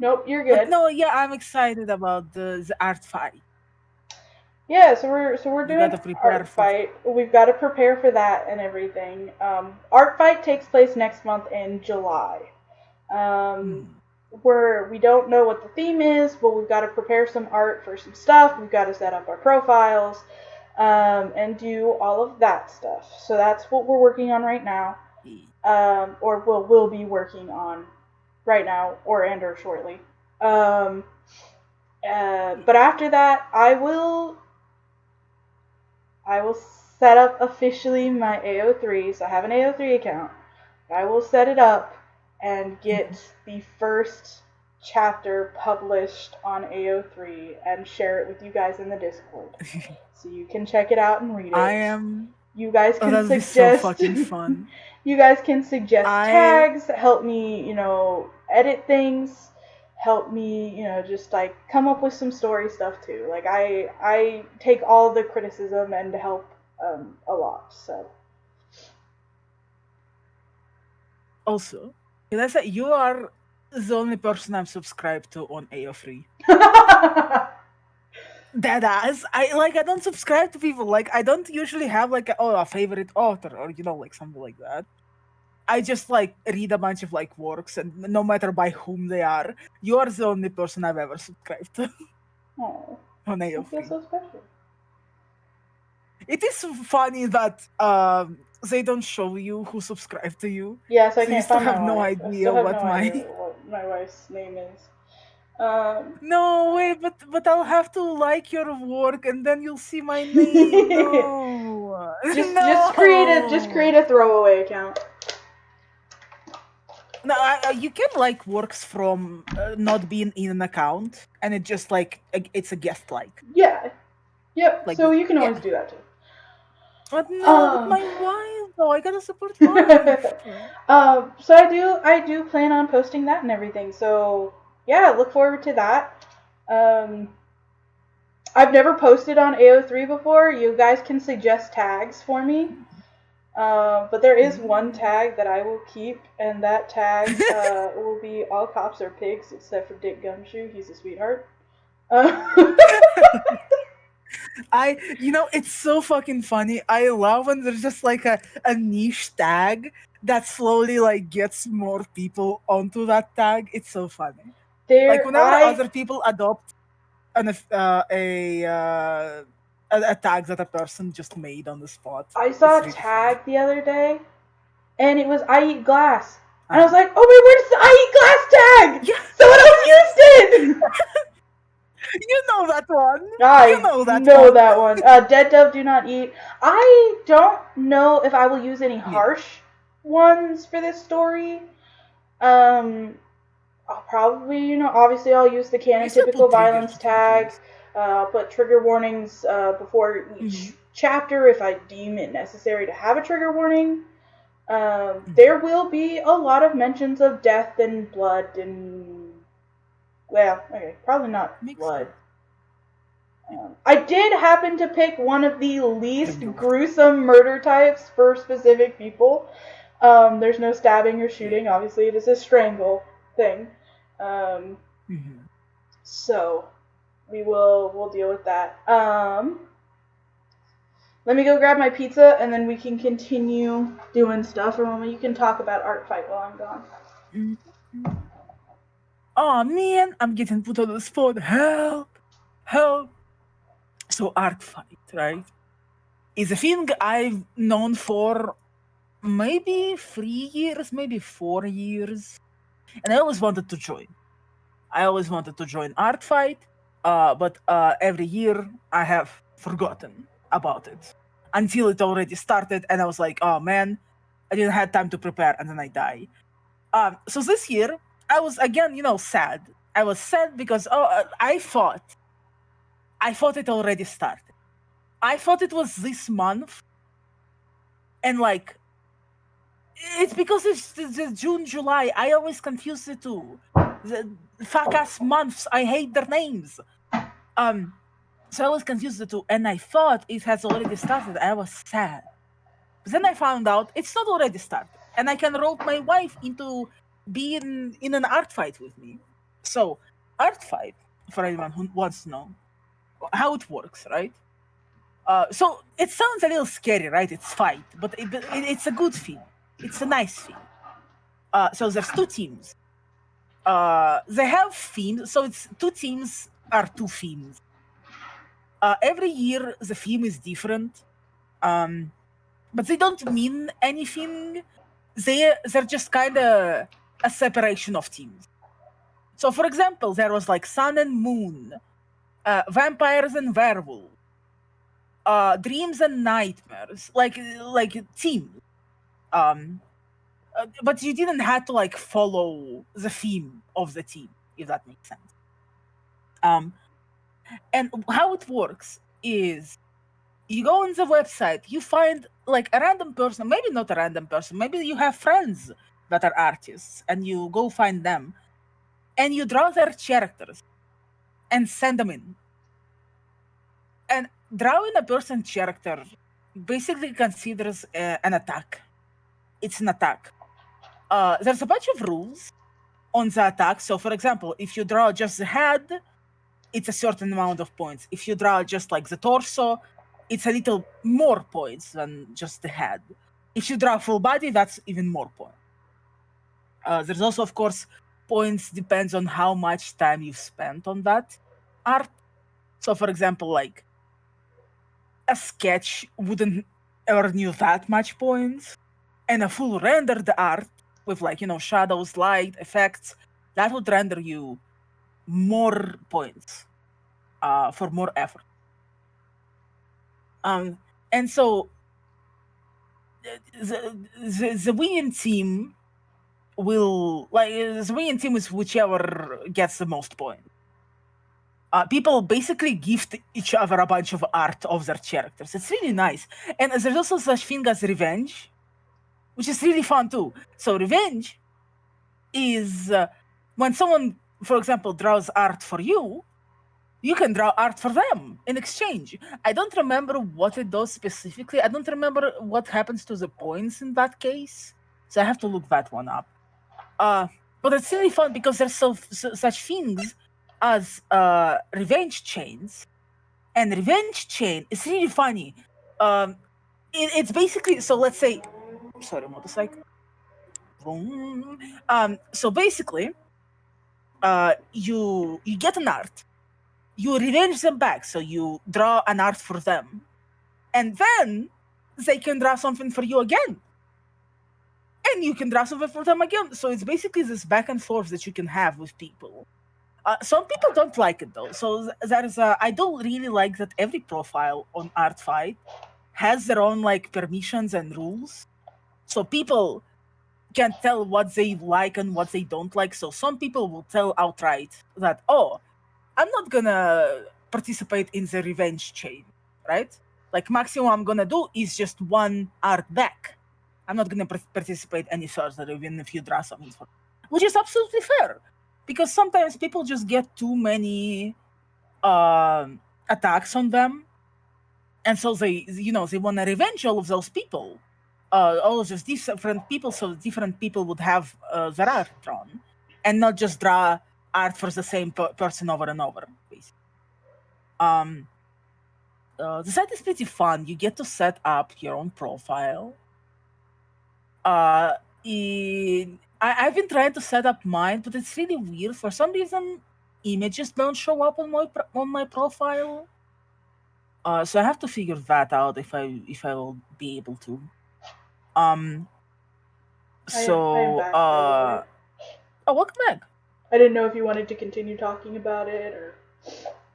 Nope, you're good. But no, yeah, I'm excited about the art fight. Yeah, so we're doing Art Fight. We've got to prepare for that and everything. Art Fight takes place next month in July. We don't know what the theme is, but we've got to prepare some art for some stuff. We've got to set up our profiles, and do all of that stuff. So that's what we're working on right now, or we'll be working on right now, or shortly. But after that, I will set up officially my AO3. So I have an AO3 account. I will set it up and get the first chapter published on AO3 and share it with you guys in the Discord, so you can check it out and read it. You guys can suggest. So fucking fun. You guys can suggest tags, help me, edit things, help me, just like come up with some story stuff too. Like I take all the criticism and help a lot. So. Also, can I say you are the only person I'm subscribed to on AO3. Deadass. I don't subscribe to people. Like I don't usually have like a favorite author or like something like that. I just like read a bunch of like works, and no matter by whom they are, you are the only person I've ever subscribed to. Oh, on AO3. I feel so special. It is funny that they don't show you who subscribed to you. Yes, I can't find my wife. No idea what my wife's name is. No way, but I'll have to like your work and then you'll see my name. No. Just create a throwaway account. No, you can like works from not being in an account, and it just like it's a guest like. Yeah. Yep. Like, so you can always do that too. But no, with my wife though, I gotta support my wife. So I do plan on posting that and everything. So yeah, look forward to that. I've never posted on AO3 before. You guys can suggest tags for me. But there is one tag that I will keep, and that tag will be all cops are pigs except for Dick Gumshoe. He's a sweetheart. It's so fucking funny. I love when there's just like a niche tag that slowly like gets more people onto that tag. It's so funny. Like whenever other people adopt a tag that a person just made on the spot. I saw a tag the other day, and it was I eat glass. And I was like, oh wait, where's the I eat glass tag? Yeah. Someone else used it! You know that one. I know that one. Dead Dove Do Not Eat. I don't know if I will use any harsh ones for this story. I'll probably, obviously I'll use the canon typical violence tag. I'll put trigger warnings before each chapter if I deem it necessary to have a trigger warning. There will be a lot of mentions of death and blood and... Well, okay, probably not blood. I did happen to pick one of the least gruesome murder types for specific people. There's no stabbing or shooting. Obviously, it is a strangle thing. So, we'll deal with that. Let me go grab my pizza, and then we can continue doing stuff, or you can talk about Art Fight while I'm gone. Oh man, I'm getting put on the spot. Help! So Art Fight, right, is a thing I've known for maybe 3 years, maybe 4 years. And I always wanted to join. Art Fight, but every year I have forgotten about it. until it already started, and I was like, oh man, I didn't have time to prepare, and then I die. So this year I was again, sad. I was sad because I thought it already started. I thought it was this month, and like it's because it's the June, July. I always confuse the two. The fuck ass months. I hate their names. So I was confused the two, and I thought it has already started. I was sad. But then I found out it's not already started, and I can rope my wife into being in an art fight with me. So, art fight, for anyone who wants to know how it works, right? So it sounds a little scary, right? It's fight, but it's a good thing. It's a nice thing. So there's two teams. They have themes, so it's two teams are two themes. Every year the theme is different, but they don't mean anything. They're just kind of a separation of teams. So, for example, there was like Sun and Moon, Vampires and Werewolves, Dreams and Nightmares, like teams. But you didn't have to like follow the theme of the team, if that makes sense. And how it works is you go on the website, you find like a random person, maybe not a random person, maybe you have friends that are artists, and you go find them, and you draw their characters and send them in. And drawing a person's character basically considers an attack. It's an attack. There's a bunch of rules on the attack. So, for example, if you draw just the head, it's a certain amount of points. If you draw just like the torso, it's a little more points than just the head. If you draw full body, that's even more points. There's also, of course, points depends on how much time you've spent on that art. So, for example, like a sketch wouldn't earn you that much points, and a full rendered art with like shadows, light, effects, that would render you more points for more effort. And so the winning team will the winning team is whichever gets the most points. People basically gift each other a bunch of art of their characters. It's really nice. And there's also such thing as revenge, which is really fun too. So revenge is when someone, for example, draws art for you, you can draw art for them in exchange. I don't remember what it does specifically. I don't remember what happens to the points in that case. So I have to look that one up. But it's really fun because there's such things as revenge chains. And revenge chain is really funny. It's basically, so let's say, sorry, motorcycle. So basically, you get an art, you revenge them back, so you draw an art for them, and then they can draw something for you again, and you can draw something for them again. So it's basically this back and forth that you can have with people. Some people don't like it though. So there's I don't really like that every profile on Artfight has their own like permissions and rules. So people can tell what they like and what they don't like. So some people will tell outright that, oh, I'm not gonna participate in the revenge chain, right? Like maximum I'm gonna do is just one art back. I'm not gonna participate any further, even if you draw something for, which is absolutely fair, because sometimes people just get too many attacks on them, and so they want to revenge all of those people, all of those different people, so different people would have their art drawn, and not just draw art for the same person over and over, basically. The site is pretty fun. You get to set up your own profile. I've been trying to set up mine, but it's really weird. For some reason, images don't show up on my profile. So I have to figure that out if I will be able to. I am back, by the way. Oh, welcome back. I didn't know if you wanted to continue talking about it or.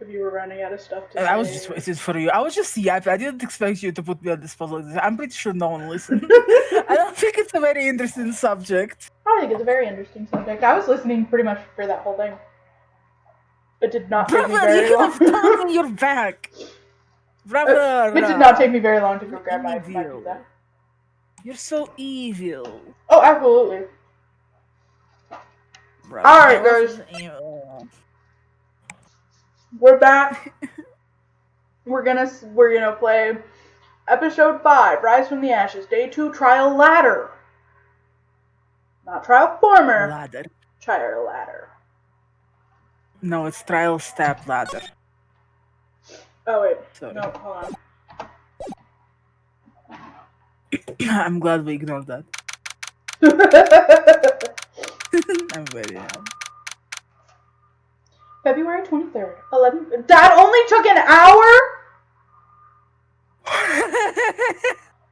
If you were running out of stuff to And say. I was just waiting for you. I was just yapping. I didn't expect you to put me on this puzzle. I'm pretty sure no one listened. I don't think it's a very interesting subject. I think it's a very interesting subject. I was listening pretty much for that whole thing. It did not take me Brother, very you long. could have told me your back. Brother, It did not take me very long to go grab my evil. pizza. You're so evil. Oh, absolutely. Brother, Alright, I guys. was evil. We're back. We're gonna play episode 5, Rise from the Ashes, day 2, Trial Ladder. Not Trial Former. Ladder. Trial Ladder. No, it's trial step ladder. Oh wait. Sorry. No, hold I'm glad we ignored that. on. I'm very happy. February 23rd, 11. That only took an hour?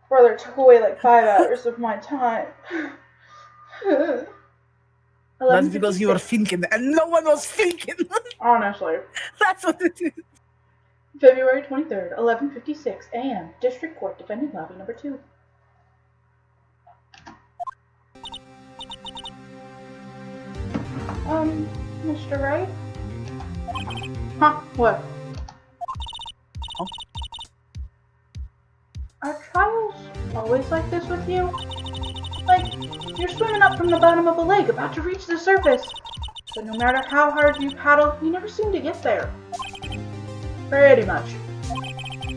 Brother, it took away like 5 hours of my time. That's because you were thinking and no one was thinking. Honestly. That's what it is. February 23rd, 11:56 a.m. District Court, defendant lobby number 2. Mr. Wright? Huh? What? Oh. Are trials always like this with you? Like, you're swimming up from the bottom of a lake, about to reach the surface. But no matter how hard you paddle, you never seem to get there. Pretty much.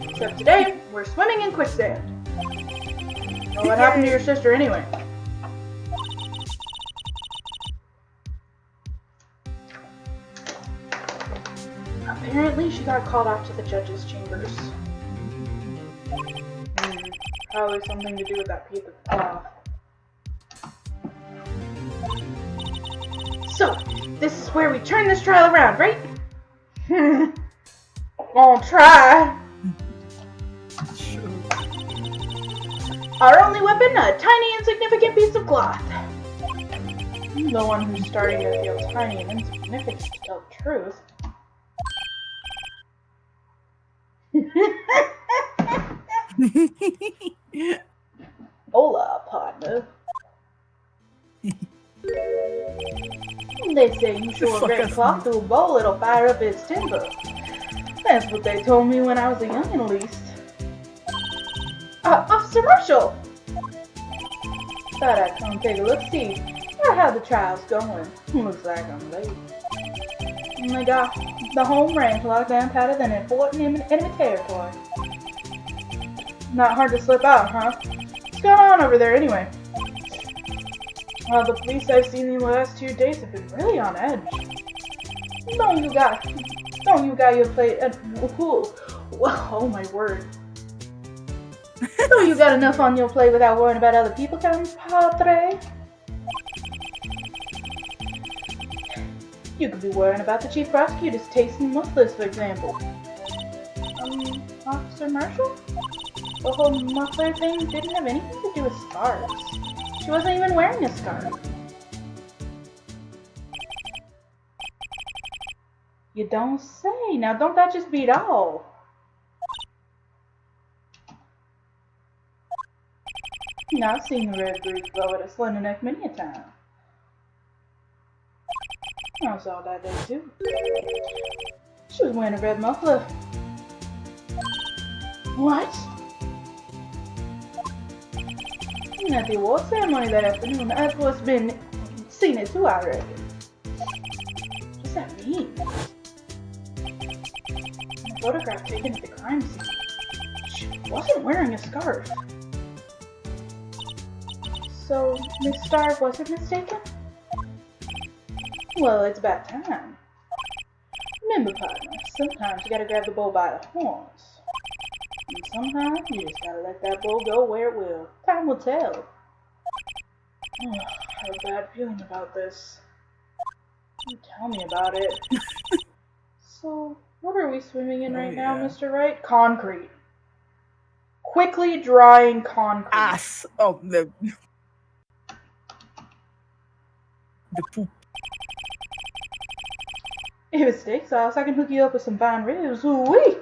Except today, we're swimming in quicksand. Well, what happened to your sister anyway? Apparently, she got called off to the judge's chambers. Probably something to do with that piece of cloth. So, this is where we turn this trial around, right? Gonna try. Sure. Our only weapon, a tiny insignificant piece of cloth. I'm the one who's starting to feel tiny and insignificant, to tell the truth. Hola, partner. They say you show a red cloth to a bowl, it'll fire up its timber. That's what they told me when I was a youngin' at least. Officer Marshall! Thought I'd come take a look-see at how the trial's going. Looks like I'm late. They got the home range locked down tighter than a fort in enemy territory. Not hard to slip out, huh? What's going on over there anyway? The police I've seen in the last 2 days have been really on edge. Don't you got your plate? Oh my word! Don't you got enough on your plate without worrying about other people, Pt.3? You could be worrying about the chief prosecutor's taste in mufflers, for example. Officer Marshall? The whole muffler thing didn't have anything to do with scarves. She wasn't even wearing a scarf. You don't say. Now don't that just beat all? Now I've seen the red brief glow at a slender neck many a time. I saw that day too. She was wearing a red muffler. What? At the award ceremony that afternoon, I've been seen it too, I reckon. What does that mean? The photograph taken at the crime scene. She wasn't wearing a scarf. So, Miss Starr wasn't mistaken? Well, it's about time. Remember, partner, sometimes you gotta grab the bull by the horns. And sometimes you just gotta let that bull go where it will. Time will tell. Oh, I have a bad feeling about this. You tell me about it. So, what are we swimming in right now, Mr. Wright? Concrete. Quickly drying concrete. Ass. Oh, the poop. If it's steak sauce, I can hook you up with some fine ribs. Ooh-wee!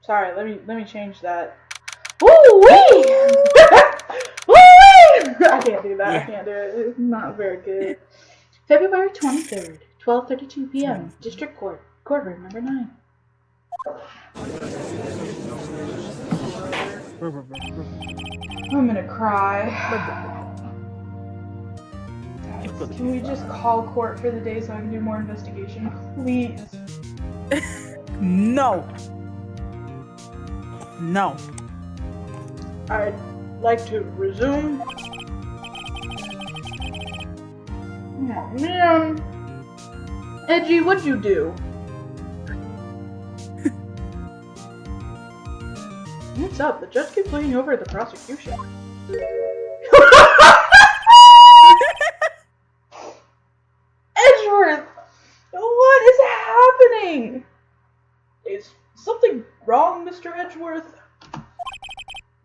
Sorry, let me change that. Ooh-wee! Ooh-wee! I can't do that. Yeah. I can't do it. It's not very good. February 23rd, 12:32 p.m. District Court, courtroom number 9. I'm gonna cry. Guys, can we just call court for the day so I can do more investigation? Please. No. No. I'd like to resume. Oh man. Edgy, what'd you do? What's up? The judge keeps looking over at the prosecution. Edgeworth! What is happening? Is something wrong, Mr. Edgeworth?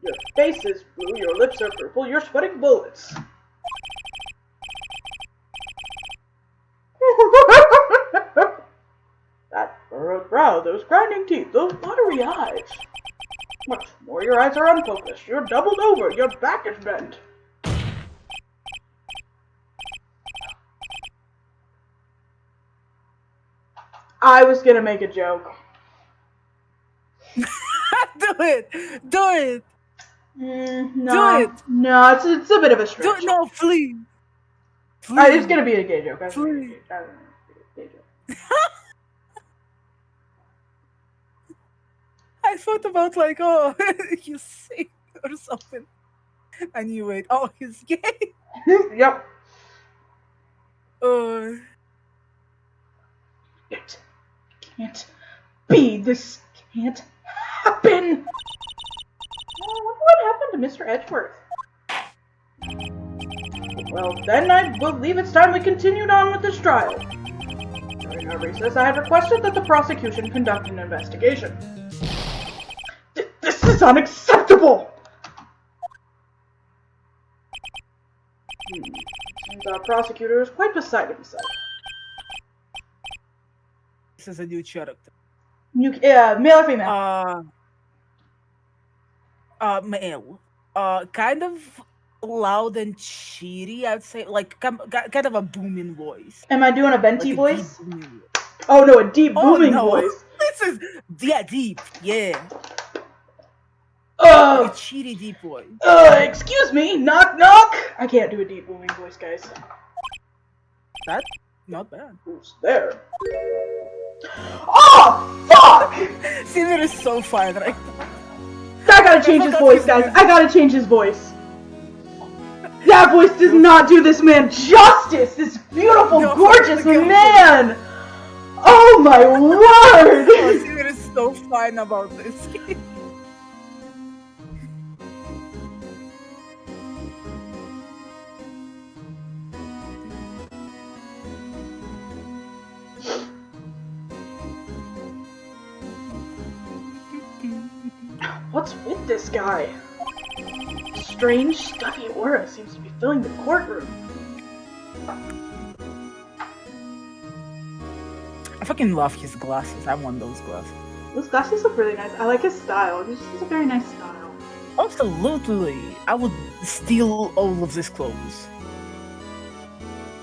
Your face is blue, your lips are purple, you're sweating bullets. That furrowed brow, those grinding teeth, those watery eyes. What's more, your eyes are unfocused, you're doubled over, your back is bent. I was gonna make a joke. Do it. Do it. No. Do it. No, it's a bit of a stretch. Do it. No, please. It's gonna be a gay joke. Please. Gay joke. I thought about like, oh, he's sick or something. I knew it. Oh, he's gay. Yep. It can't be. This can't happen. I wonder what happened to Mr. Edgeworth. Well, then I believe it's time we continued on with this trial. During our recess, I had requested that the prosecution conduct an investigation. This is unacceptable! Seems our prosecutor is quite beside himself. This is a new character. Male or female? Male. Kind of loud and cheery, I'd say. Like, kind of a booming voice. Am I doing a venti Like voice? Oh no, a deep booming voice. This is deep. Yeah. Like a cheery deep voice. Excuse me, knock knock. I can't do a deep booming voice, guys. That's not bad. Who's there? Oh fuck! Caesar is so fine, right? I gotta change his voice, guys. I gotta change his voice. That voice does not do this man justice. This beautiful, gorgeous man. Oh my word! Oh, Caesar is so fine about this. What's with this guy? A strange, stuffy aura seems to be filling the courtroom. I fucking love his glasses. I want those glasses. Those glasses look really nice. I like his style. This is a very nice style. Absolutely. I would steal all of these clothes.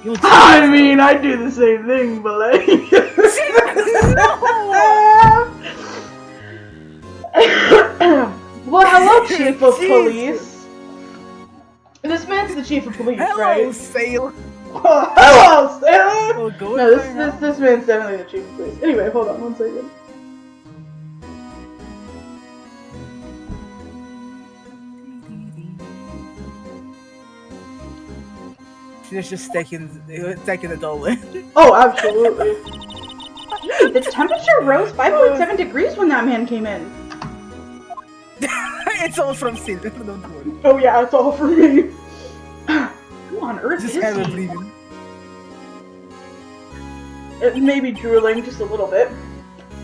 You would I mean, I do the same thing, but like... Well, hello, Chief of Police. This man's the Chief of Police, Hello, right? Sailor. Hello, Sailor! Oh, go No, right now. this man's definitely the Chief of Police. Anyway, hold on one second. She's just taking it all in. Oh, absolutely. The temperature rose 5.7 degrees when that man came in. It's all from Caesar, don't worry. Oh yeah, it's all for me. Who on earth Just is have a he? breathing. It may be drooling just a little bit.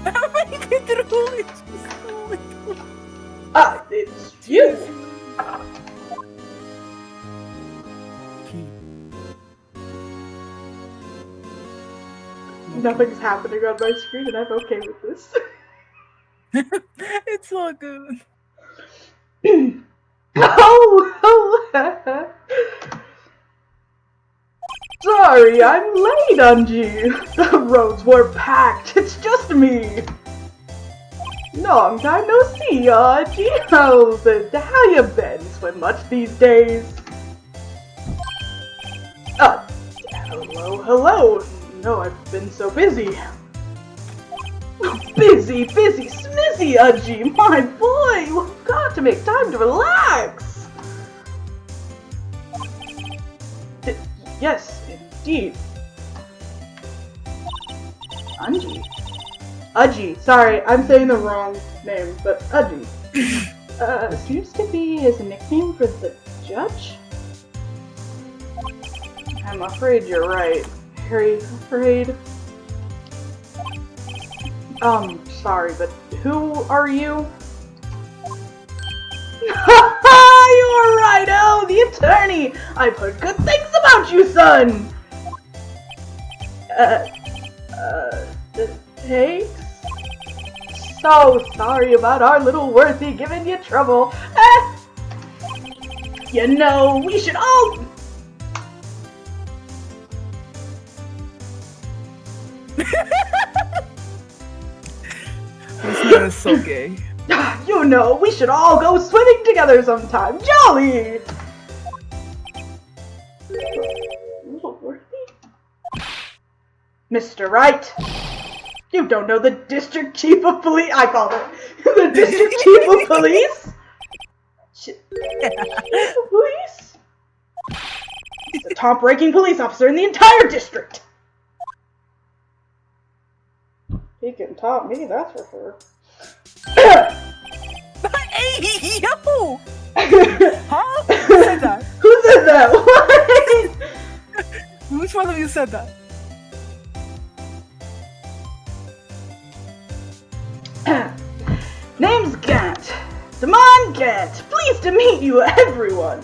Maybe drooling just a little. It's you. nothing's happening on my screen and I'm okay with this. It's all good. Oh! Sorry, I'm late, Anji. The roads were packed. It's just me. Long time no see, Anji. How you been? Swim much these days? Hello. No, I've been so busy. Busy, smizzy, Anji. My boy, you've got to make time to relax. Yes, indeed. Anji. Aji. Sorry, I'm saying the wrong name, but Aji. Seems to be his nickname for the judge? I'm afraid you're right. Very afraid. Sorry, but who are you? You are right, oh, the attorney! I've heard good things about you, son! Thanks? So sorry about our little worthy giving you trouble. You know, we should all... This man is so gay. You know, we should all go swimming together sometime. Jolly! Little worthy? Mr. Wright! You don't know the district chief of police? I called it. The district chief of police? Chief of police? He's the top-ranking police officer in the entire district. He can top me, that's for sure. Hey, yo! Huh? Who said that? Who said that? What? Which one of you said that? Name's Gant. Damon Gant. Pleased to meet you, everyone.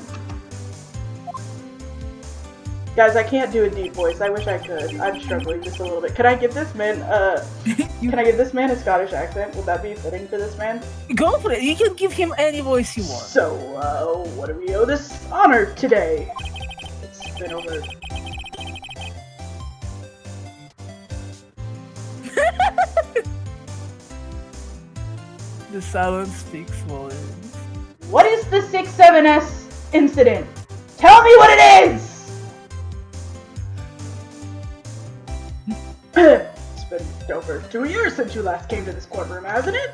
Guys, I can't do a deep voice. I wish I could. I'm struggling just a little bit. Can I give this man a Scottish accent? Would that be fitting for this man? Go for it. You can give him any voice you want. So, what do we owe this honor today? It's been over. The silence speaks volumes. What is the 6-7S incident? Tell me what it is! It's been over 2 years since you last came to this courtroom, hasn't it?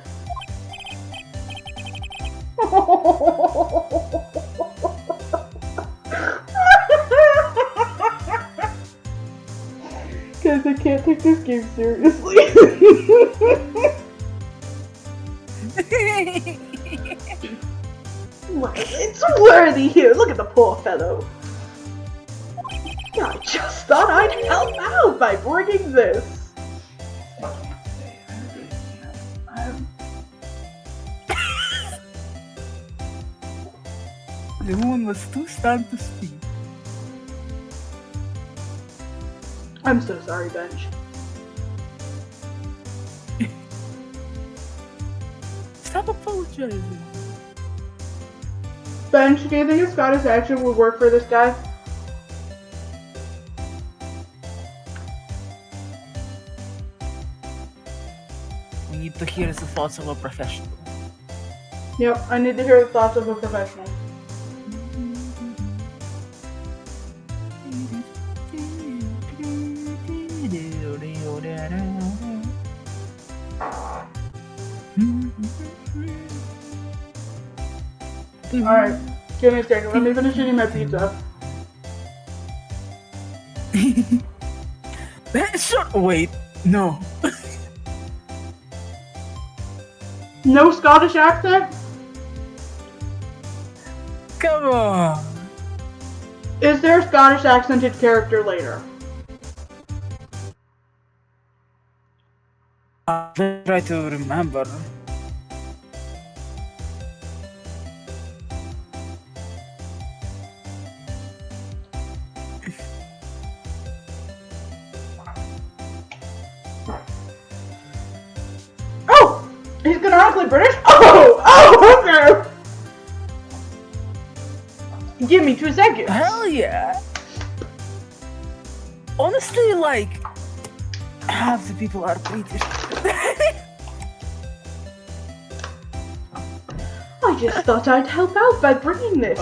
Guys, I can't take this game seriously. Well, it's worthy here. Look at the poor fellow. I just thought I'd help out by bringing this. The woman was too stunned to speak. I'm so sorry, Bench. Stop apologizing. Bench, do you think a Scottish accent would work for this guy? We need to hear the thoughts of a professional. Yep, I need to hear the thoughts of a professional. Alright, give me a second. Let me finish eating my pizza. Wait, no. No Scottish accent? Come on. Is there a Scottish accented character later? I'll try to remember. He's canonically British? Oh, okay. Give me 2 seconds. Hell yeah. Honestly, like, half the people are British. I just thought I'd help out by bringing this.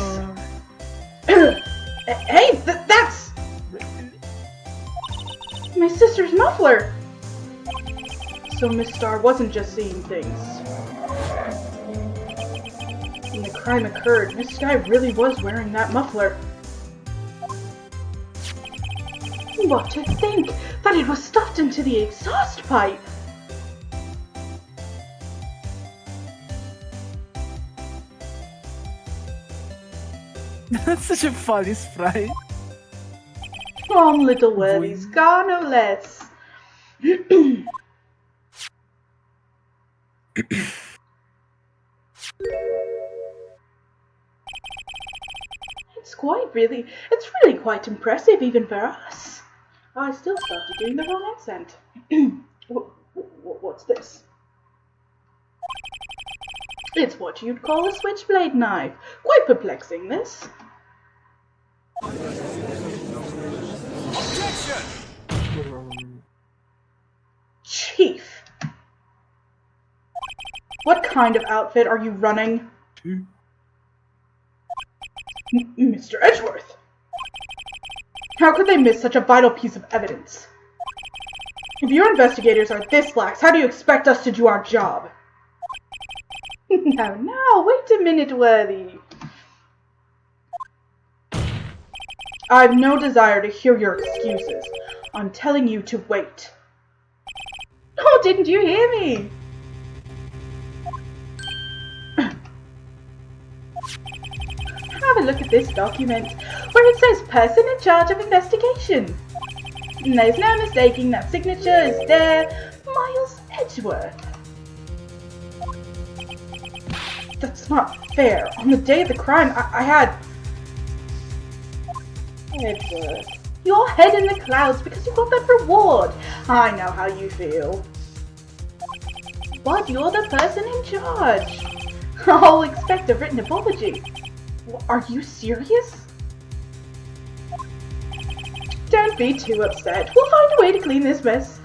Hey, that's my sister's muffler. So Miss Star wasn't just seeing things. When the crime occurred, Miss Sky really was wearing that muffler. What to think that it was stuffed into the exhaust pipe? That's such a funny sprite. From Little Worthy Scar, no less. It's really quite impressive even for us. I still started doing the wrong accent. What's this? It's what you'd call a switchblade knife. Quite perplexing, this. Objection! Chief. What kind of outfit are you running? Mr. Edgeworth. How could they miss such a vital piece of evidence? If your investigators are this lax, how do you expect us to do our job? Now, wait a minute, Worthy. I've no desire to hear your excuses. I'm telling you to wait. Oh, didn't you hear me? Have a look at this document, where it says person in charge of investigation. And there's no mistaking that signature is there, Miles Edgeworth. That's not fair. On the day of the crime, I had... Edgeworth. Your head in the clouds because you got that reward. I know how you feel. But you're the person in charge. I'll expect a written apology. Are you serious? Don't be too upset. We'll find a way to clean this mess.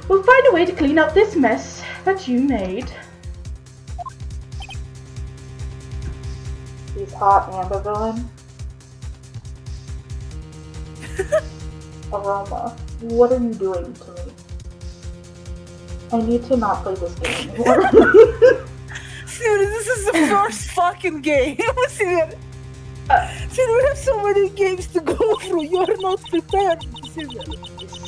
We'll find a way to clean up this mess that you made. He's hot, Amber Villain. Aroma, what are you doing to me? I need to not play this game anymore. Dude, this is the first fucking game. Dude, we have so many games to go through. You're not prepared. This is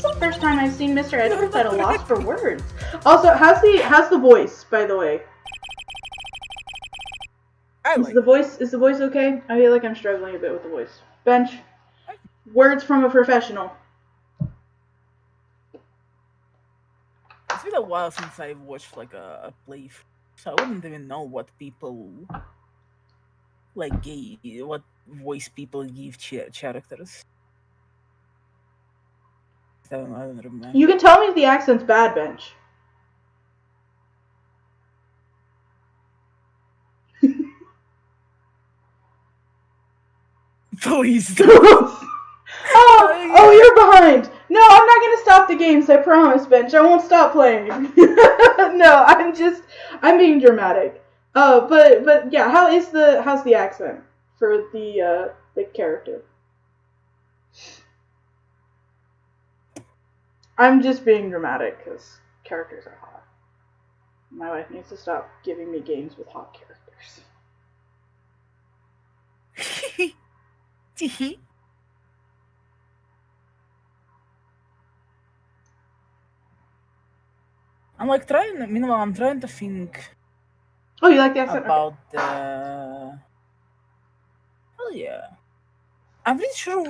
the first time I've seen Mr. Edgeworth at a loss for words. Also, how's the voice, by the way? Is the voice okay? I feel like I'm struggling a bit with the voice. Bench. Words from a professional. It's been a while since I watched like a playthrough, so I wouldn't even know what people like what voice people give characters. I don't remember. You can tell me if the accent's bad, Bench. Please don't. Oh, you're behind. No, I'm not gonna stop the games. I promise, Bench. I won't stop playing. No, I'm being dramatic. But yeah, how's the accent for the character? I'm just being dramatic because characters are hot. My wife needs to stop giving me games with hot characters. I'm trying to think. Oh, you like the accent? About the... Oh yeah. I'm pretty sure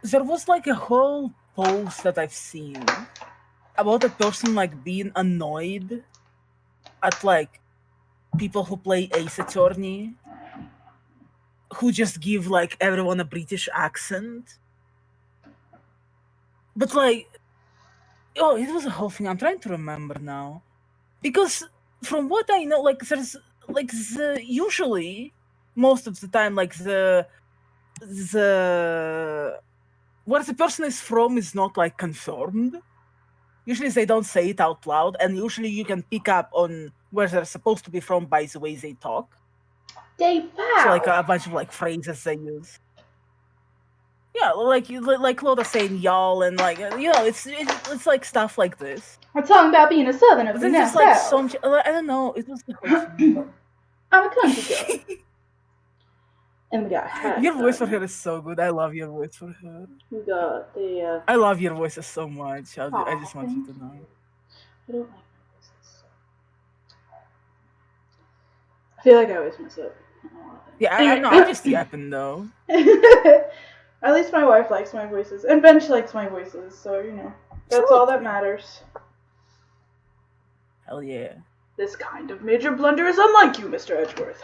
there was like a whole post that I've seen about a person like being annoyed at like people who play Ace Attorney who just give like everyone a British accent. But like, oh, it was a whole thing. I'm trying to remember now. Because from what I know, like there's like usually most of the time like the where the person is from is not like confirmed. Usually they don't say it out loud, and usually you can pick up on where they're supposed to be from by the way they talk. Dave, So like wow. a bunch of like phrases they use. Yeah, like Loda saying y'all and like it's like stuff like this. We're talking about being a southerner But from then down there's like south. I don't know. It was the whole thing. I'm a country girl. And we got hat. Your voice for her is so good. I love your voice for her. We got the, I love your voices so much. I Aw, just want you thank to know. I don't like my voices. I feel like I always mess up. Yeah, I Anyway. know. I'm just yapping though. At least my wife likes my voices, and Bench likes my voices, so you know that's all that matters. Hell yeah. This kind of major blunder is unlike you, Mr. Edgeworth.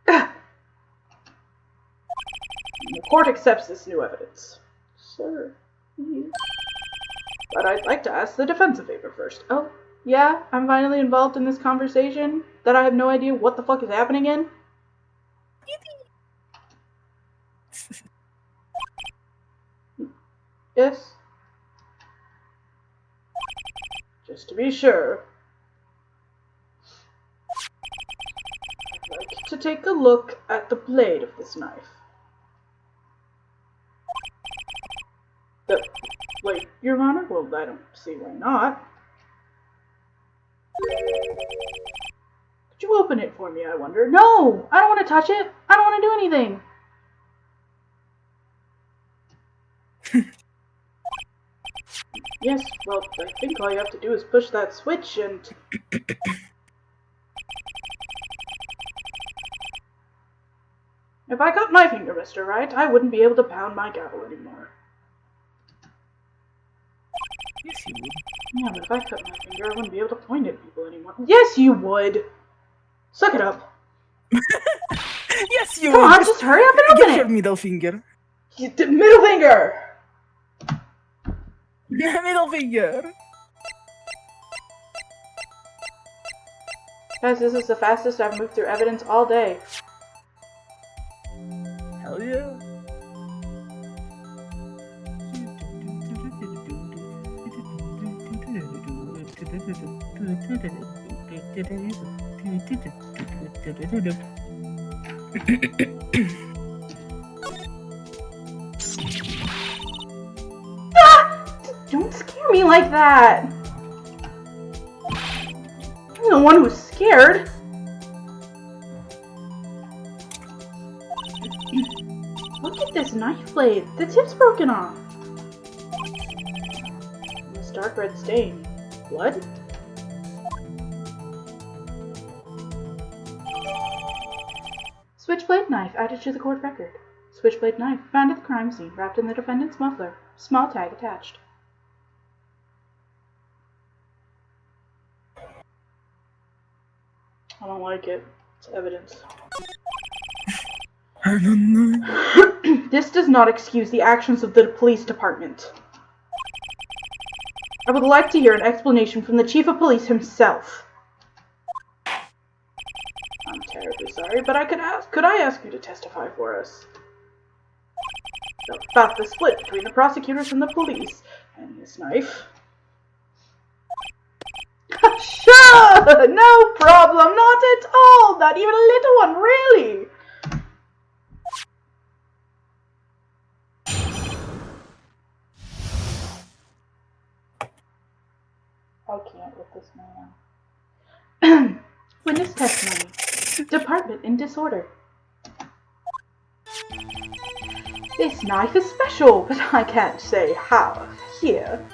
The court accepts this new evidence. Sir, please. But I'd like to ask the defense a favor first. Oh, yeah? I'm finally involved in this conversation that I have no idea what the fuck is happening in? Yes? Just to be sure. I'd like to take a look at the blade of this knife. Wait, Your Honor? Well, I don't see why not. Could you open it for me, I wonder? No! I don't want to touch it! I don't want to do anything! Yes, well, I think all you have to do is push that switch and... If I cut my finger, Mr. Wright, I wouldn't be able to pound my gavel anymore. Yes, you would. Yeah, but if I cut my finger, I wouldn't be able to point at people anymore. Yes, you would! Suck it up. Yes, you Come would. on, just hurry up and open Give it! your middle finger. Middle finger! Middle finger. Guys, this is the fastest I've moved through evidence all day. Hell yeah. Don't scare me like that! I'm the one who's scared. Look at this knife blade. The tip's broken off. And this dark red stain. Blood? Switchblade knife added to the court record. Switchblade knife found at the crime scene, wrapped in the defendant's muffler. Small tag attached. I don't like it. It's evidence. I don't know. This does not excuse the actions of the police department. I would like to hear an explanation from the chief of police himself. I'm terribly sorry, but could I ask you to testify for us? About the split between the prosecutors and the police, and this knife. Sure! No problem, not at all! Not even a little one, really! I can't with this man. Witness testimony. Department in disorder. This knife is special, but I can't say how here.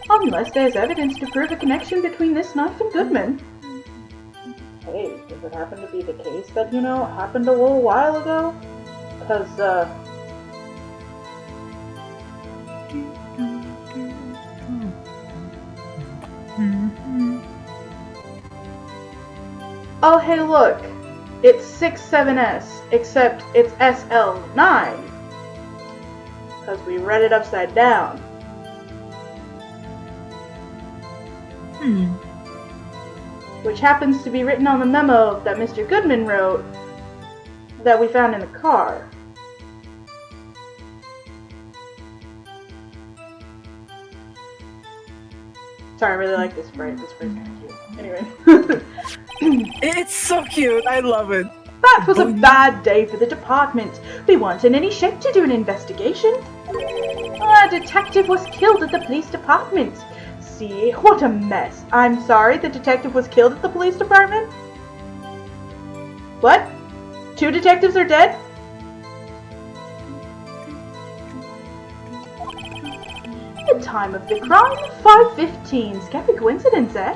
Unless there's evidence to prove a connection between this knife and Goodman. Hey, does it happen to be the case that, happened a little while ago? Because, oh, hey, look. It's 67S, except it's SL9. Because we read it upside down. Which happens to be written on the memo that Mr. Goodman wrote that we found in the car. Sorry, I really like this sprite. This sprite's kind of cute. Anyway. It's so cute. I love it. That was a bad day for the department. We weren't in any shape to do an investigation. A detective was killed at the police department. See, what a mess. I'm sorry, the detective was killed at the police department? What? 2 detectives are dead? The time of the crime, 5:15. Scary coincidence, eh?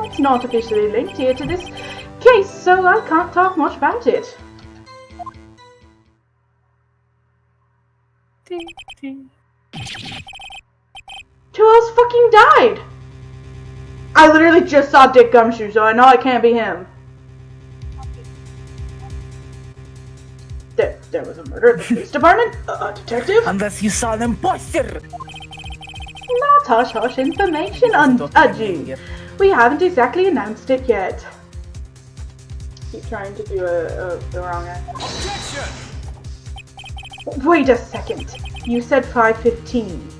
It's not officially linked here to this case, so I can't talk much about it. Who else fucking died? I literally just saw Dick Gumshoe, so I know it can't be him. There was a murder at the police department? A detective? Unless you saw them poster. Not hush-hush information, Ajin. We haven't exactly announced it yet. Keep trying to do the wrong accent. Objection! Wait a second. You said 5:15.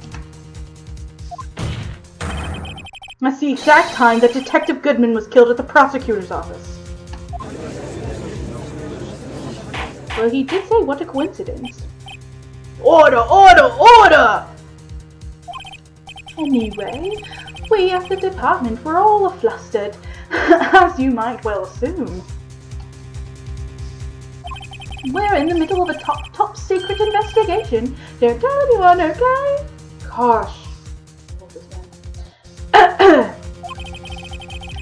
That's the exact time that Detective Goodman was killed at the prosecutor's office. Well, he did say what a coincidence. Order, order, order! Anyway, we at the department were all flustered, as you might well assume. We're in the middle of a top secret investigation. Don't tell anyone, okay? Gosh.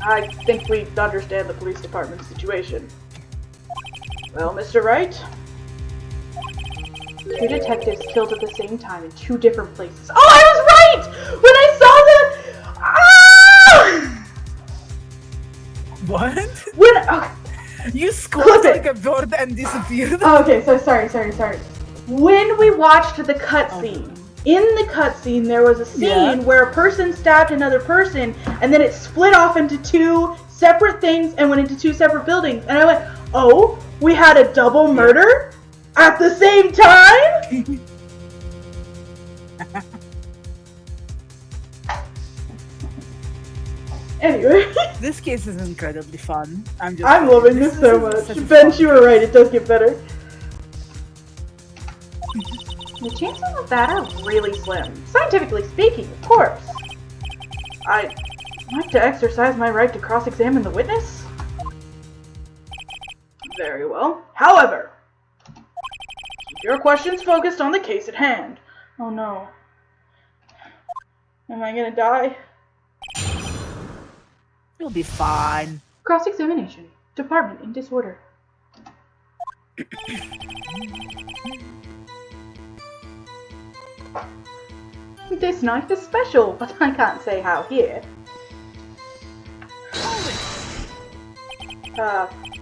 I think we understand the police department's situation. Well, Mr. Wright? 2 detectives killed at the same time in 2 different places. Oh, I was right! When I saw the... Ah! What? When... Oh. You squat like a bird and disappeared. Oh, okay, so sorry. When we watched the cutscene, in the cutscene there was a scene where a person stabbed another person, and then it split off into 2 separate things and went into 2 separate buildings. And I went, oh, we had a double murder at the same time? Anyway. This case is incredibly fun. I'm loving this so much. Ben, you were right, it does get better. The chances of that are really slim. Scientifically speaking, of course. I'd like to exercise my right to cross-examine the witness. Very well. However, keep your questions focused on the case at hand. Oh no. Am I gonna die? You'll be fine. Cross-examination. Department in disorder. This knife is special, but I can't say how here.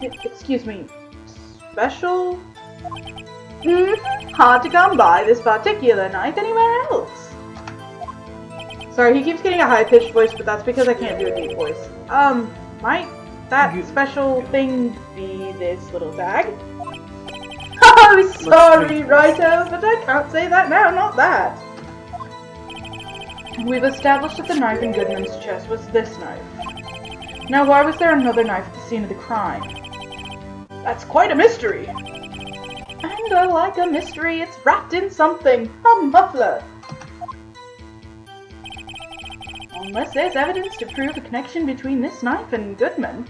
Excuse me. Special? Hard to come by this particular knife anywhere else. Sorry, he keeps getting a high-pitched voice, but that's because I can't do a deep voice. Might that special thing be this little tag? Oh, sorry, Righto, but I can't say that now, not that. We've established that the knife in Goodman's chest was this knife. Now, why was there another knife at the scene of the crime? That's quite a mystery. And like a mystery, it's wrapped in something. A muffler. Unless there's evidence to prove a connection between this knife and Goodman.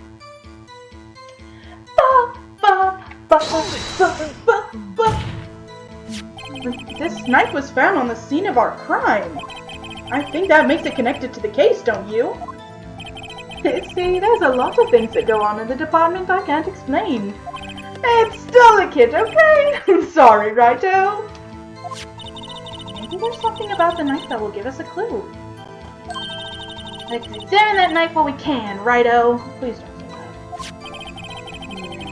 This knife was found on the scene of our crime. I think that makes it connected to the case, don't you? See, there's a lot of things that go on in the department I can't explain. It's delicate, okay? Sorry, Righto. Maybe there's something about the knife that will give us a clue. Let's examine that knife while we can, Righto. Please don't say that.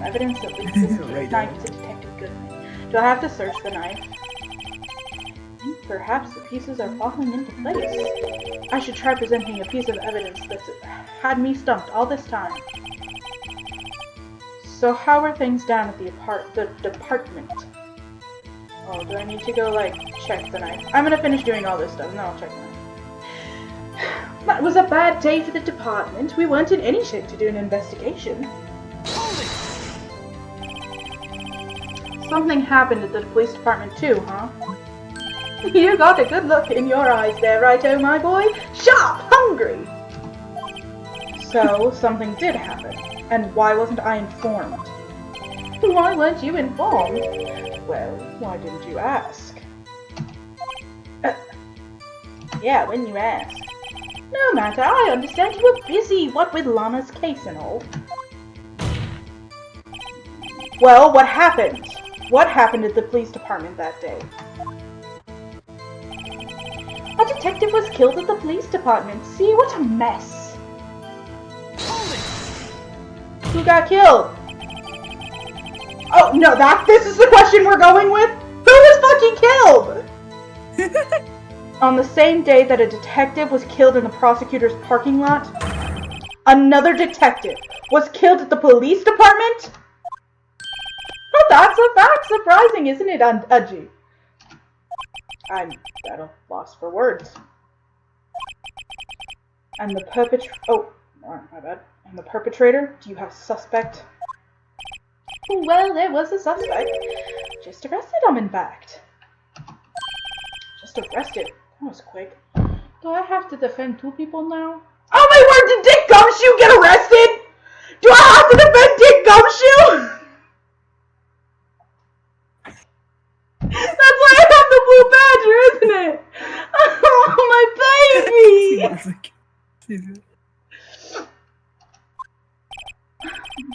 Evidence that leads this knife to Detective Goodman. Do I have to search the knife? Perhaps the pieces are falling into place. I should try presenting a piece of evidence that's had me stumped all this time. So how are things down at the department? Oh, do I need to go, like, check the knife? I'm gonna finish doing all this stuff, and then I'll check the knife. That was a bad day for the department. We weren't in any shape to do an investigation. Something happened at the police department too, huh? You got a good look in your eyes there, righto, my boy. Sharp, hungry! So, something did happen. And why wasn't I informed? Why weren't you informed? Well, why didn't you ask? Yeah, when you ask. No matter, I understand you were busy, what with Lana's case and all. Well, what happened? What happened at the police department that day? A detective was killed at the police department. See, what a mess. Who got killed? Oh, no, this is the question we're going with? Who was fucking killed? On the same day that a detective was killed in the prosecutor's parking lot, another detective was killed at the police department? Well, that's a fact. Surprising, isn't it, Udgy? I'm at a loss for words. And the my bad. And the perpetrator? Do you have a suspect? Well, there was a suspect. Just arrested him, in fact. Just arrested. That was quick. Do I have to defend two people now? Oh my word, did Dick Gumshoe get arrested? Do I have to defend Dick Gumshoe? That's why I have the blue badger, isn't it? Oh, my baby!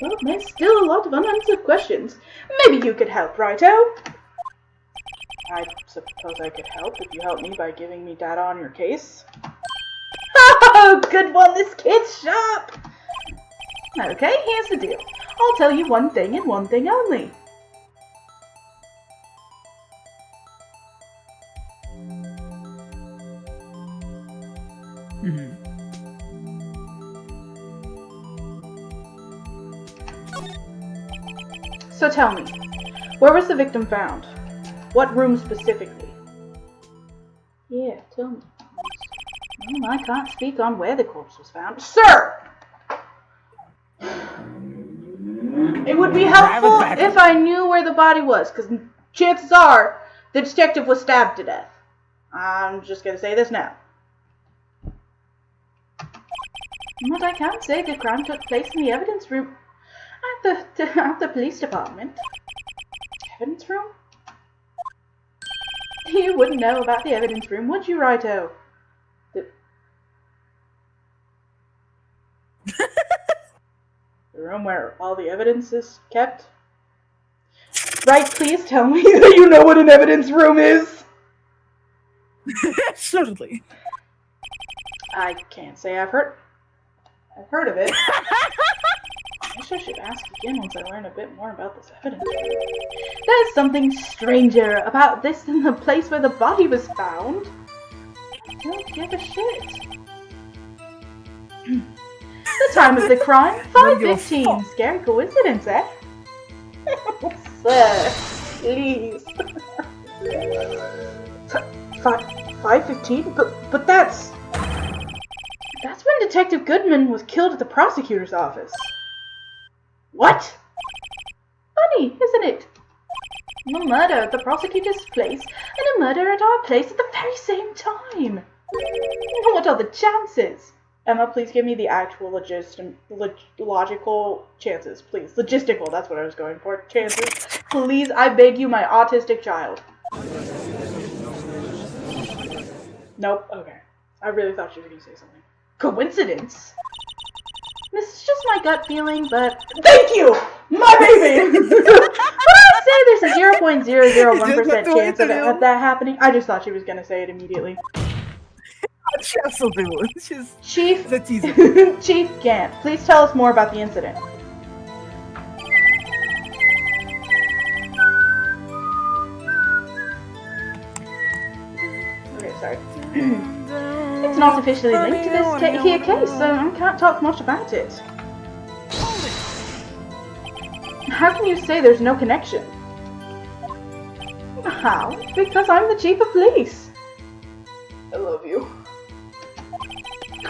Well, there's still a lot of unanswered questions. Maybe you could help, righto? I suppose I could help if you help me by giving me data on your case. Oh, good one, this kid's sharp! Okay, here's the deal. I'll tell you one thing and one thing only. So tell me, where was the victim found? What room specifically? Yeah, tell me. Well, I can't speak on where the corpse was found. Sir! It would be helpful if I knew where the body was, because chances are the detective was stabbed to death. I'm just going to say this now. But I can say the crime took place in the evidence room at the police department. Evidence room? You wouldn't know about the evidence room, would you, righto? The room where all the evidence is kept? Right, please tell me that you know what an evidence room is! Certainly. I can't say I've heard of it. I guess I should ask again once I learn a bit more about this evidence. There's something stranger about this than the place where the body was found. I don't give a shit. The time of the crime, 5:15. Scary coincidence, eh? Sir, please. 5:15? But that's when Detective Goodman was killed at the prosecutor's office. What? Funny, isn't it? A murder at the prosecutor's place and a murder at our place at the very same time. What are the chances? Emma, please give me the actual logical chances, please. Logistical, that's what I was going for. Chances. Please, I beg you, my autistic child. Nope, okay. I really thought she was going to say something. Coincidence? This is just my gut feeling, but... Thank you! My baby! But I'd say there's a 0.001% chance of that happening. I just thought she was going to say it immediately. She absolutely would. Chief... That's easy. Chief Gant, please tell us more about the incident. It's not officially linked to this here case, so I can't talk much about it. Hold it! How can you say there's no connection? How? Because I'm the chief of police. I love you.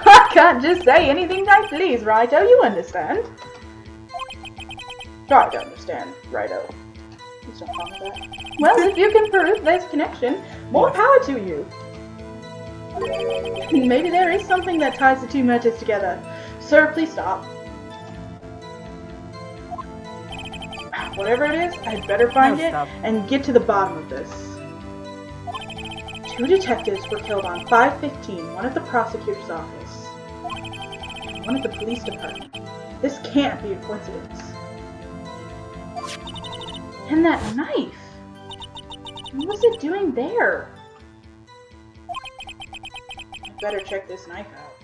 I can't just say anything I please, righto, you understand? I don't understand, righto. Please don't call me that. Well, if you can prove there's a connection, more power to you. Maybe there is something that ties the two murders together. Sir, please stop. Whatever it is, I'd better find it and get to the bottom of this. 2 detectives were killed on 5/15, one at the prosecutor's office, one at the police department. This can't be a coincidence. And that knife! What was it doing there? I better check this knife out.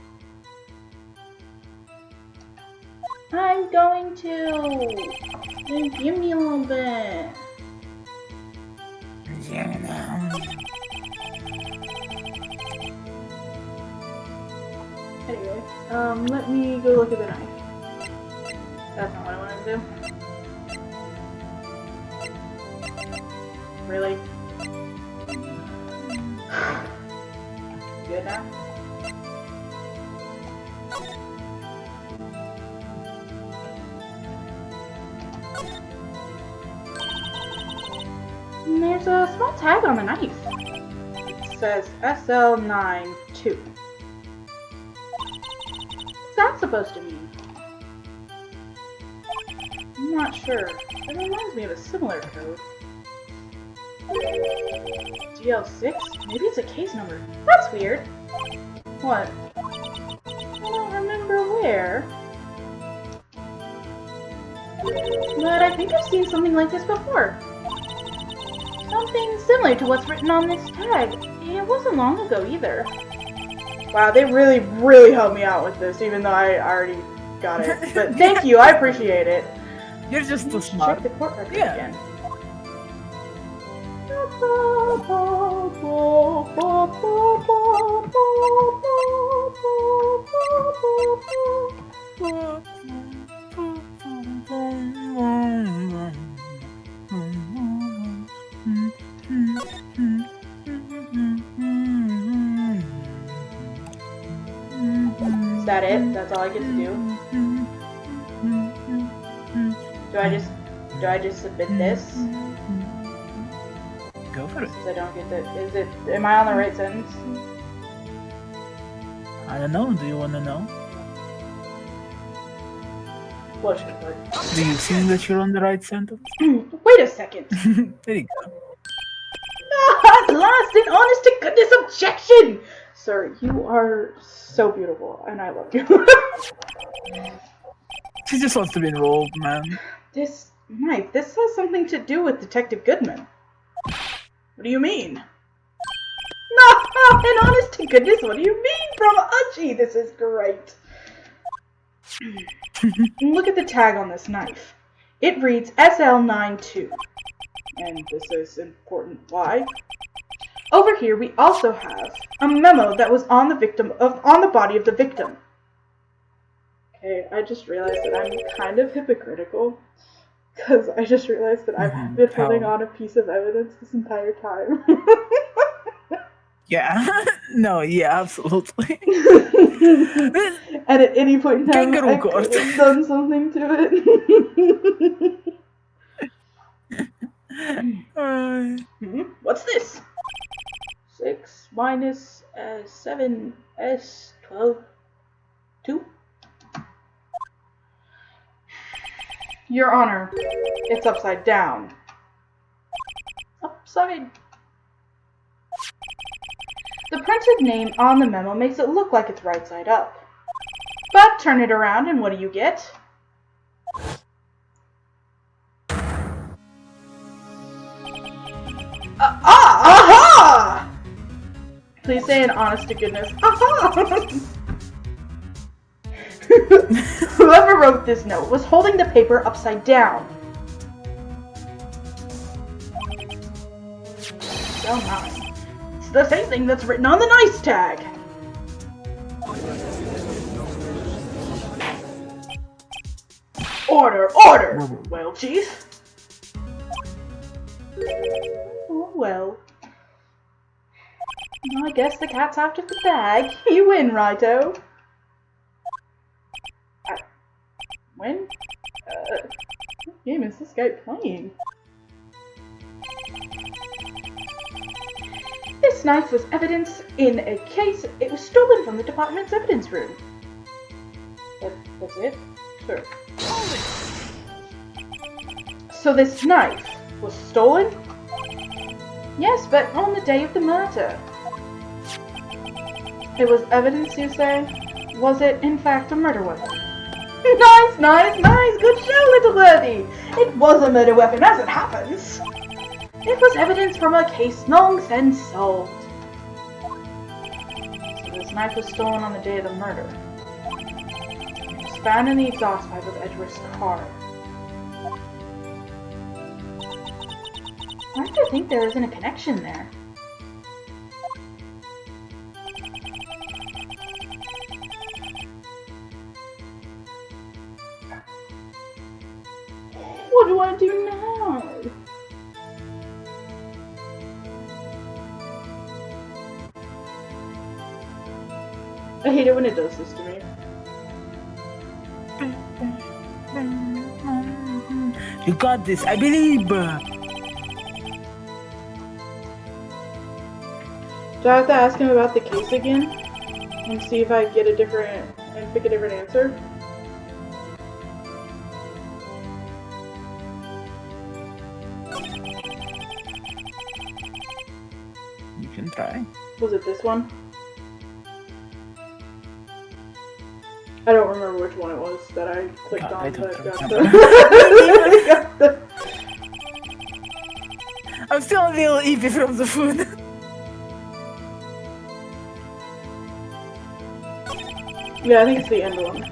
I'm going to... Give me a little bit. Anyway, let me go look at the knife. That's not what I wanted to do. Really? Good now? And there's a small tag on the knife. It says SL92. What's that supposed to mean? I'm not sure. It reminds me of a similar code. GL6? Maybe it's a case number. That's weird. What? I don't remember where. But I think I've seen something like this before. Something similar to what's written on this tag. It wasn't long ago either. Wow, they really, really helped me out with this, even though I already got it. But thank you, I appreciate it. You're just too smart. Check the court record again. Is that it? That's all I get to do? Do I just submit this? Go for it. Since I don't get the... am I on the right sentence? I don't know. Do you want to know? Bullshit part. Do you think that you're on the right sentence? Wait a second. There you go. At last, an honest to goodness objection! Sir, you are so beautiful, and I love you. She just wants to be enrolled, man. This knife, this has something to do with Detective Goodman. What do you mean? No, and honest to goodness, what do you mean from Uchi? This is great. Look at the tag on this knife. It reads SL92. And this is important. Why? Over here, we also have a memo that was on the body of the victim. Okay, I just realized that I'm kind of hypocritical. Because I just realized that I've been holding on a piece of evidence this entire time. Yeah. No, yeah, absolutely. And at any point in time, I could have done something to it. What's this? 6 minus 7 S 12 2? Your Honor, it's upside down. Upside. The printed name on the memo makes it look like it's right side up. But turn it around and what do you get? Aha! Please say an honest to goodness. Aha! Whoever wrote this note was holding the paper upside down. Cell 9. It's the same thing that's written on the nice tag. Order, order! Well, Chief. Oh, well. I guess the cat's out of the bag. You win, Righto. When? What game is this guy playing? This knife was evidence in a case. It was stolen from the department's evidence room. That's it? Sure. So this knife was stolen? Yes, but on the day of the murder. It was evidence, you say? Was it, in fact, a murder weapon? Nice, nice, nice! Good show, little birdie! It was a murder weapon, as it happens. It was evidence from a case long since solved. So this knife was stolen on the day of the murder. It was found in the exhaust pipe of Edgeworth's car. Why do you think there isn't a connection there? What do I do now? I hate it when it does this to me. You got this, I believe. Do I have to ask him about the case again? And see if I get a different, and pick a different answer? You can try. Was it this one? I don't remember which one it was that I clicked God, on, I don't but got remember. the... got the... I'm still a little eepy from the food. Yeah, I think it's the end one.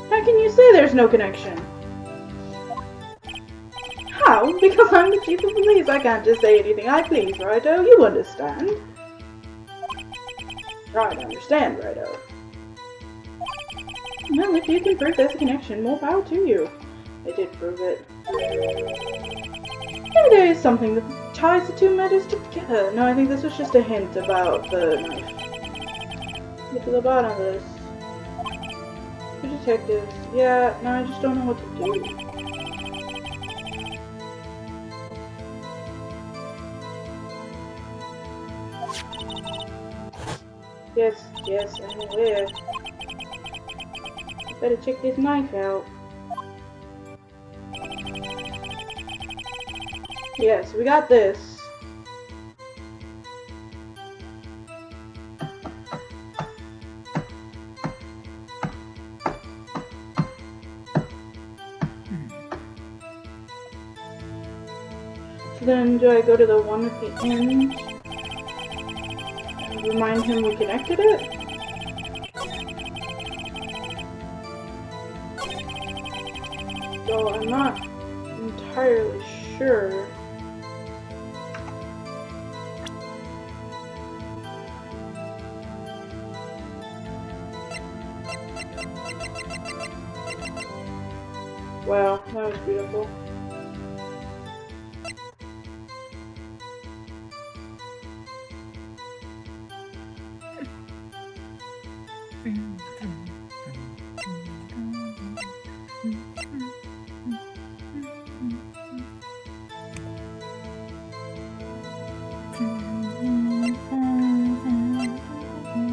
How can you say there's no connection? How? Because I'm the chief of police. I can't just say anything I please, righto? You understand? Try to understand, righto. Well, if you can prove there's a connection, more power to you. I did prove it. Maybe there is something that ties the two matters together. No, I think this was just a hint about the knife. Get to the bottom of this. The detectives. Yeah, no, I just don't know what to do. Yes, I'm aware. Better check this knife out. Yes, we got this. So then, do I go to the one at the end? Remind him we connected it? So I'm not entirely sure. Wow, that was beautiful.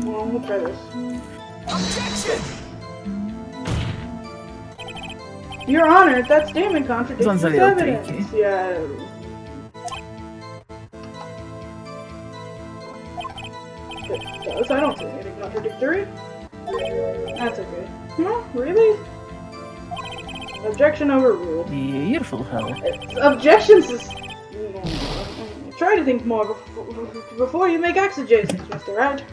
Well, we'll try this. Objection! Your Honor, that statement contradicts Sounds a this little evidence. tricky. Yeah. It does. I don't see anything contradictory. That's okay. No, really? Objection overruled. Beautiful hell. Objections is Try to think more before you make exegesis, Mr. Red.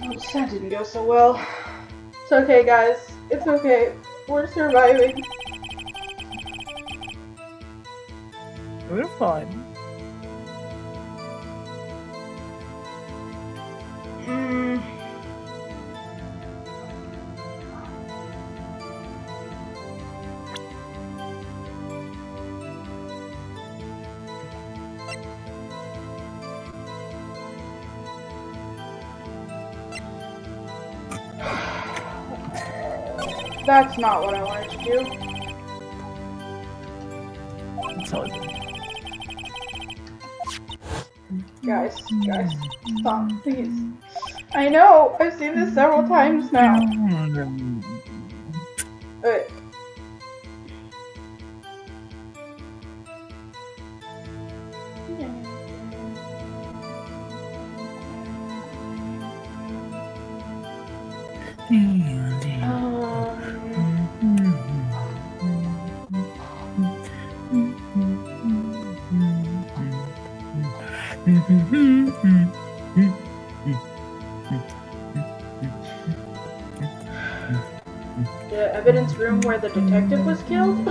Oops, that didn't go so well. It's okay, guys. It's okay. We're surviving. We're fine. That's not what I wanted to do. It's all good. Guys, stop, please. I know, I've seen this several times now. Wait. The evidence room where the detective was killed?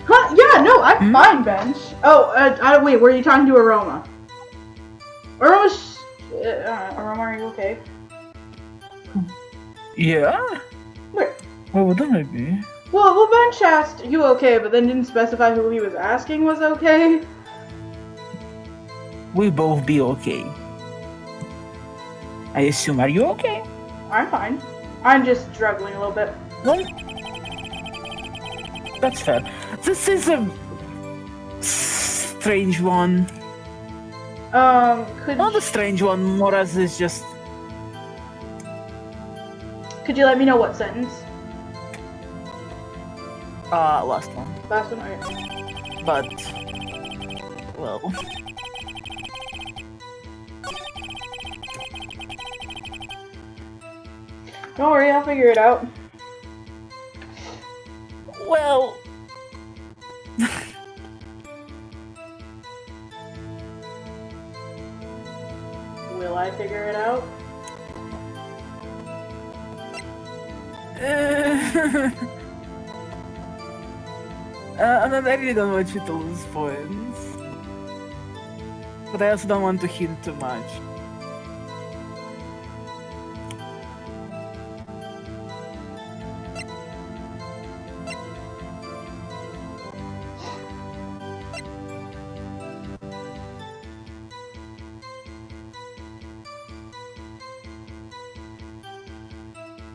Huh? Yeah, no, I'm fine, Bench. Oh, wait, were you talking to Aroma? Aroma, Aroma, are you okay? Yeah? Wait. What would that be? Well, Bench asked you okay, but then didn't specify who he was asking was okay. We both be okay. I assume, are you okay? I'm fine. I'm just struggling a little bit. Well, that's fair. This is a strange one. Could Not a strange one, more as it's just... Could you let me know what sentence? last one. Last one? Okay. But... well... Don't worry, I'll figure it out. well... Will I figure it out? And then I really don't want you to lose points. But I also don't want to hint too much.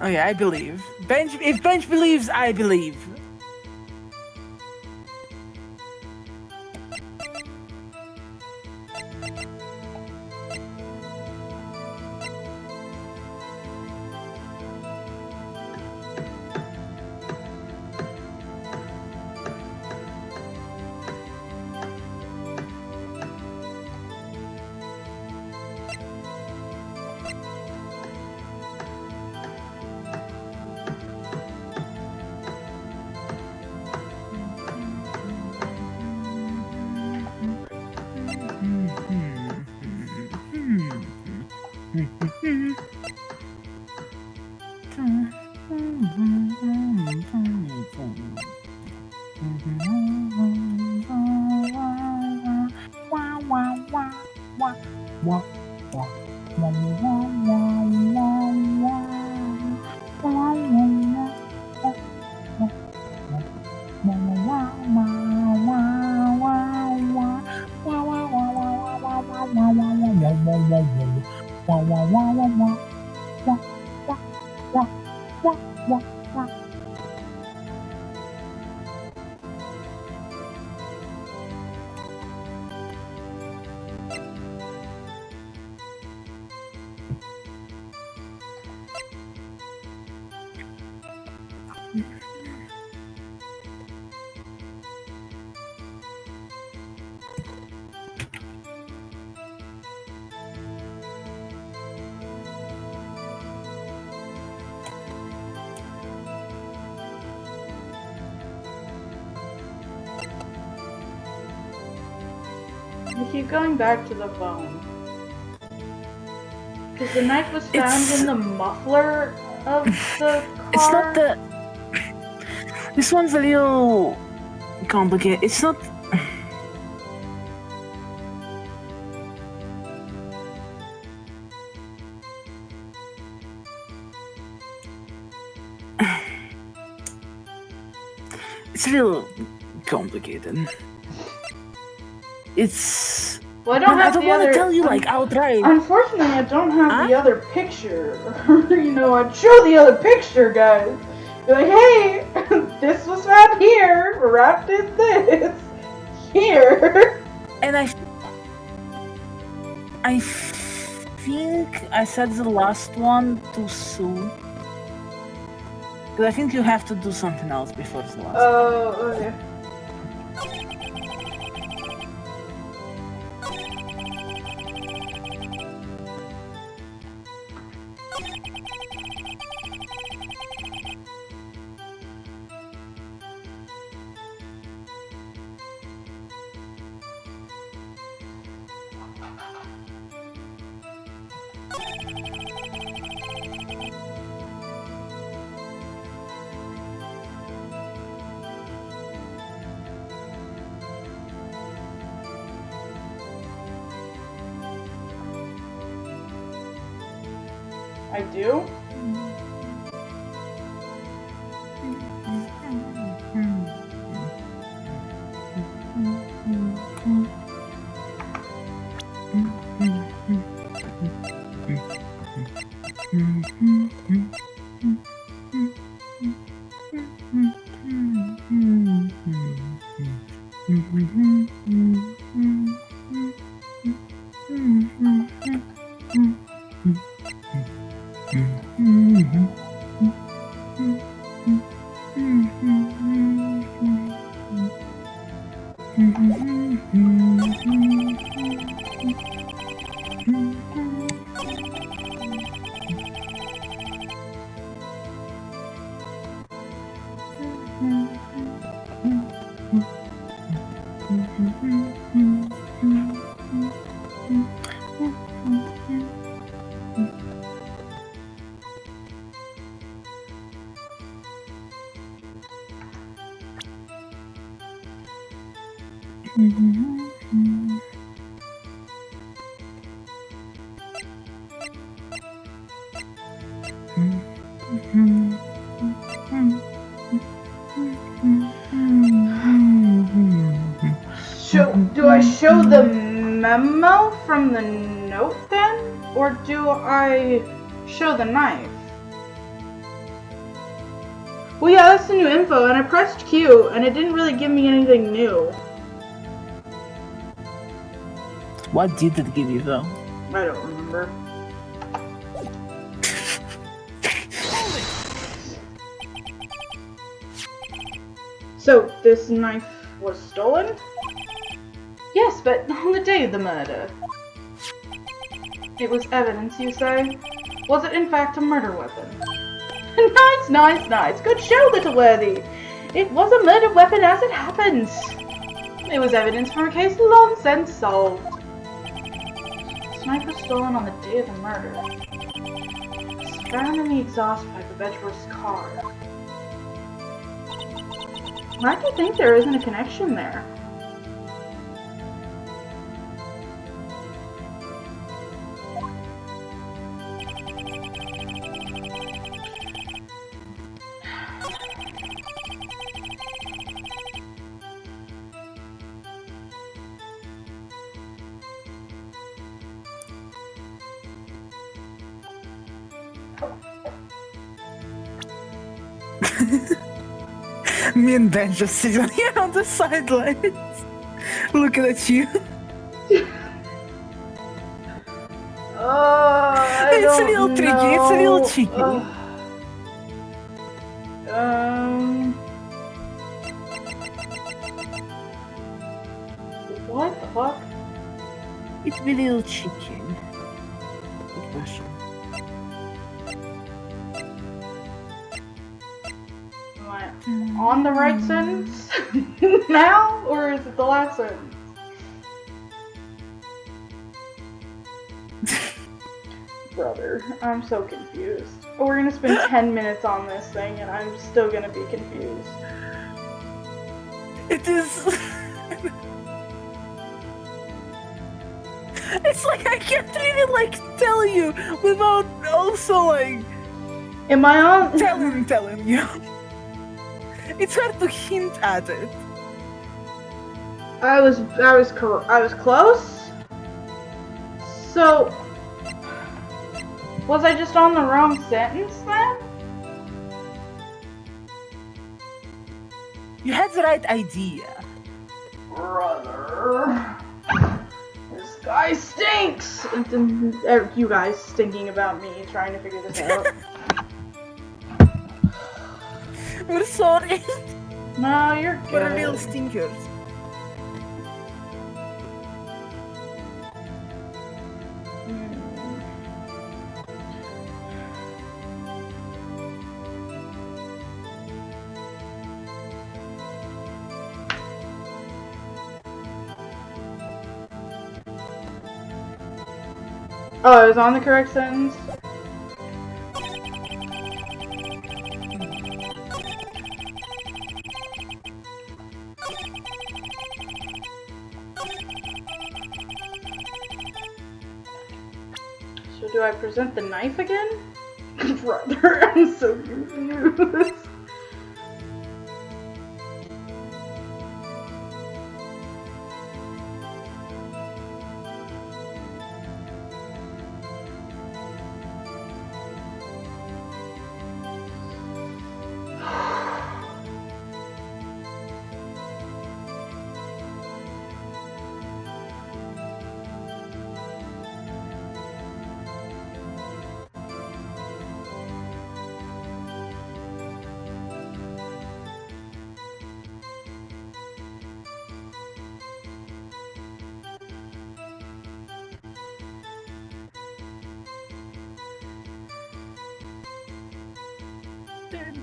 Oh yeah, I believe. If Bench believes, I believe. I keep going back to the phone. Because the knife was found in the muffler of the car. It's not the... This one's a little complicated. It's not... It's a little complicated. It's... Well, I don't have I don't the want other... to tell you like outright. Unfortunately, I don't have the other picture. You know, I'd show the other picture, guys. Be like, hey, this was found here. Rat did this. Here. And I think I said the last one too soon. Because I think you have to do something else before the last one. Oh, okay. I do? Do I show the memo from the note then? Or do I show the knife? Well, yeah, that's the new info, and I pressed Q, and it didn't really give me anything new. What did it give you though? I don't remember. So, this knife was stolen? Yes, but on the day of the murder. It was evidence, you say? Was it in fact a murder weapon? Nice, nice, nice. Good show, Little Worthy. It was a murder weapon as it happens. It was evidence for a case long since solved. This knife was stolen on the day of the murder. It was found in the exhaust pipe of Edgeworth's car. Why do you think there isn't a connection there? Me and Ben just sitting here on the sidelines, looking at you. It's a little tricky, it's a little cheeky. What the fuck? It's a little cheeky. Good question. Am I on the right sentence now, or is it the last sentence? Brother, I'm so confused. We're gonna spend 10 minutes on this thing and I'm still gonna be confused. It is. It's like I can't really like tell you without also like Am I on? telling you. It's hard to hint at it. I was close. So, was I just on the wrong sentence then? You had the right idea. Brother, this guy stinks. You guys stinking about me trying to figure this out. We're sorry. No, you're good. We're real stinkers. Oh, I was on the correct sentence? So do I present the knife again? Brother, I'm so confused.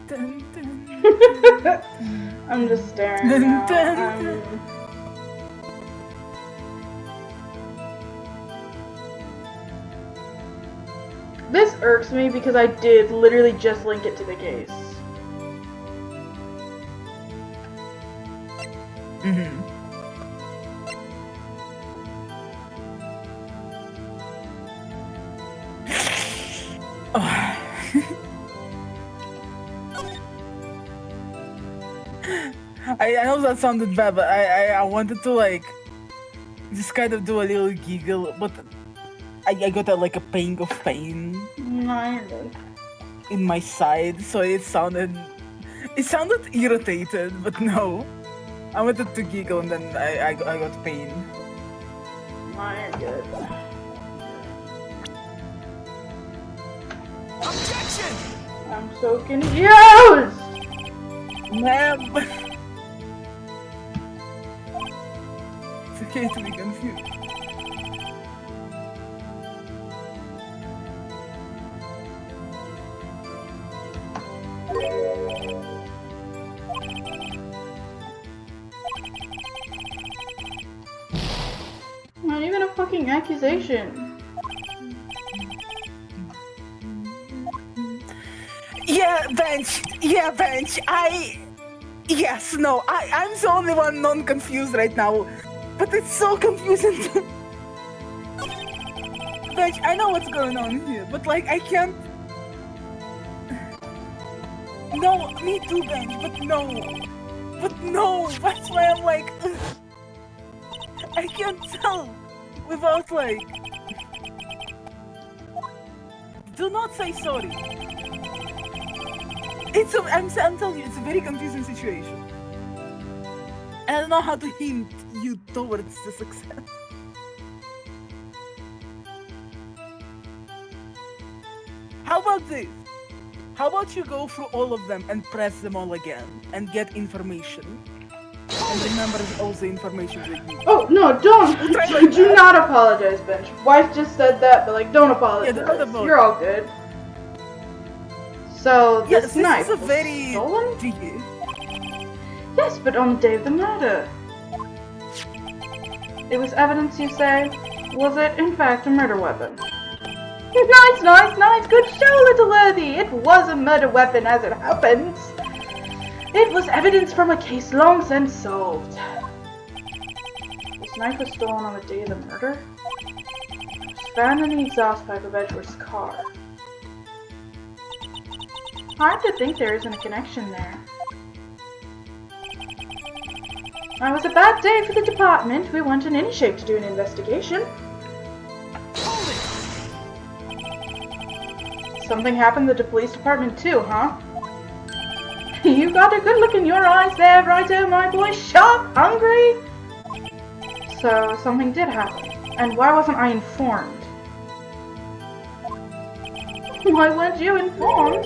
Dun, dun, dun. I'm just staring now. This irks me because I did literally just link it to the case. Mm-hmm. I know that sounded bad, but I wanted to like just kind of do a little giggle, but I got like a pang of pain No, you're good. in my side, so it sounded irritated, but no. I wanted to giggle and then I got pain. No, you're good. Objection! I'm so confused! Ma'am! It's okay to be confused. Not even a fucking accusation. Yeah, Bench! Yeah, Bench! Yes, no, I'm the only one non-confused right now. But it's so confusing to... Bench, I know what's going on here, but like, I can't... No, me too, Bench, but no. But no, that's why I'm like... I can't tell without like... Do not say sorry. I'm telling you, it's a very confusing situation. And I don't know how to hint you towards the success. How about this? How about you go through all of them and press them all again and get information? And remember all the information that you... Oh, no, don't! Do not apologize, Bench. Wife just said that, but like, don't apologize. Yeah, don't apologize. You're all good. So, Yes, this this knife is a was very... stolen? Yes, but on the day of the murder. It was evidence, you say? Was it, in fact, a murder weapon? Nice, nice, nice. Good show, little Worthy. It was a murder weapon as it happens. It was evidence from a case long since solved. This knife was stolen on the day of the murder. It was found in the exhaust pipe of Edgeworth's car. Hard to think there isn't a connection there. It was a bad day for the department. We weren't in any shape to do an investigation. Something happened to the police department too, huh? You got a good look in your eyes there, Righto, my boy. Sharp, hungry? So, something did happen. And why wasn't I informed? Why weren't you informed?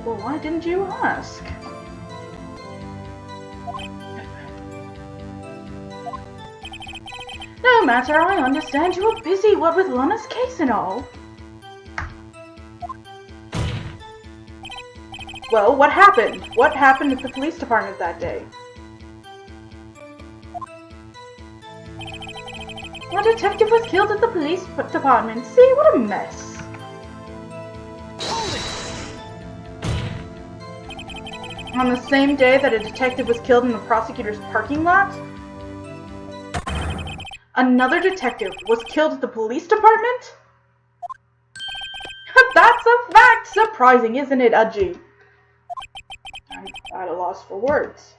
Well, why didn't you ask? No matter, I understand you were busy, what with Lana's case and all. Well, what happened? What happened at the police department that day? A detective was killed at the police department. See, what a mess. On the same day that a detective was killed in the prosecutor's parking lot? Another detective was killed at the police department? That's a fact! Surprising, isn't it, Udgy? I'm at a loss for words.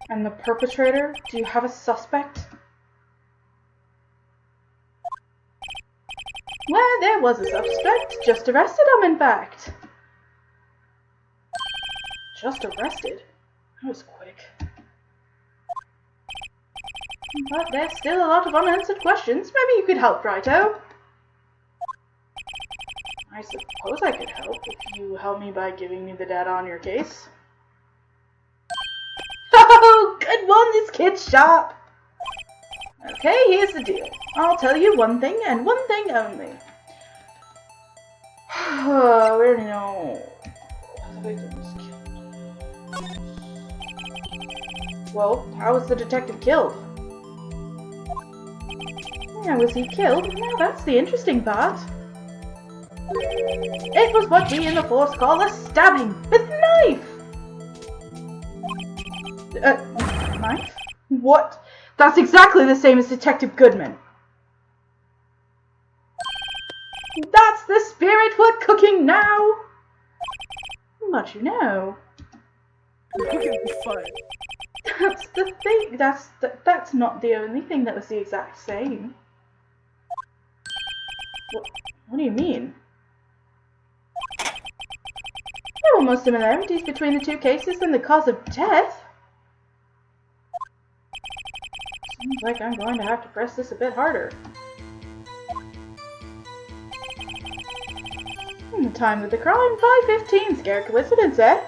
And the perpetrator? Do you have a suspect? Well, there was a suspect. Just arrested him, in fact. Just arrested? That was quick. But there's still a lot of unanswered questions. Maybe you could help, Righto. I suppose I could help if you help me by giving me the data on your case. Oh, good one, this kid's sharp. Okay, here's the deal. I'll tell you one thing and one thing only. We already know the victim was killed. Well, how was the detective killed? How was he killed? Now that's the interesting part. It was what we in the force call a stabbing with knife! Knife? What? That's exactly the same as Detective Goodman. That's the spirit we're cooking now! But you know... Okay, fine. That's the thing. That's not the only thing that was the exact same. What do you mean? There were more similarities between the two cases than the cause of death. Seems like I'm going to have to press this a bit harder. The time of the crime, 5:15. Scare coincidence, eh?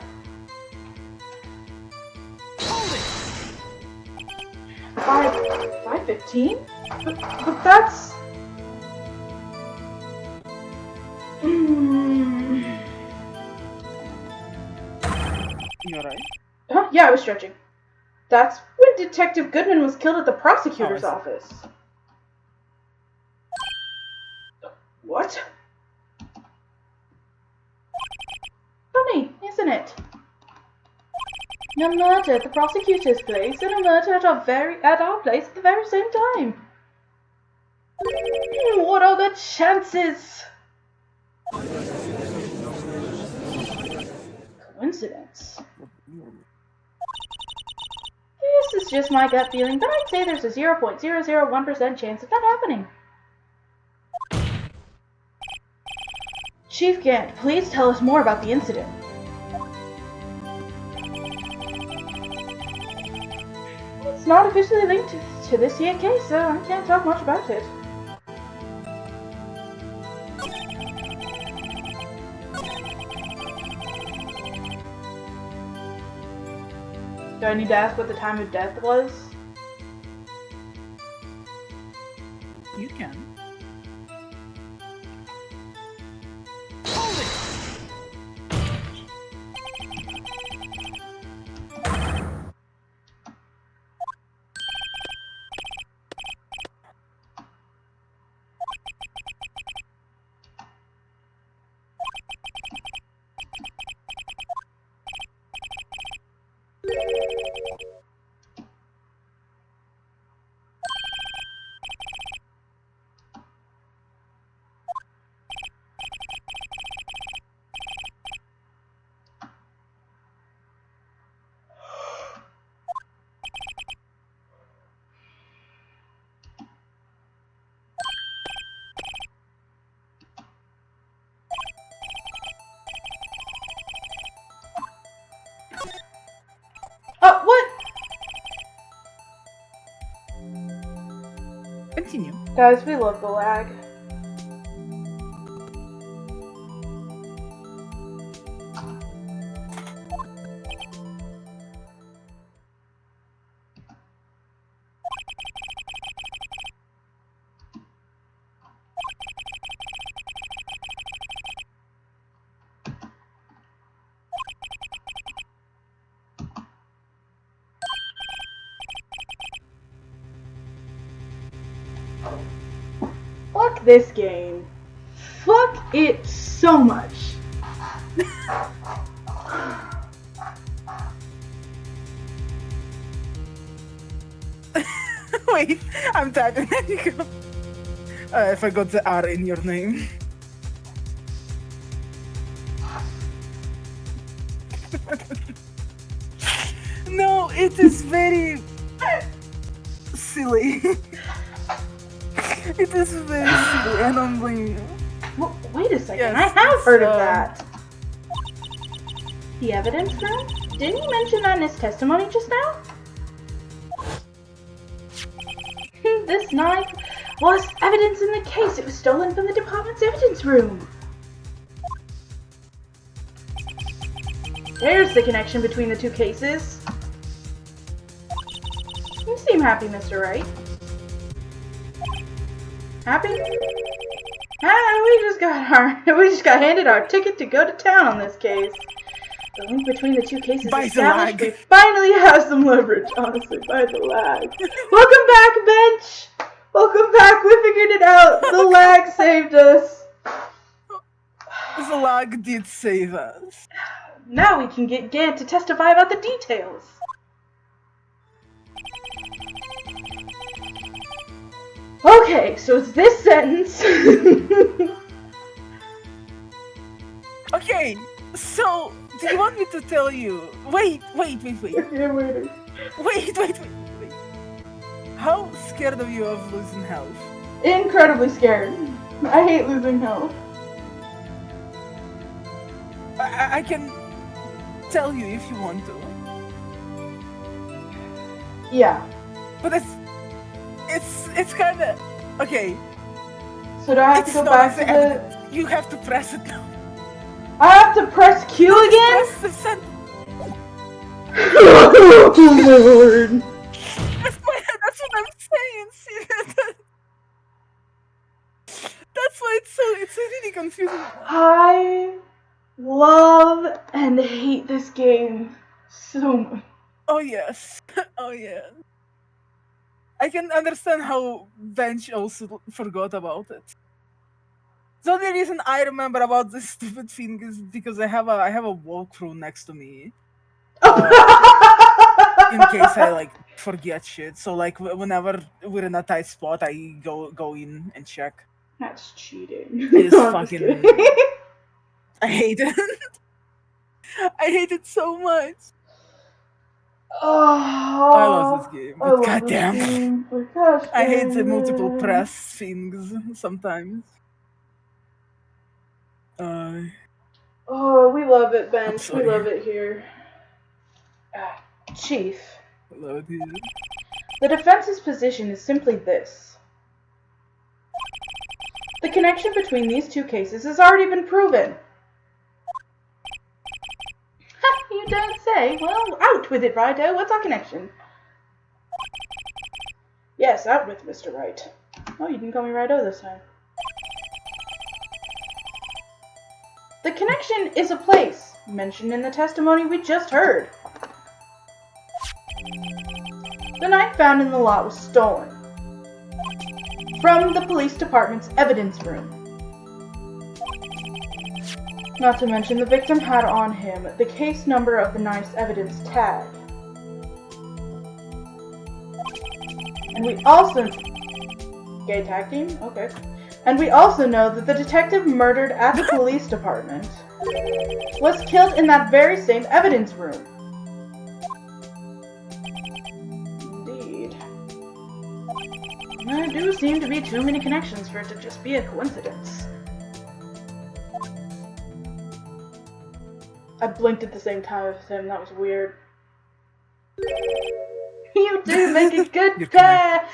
5:15? But that's... You alright? Huh? Yeah, I was stretching. That's when Detective Goodman was killed at the prosecutor's office. What? Funny, isn't it? A murder at the prosecutor's place and a murder at our place at the very same time. What are the chances? Coincidence. This is just my gut feeling, but I'd say there's a 0.001% chance of that happening. Chief Gant, please tell us more about the incident. It's not officially linked to this here case, so I can't talk much about it. Do I need to ask what the time of death was? You can. Guys, we love the lag. Fuck this game. Fuck it so much. Wait, I'm typing. I forgot the R in your name. No, it is very silly. It is very silly, and I'm blaming you. Well, wait a second, Yes, I have heard of it's, that. The evidence room? Didn't he mention that in his testimony just now? This knife was evidence in the case. It was stolen from the department's evidence room. There's the connection between the two cases. You seem happy, Mr. Wright. Happy? We just got handed our ticket to go to town on this case. The link between the two cases By the established. lag. We finally have some leverage, honestly, by the lag. Welcome back, bench! Welcome back, we figured it out. The lag saved us. The lag did save us. Now we can get Gant to testify about the details. Okay, so it's this sentence. Okay, so do you want me to tell you? Wait. Yeah, waiting. Wait. How scared are you of losing health? Incredibly scared. I hate losing health. I can tell you if you want to. Yeah. But it's kind of okay. So do I have It's to go not back to the the... evidence. You have to press it now. I have to press Q again? Press the sentence. Oh my lord. That's what I'm saying. See, that's why it's really confusing. I love and hate this game so much. Oh yes. Oh yeah. I can understand how Bench also forgot about it. The only reason I remember about this stupid thing is because I have a walkthrough next to me. In case I like forget shit. So like whenever we're in a tight spot, I go in and check. That's cheating. It's I'm just fucking. kidding. I hate it. I hate it so much. Oh, I love this game, I but love goddamn, this game, but gosh I hate the dang multiple it. press things sometimes. Oh, we love it, Bench. We sorry. love it here. Chief, I love it here. the defense's position is simply this. The connection between these two cases has already been proven. You don't say. Well, out with it, Righto. What's our connection? Yes, out with Mr. Wright. Oh, you didn't call me Righto this time. The connection is a place mentioned in the testimony we just heard. The knife found in the lot was stolen from the police department's evidence room. Not to mention the victim had on him the case number of the knife's evidence tag. And we also... Gay tag team? Okay. And we also know that the detective murdered at the police department was killed in that very same evidence room. Indeed. There do seem to be too many connections for it to just be a coincidence. I blinked at the same time as him, that was weird. You do make a good pair!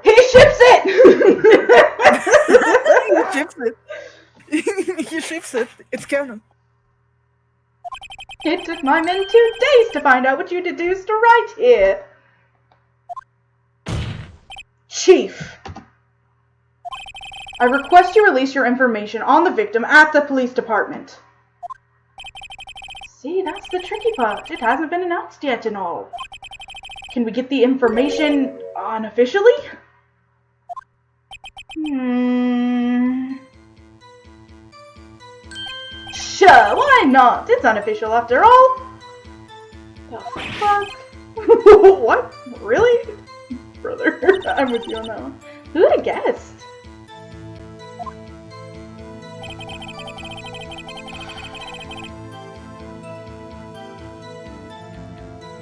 He ships it! He ships it. He ships it. It's canon. It took my men 2 days to find out what you deduced right here. Chief, I request you release your information on the victim at the police department. See, that's the tricky part. It hasn't been announced yet and all. Can we get the information unofficially? Sure, why not? It's unofficial after all. The fuck? What? Really? Brother, I'm with you on that one. Who would have guessed?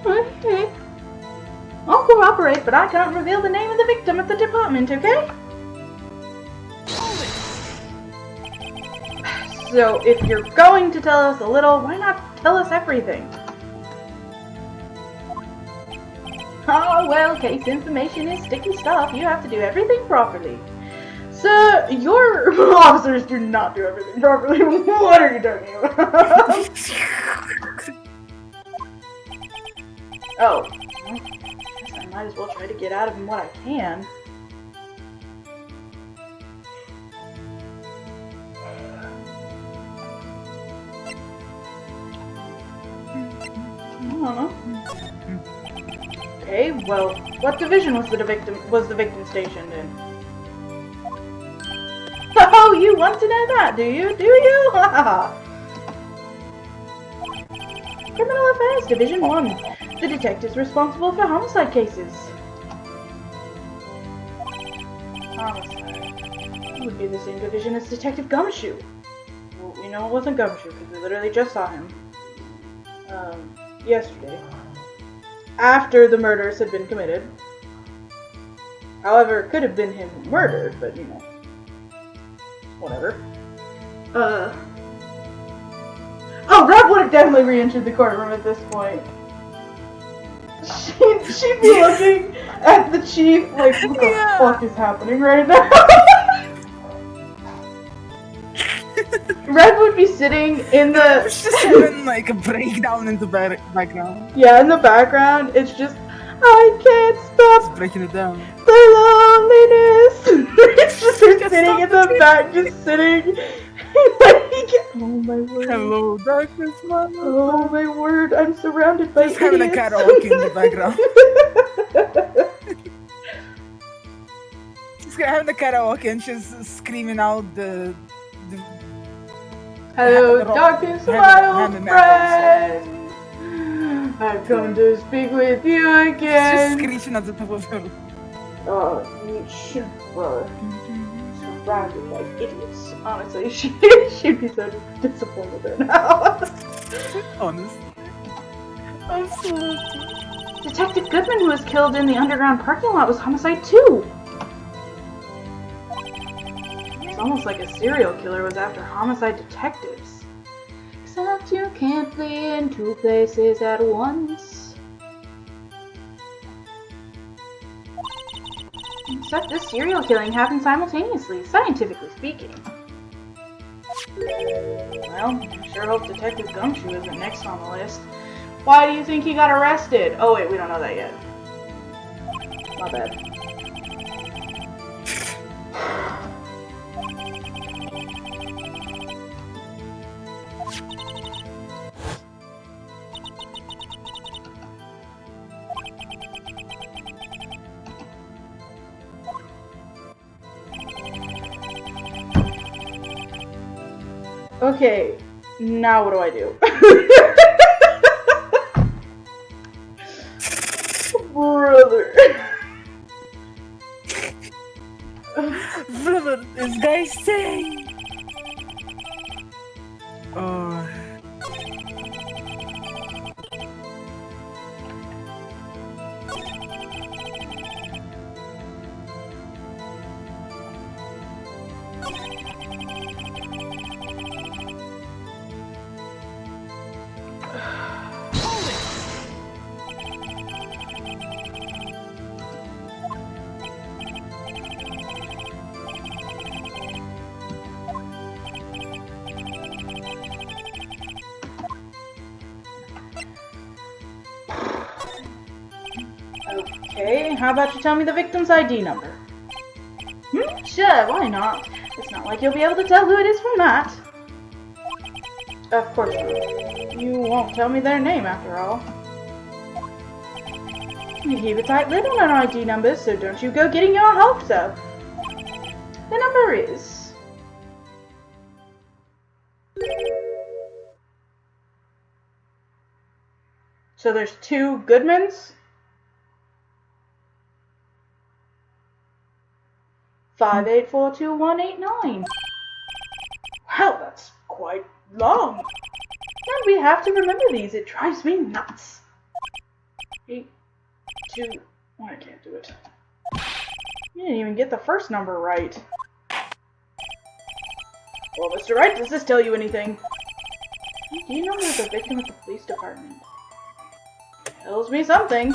Okay. I'll cooperate, but I can't reveal the name of the victim at the department, okay? So, if you're going to tell us a little, why not tell us everything? Oh, well, case information is sticky stuff. You have to do everything properly. Sir, your officers do not do everything properly. What are you talking about? Oh. Well, I guess I might as well try to get out of him what I can. I don't know. Okay, well, what division was the victim stationed in? Oh, you want to know that, do you? Do you? Criminal Affairs, Division 1. The detectives responsible for homicide cases. Homicide. It would be the same division as Detective Gumshoe. Well, we know it wasn't Gumshoe because we literally just saw him. Yesterday. After the murders had been committed. However, it could have been him murdered, but you know. Whatever. Oh, Rev would have definitely re-entered the courtroom at this point. She'd be looking at the chief like, what the fuck is happening right now? Red would be sitting in the... It's just having like a breakdown in the background. Yeah, in the background, it's just, I can't stop It's breaking it down. the loneliness. It's just her sitting in the back, just sitting. Oh my word. Hello, darkness, man. Oh my word, I'm surrounded by Just having a idiots. karaoke in the background. She's having a karaoke and she's screaming out the Hello, Hand- darkness, hand- my hand old in that friend. I've come to speak with you She's just again. screeching at the top of her. Oh, you should, bro. Surrounded by idiots. Honestly, she'd be so disappointed right now. Honest. Absolutely. Detective Goodman, who was killed in the underground parking lot, was homicide too. It's almost like a serial killer was after homicide detectives. Except you can't be in 2 places at once. Except this serial killing happened simultaneously, scientifically speaking. Well, I sure hope Detective Gumshoe isn't next on the list. Why do you think he got arrested? Oh wait, we don't know that yet. My bad. Okay, now what do I do? Brother. Brother, this guy's saying. Oh. Okay, how about you tell me the victim's ID number? Sure, why not? It's not like you'll be able to tell who it is from that. Of course you won't tell me their name after all. You keep a tight lid on our ID numbers, so don't you go getting your hopes up. The number is... So there's 2 Goodmans? 5842189. Wow, that's quite long. And we have to remember these. It drives me nuts. 8, 2... Oh, I can't do it. You didn't even get the first number right. Well, Mr. Wright, does this tell you anything? Do you know there's a victim at the police department? Tells me something.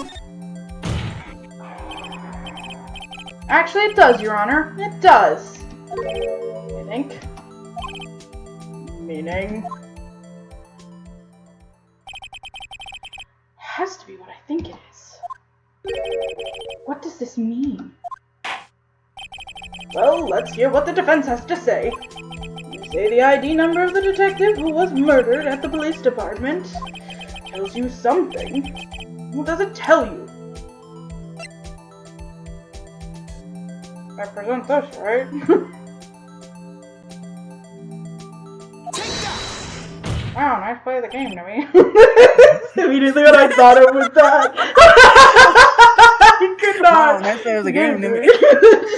Actually, it does, Your Honor. It does. I think. Meaning... Has to be what I think it is. What does this mean? Well, let's hear what the defense has to say. You say the ID number of the detective who was murdered at the police department tells you something. What does it tell you? I present this, right? Wow, nice play of the game to me. Immediately when I thought it was that. I could not. Wow, nice play of the game to me.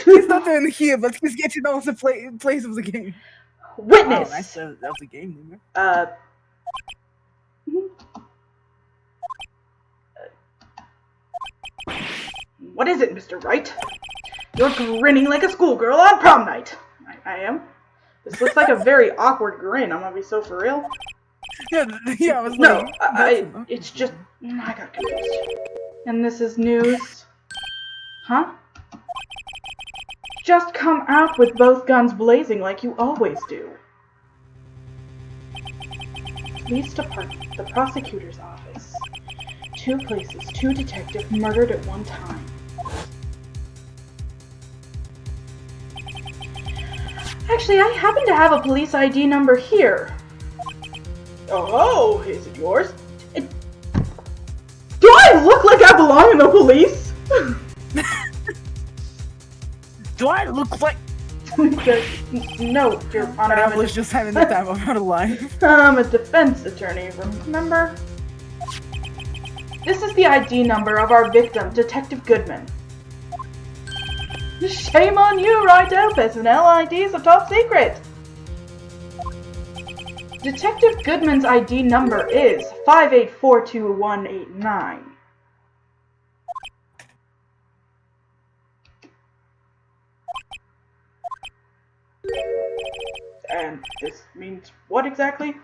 He's not doing here, but he's getting all the plays of the game. Witness! Wow, nice play of the game to me. What is it, Mr. Wright? You're grinning like a schoolgirl on prom night. I am. This looks like a very awkward grin. I'm gonna be so for real. Yeah, I was No, like, it's just... I got confused. And this is news. Huh? Just come out with both guns blazing like you always do. Police department, the prosecutor's office. 2 places, 2 detectives murdered at one time. Actually, I happen to have a police ID number here. Oh, is it yours? Do I look like I belong in the police? do I look like... No, Your Honor, I was just having the time of my life. I'm a defense attorney, remember? This is the ID number of our victim, Detective Goodman. Shame on you, Righto. Personnel IDs are top secret. Detective Goodman's ID number is 5842189. And this means what exactly?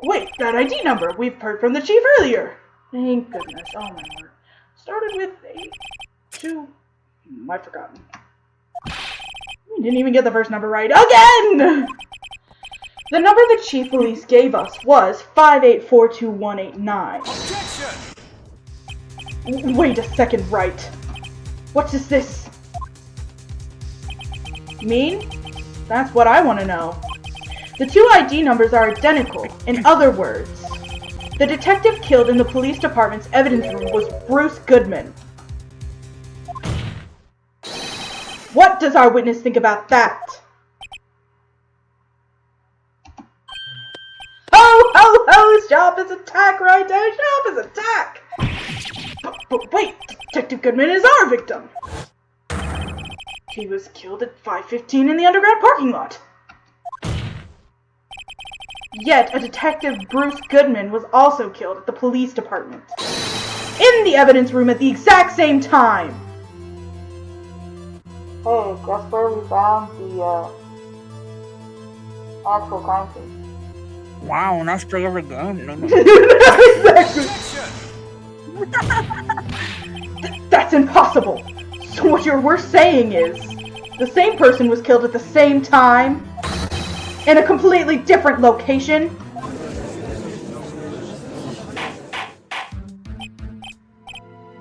Wait, that ID number! We've heard from the chief earlier! Thank goodness, oh my word. Started with 8, 2... I've forgotten. We didn't even get the first number right again! The number the chief police gave us was 5842189. Objection! Wait a second, right. What is this? Mean? That's what I want to know. The 2 ID numbers are identical. In other words, the detective killed in the police department's evidence room was Bruce Goodman. What does our witness think about that? Ho, ho, ho! His job is attack, right? His job is attack! But wait, Detective Goodman is our victim! He was killed at 5:15 in the underground parking lot. Yet, a detective, Bruce Goodman, was also killed at the police department. In the evidence room at the exact same time! Hey, guess where we found the, actual crime scene? Wow, nice play of the game. Exactly! That's impossible! So what we're saying is, the same person was killed at the same time, in a completely different location?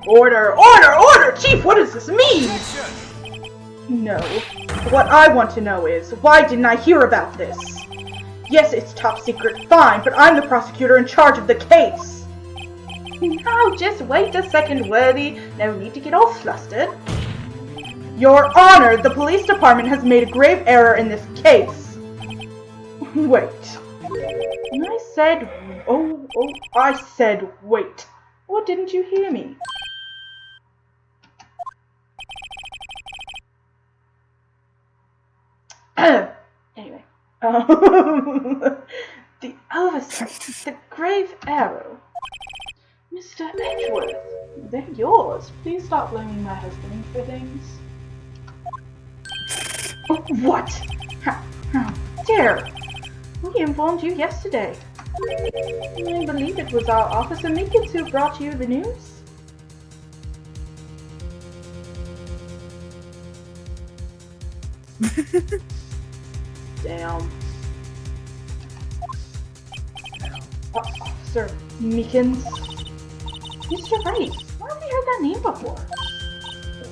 Order! Order! Order! Chief, what does this mean? No. What I want to know is, why didn't I hear about this? Yes, it's top secret, fine, but I'm the prosecutor in charge of the case. Now, just wait a second, Worthy. No need to get all flustered. Your Honor, the police department has made a grave error in this case. Wait. I said, I said wait. Or didn't you hear me? Anyway. The oversight, the grave error. Mr. Edgeworth, they're yours. Please stop blaming my husband for things. What? How dare? We informed you yesterday. I believe it was our officer Meekins who brought you the news. Damn. Officer Meekins? Mr. Wright, where have we heard that name before?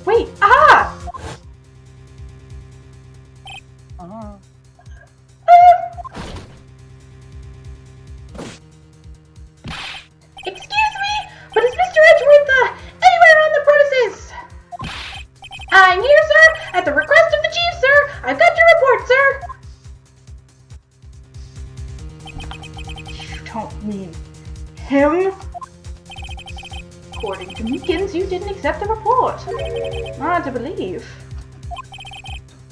Wait, Excuse me, but is Mr. Edgeworth anywhere on the premises? I'm here, sir, at the request of the chief, sir. I've got your report, sir. You don't mean him? According to Meekins, you didn't accept the report. Hard to believe.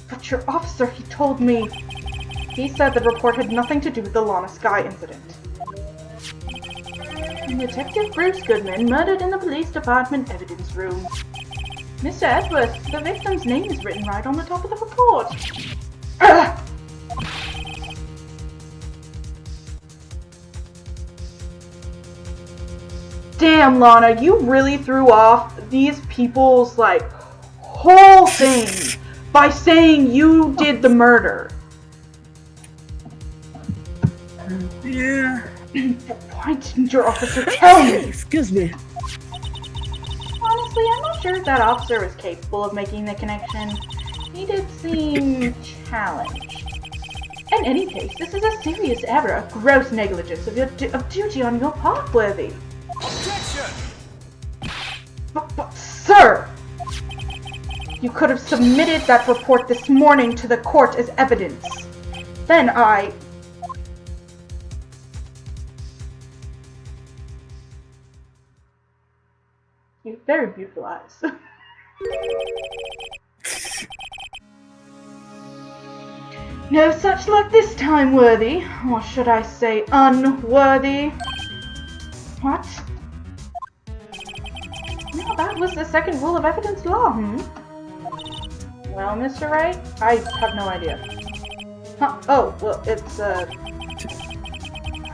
But your officer, he told me. He said the report had nothing to do with the Lana Sky incident. Detective Bruce Goodman murdered in the police department evidence room. Mr. Edgeworth, the victim's name is written right on the top of the report. Damn, Lana, you really threw off these people's, whole thing by saying you did the murder. Yeah. Why didn't your officer tell me? Excuse me. Honestly, I'm not sure if that officer was capable of making the connection. He did seem challenged. In any case, this is a serious error, a gross negligence of duty on your part, Worthy. Objection! But, sir! You could have submitted that report this morning to the court as evidence. Then You have very beautiful eyes. No such luck this time, Worthy. Or should I say unworthy? What? No, that was the second rule of evidence law, Well, Mr. Wright, I have no idea. Huh? Oh, well, it's,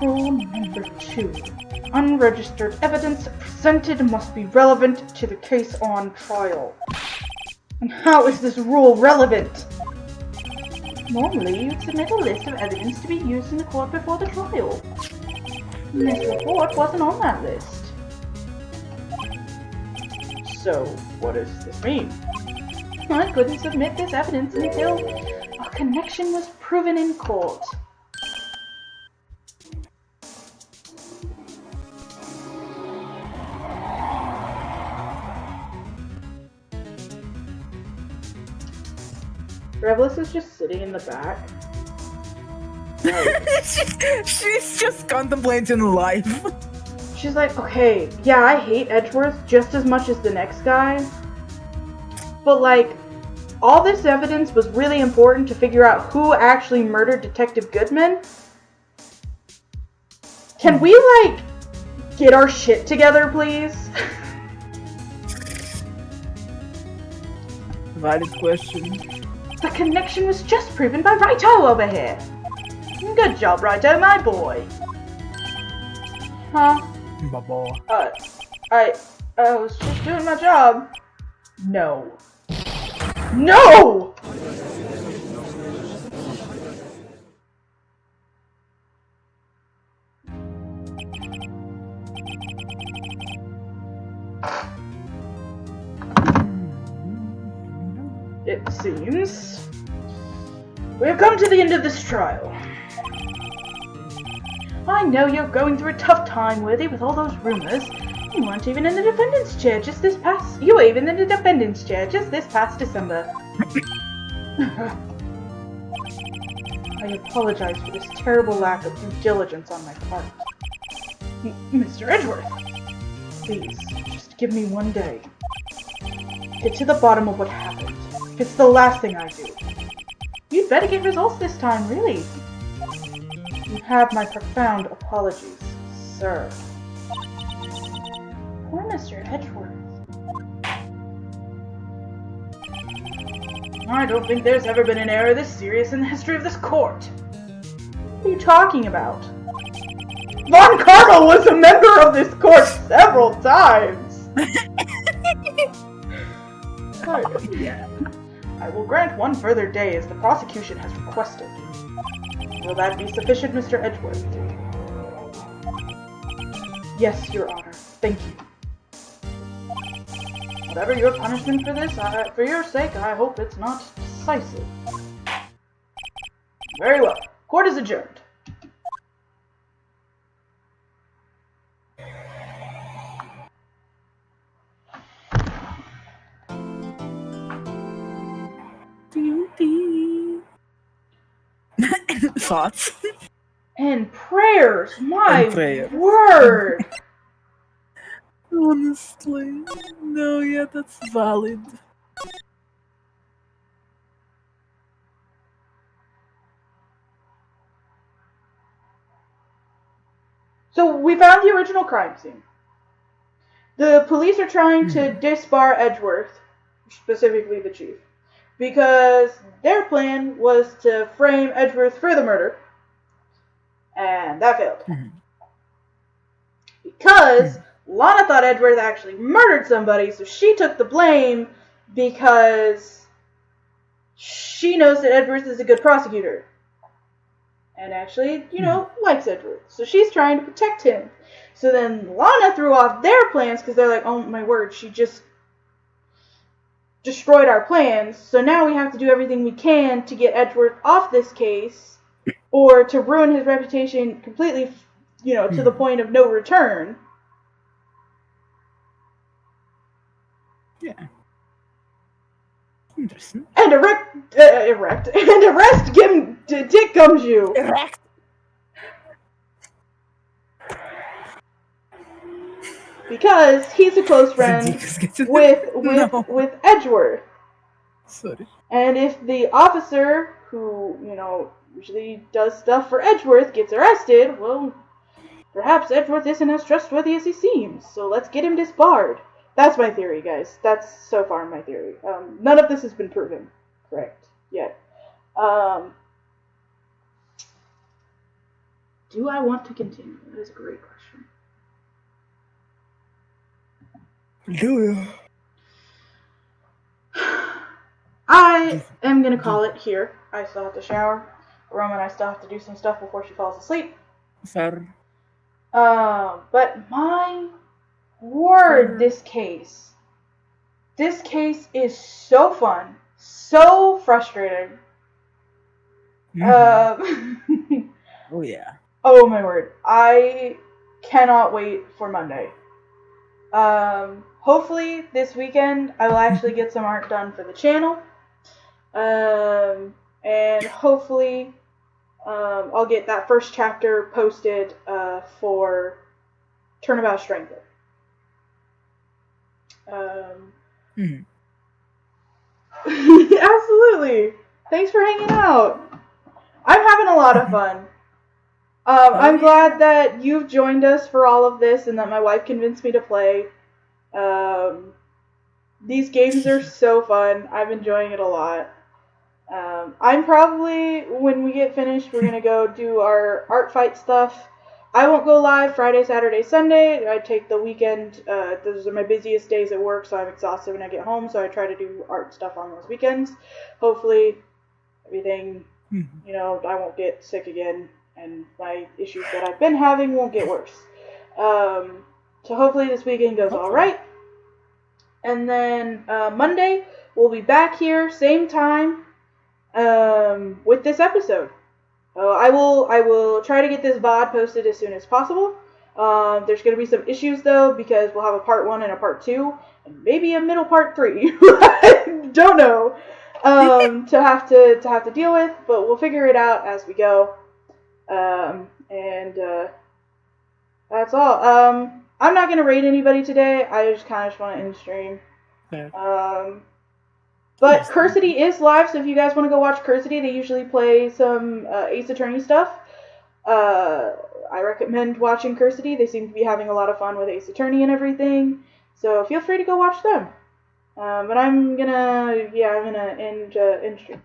rule number 2. Unregistered evidence presented must be relevant to the case on trial. And how is this rule relevant? Normally, you'd submit a list of evidence to be used in the court before the trial. This report wasn't on that list. So, what does this mean? I couldn't submit this evidence until a connection was proven in court. Revelous is just sitting in the back. She's just contemplating life. She's like, okay, yeah, I hate Edgeworth just as much as the next guy. But all this evidence was really important to figure out who actually murdered Detective Goodman. Can we, get our shit together, please? Valid question. The connection was just proven by Righto over here. Good job, Righto, my boy. Huh? Baba. I was just doing my job. No. No! seems we have come to the end of this trial. I know you're going through a tough time, Worthy, with all those rumors. You weren't even in the defendant's chair just this past... You were even in the defendant's chair just this past December. I apologize for this terrible lack of due diligence on my part. Mr. Edgeworth, please, just give me one day. Get to the bottom of what happened. It's the last thing I do. You'd better get results this time, really. You have my profound apologies, sir. Poor Mr. Edgeworth. I don't think there's ever been an error this serious in the history of this court. What are you talking about? Von Carmel was a member of this court several times! Yeah. I will grant one further day as the prosecution has requested. Will that be sufficient, Mr. Edgeworth? Yes, Your Honor. Thank you. Whatever your punishment for this, for your sake, I hope it's not decisive. Very well. Court is adjourned. Thoughts? And prayers, my And prayers. word! Honestly, no, yeah, that's valid. So we found the original crime scene. The police are trying to disbar Edgeworth, specifically the chief, because their plan was to frame Edgeworth for the murder, and that failed. Because Lana thought Edgeworth actually murdered somebody, so she took the blame because she knows that Edgeworth is a good prosecutor. And actually, likes Edgeworth. So she's trying to protect him. So then Lana threw off their plans because they're like, oh my word, she just destroyed our plans. So now we have to do everything we can to get Edgeworth off this case or to ruin his reputation completely, to the point of no return. Yeah. Interesting. And arrest Dick Gumshoe. Erect. Because he's a close friend with Edgeworth. Sorry. And if the officer who, usually does stuff for Edgeworth gets arrested, well, perhaps Edgeworth isn't as trustworthy as he seems. So let's get him disbarred. That's my theory, guys. That's so far my theory. None of this has been proven correct yet. Do I want to continue? That is a great question. Do you? I am going to call it here. I still have to shower. Rome and I still have to do some stuff before she falls asleep. Fair. But my word, this case is so fun, so frustrating. Oh yeah. Oh my word, I cannot wait for Monday. Hopefully this weekend I will actually get some art done for the channel. And hopefully I'll get that first chapter posted for Turnabout Strangler. Absolutely. Thanks for hanging out. I'm having a lot of fun. I'm glad that you've joined us for all of this and that my wife convinced me to play. These games are so fun. I'm enjoying it a lot. I'm probably, when we get finished, we're going to go do our art fight stuff. I won't go live Friday, Saturday, Sunday. I take the weekend. Those are my busiest days at work, so I'm exhausted when I get home, so I try to do art stuff on those weekends. Hopefully, everything, I won't get sick again, and my issues that I've been having won't get worse. So hopefully this weekend goes all right. And then Monday, we'll be back here, same time, with this episode. I will try to get this VOD posted as soon as possible. There's going to be some issues though, because we'll have a part 1 and a part 2, and maybe a middle part 3. Don't know. To have to deal with, but we'll figure it out as we go. That's all. I'm not gonna rate anybody today. I just kind of want to end the stream. Yeah. But Cursity is live, so if you guys want to go watch Cursity, they usually play some Ace Attorney stuff. I recommend watching Cursity. They seem to be having a lot of fun with Ace Attorney and everything. So feel free to go watch them. But I'm gonna end stream.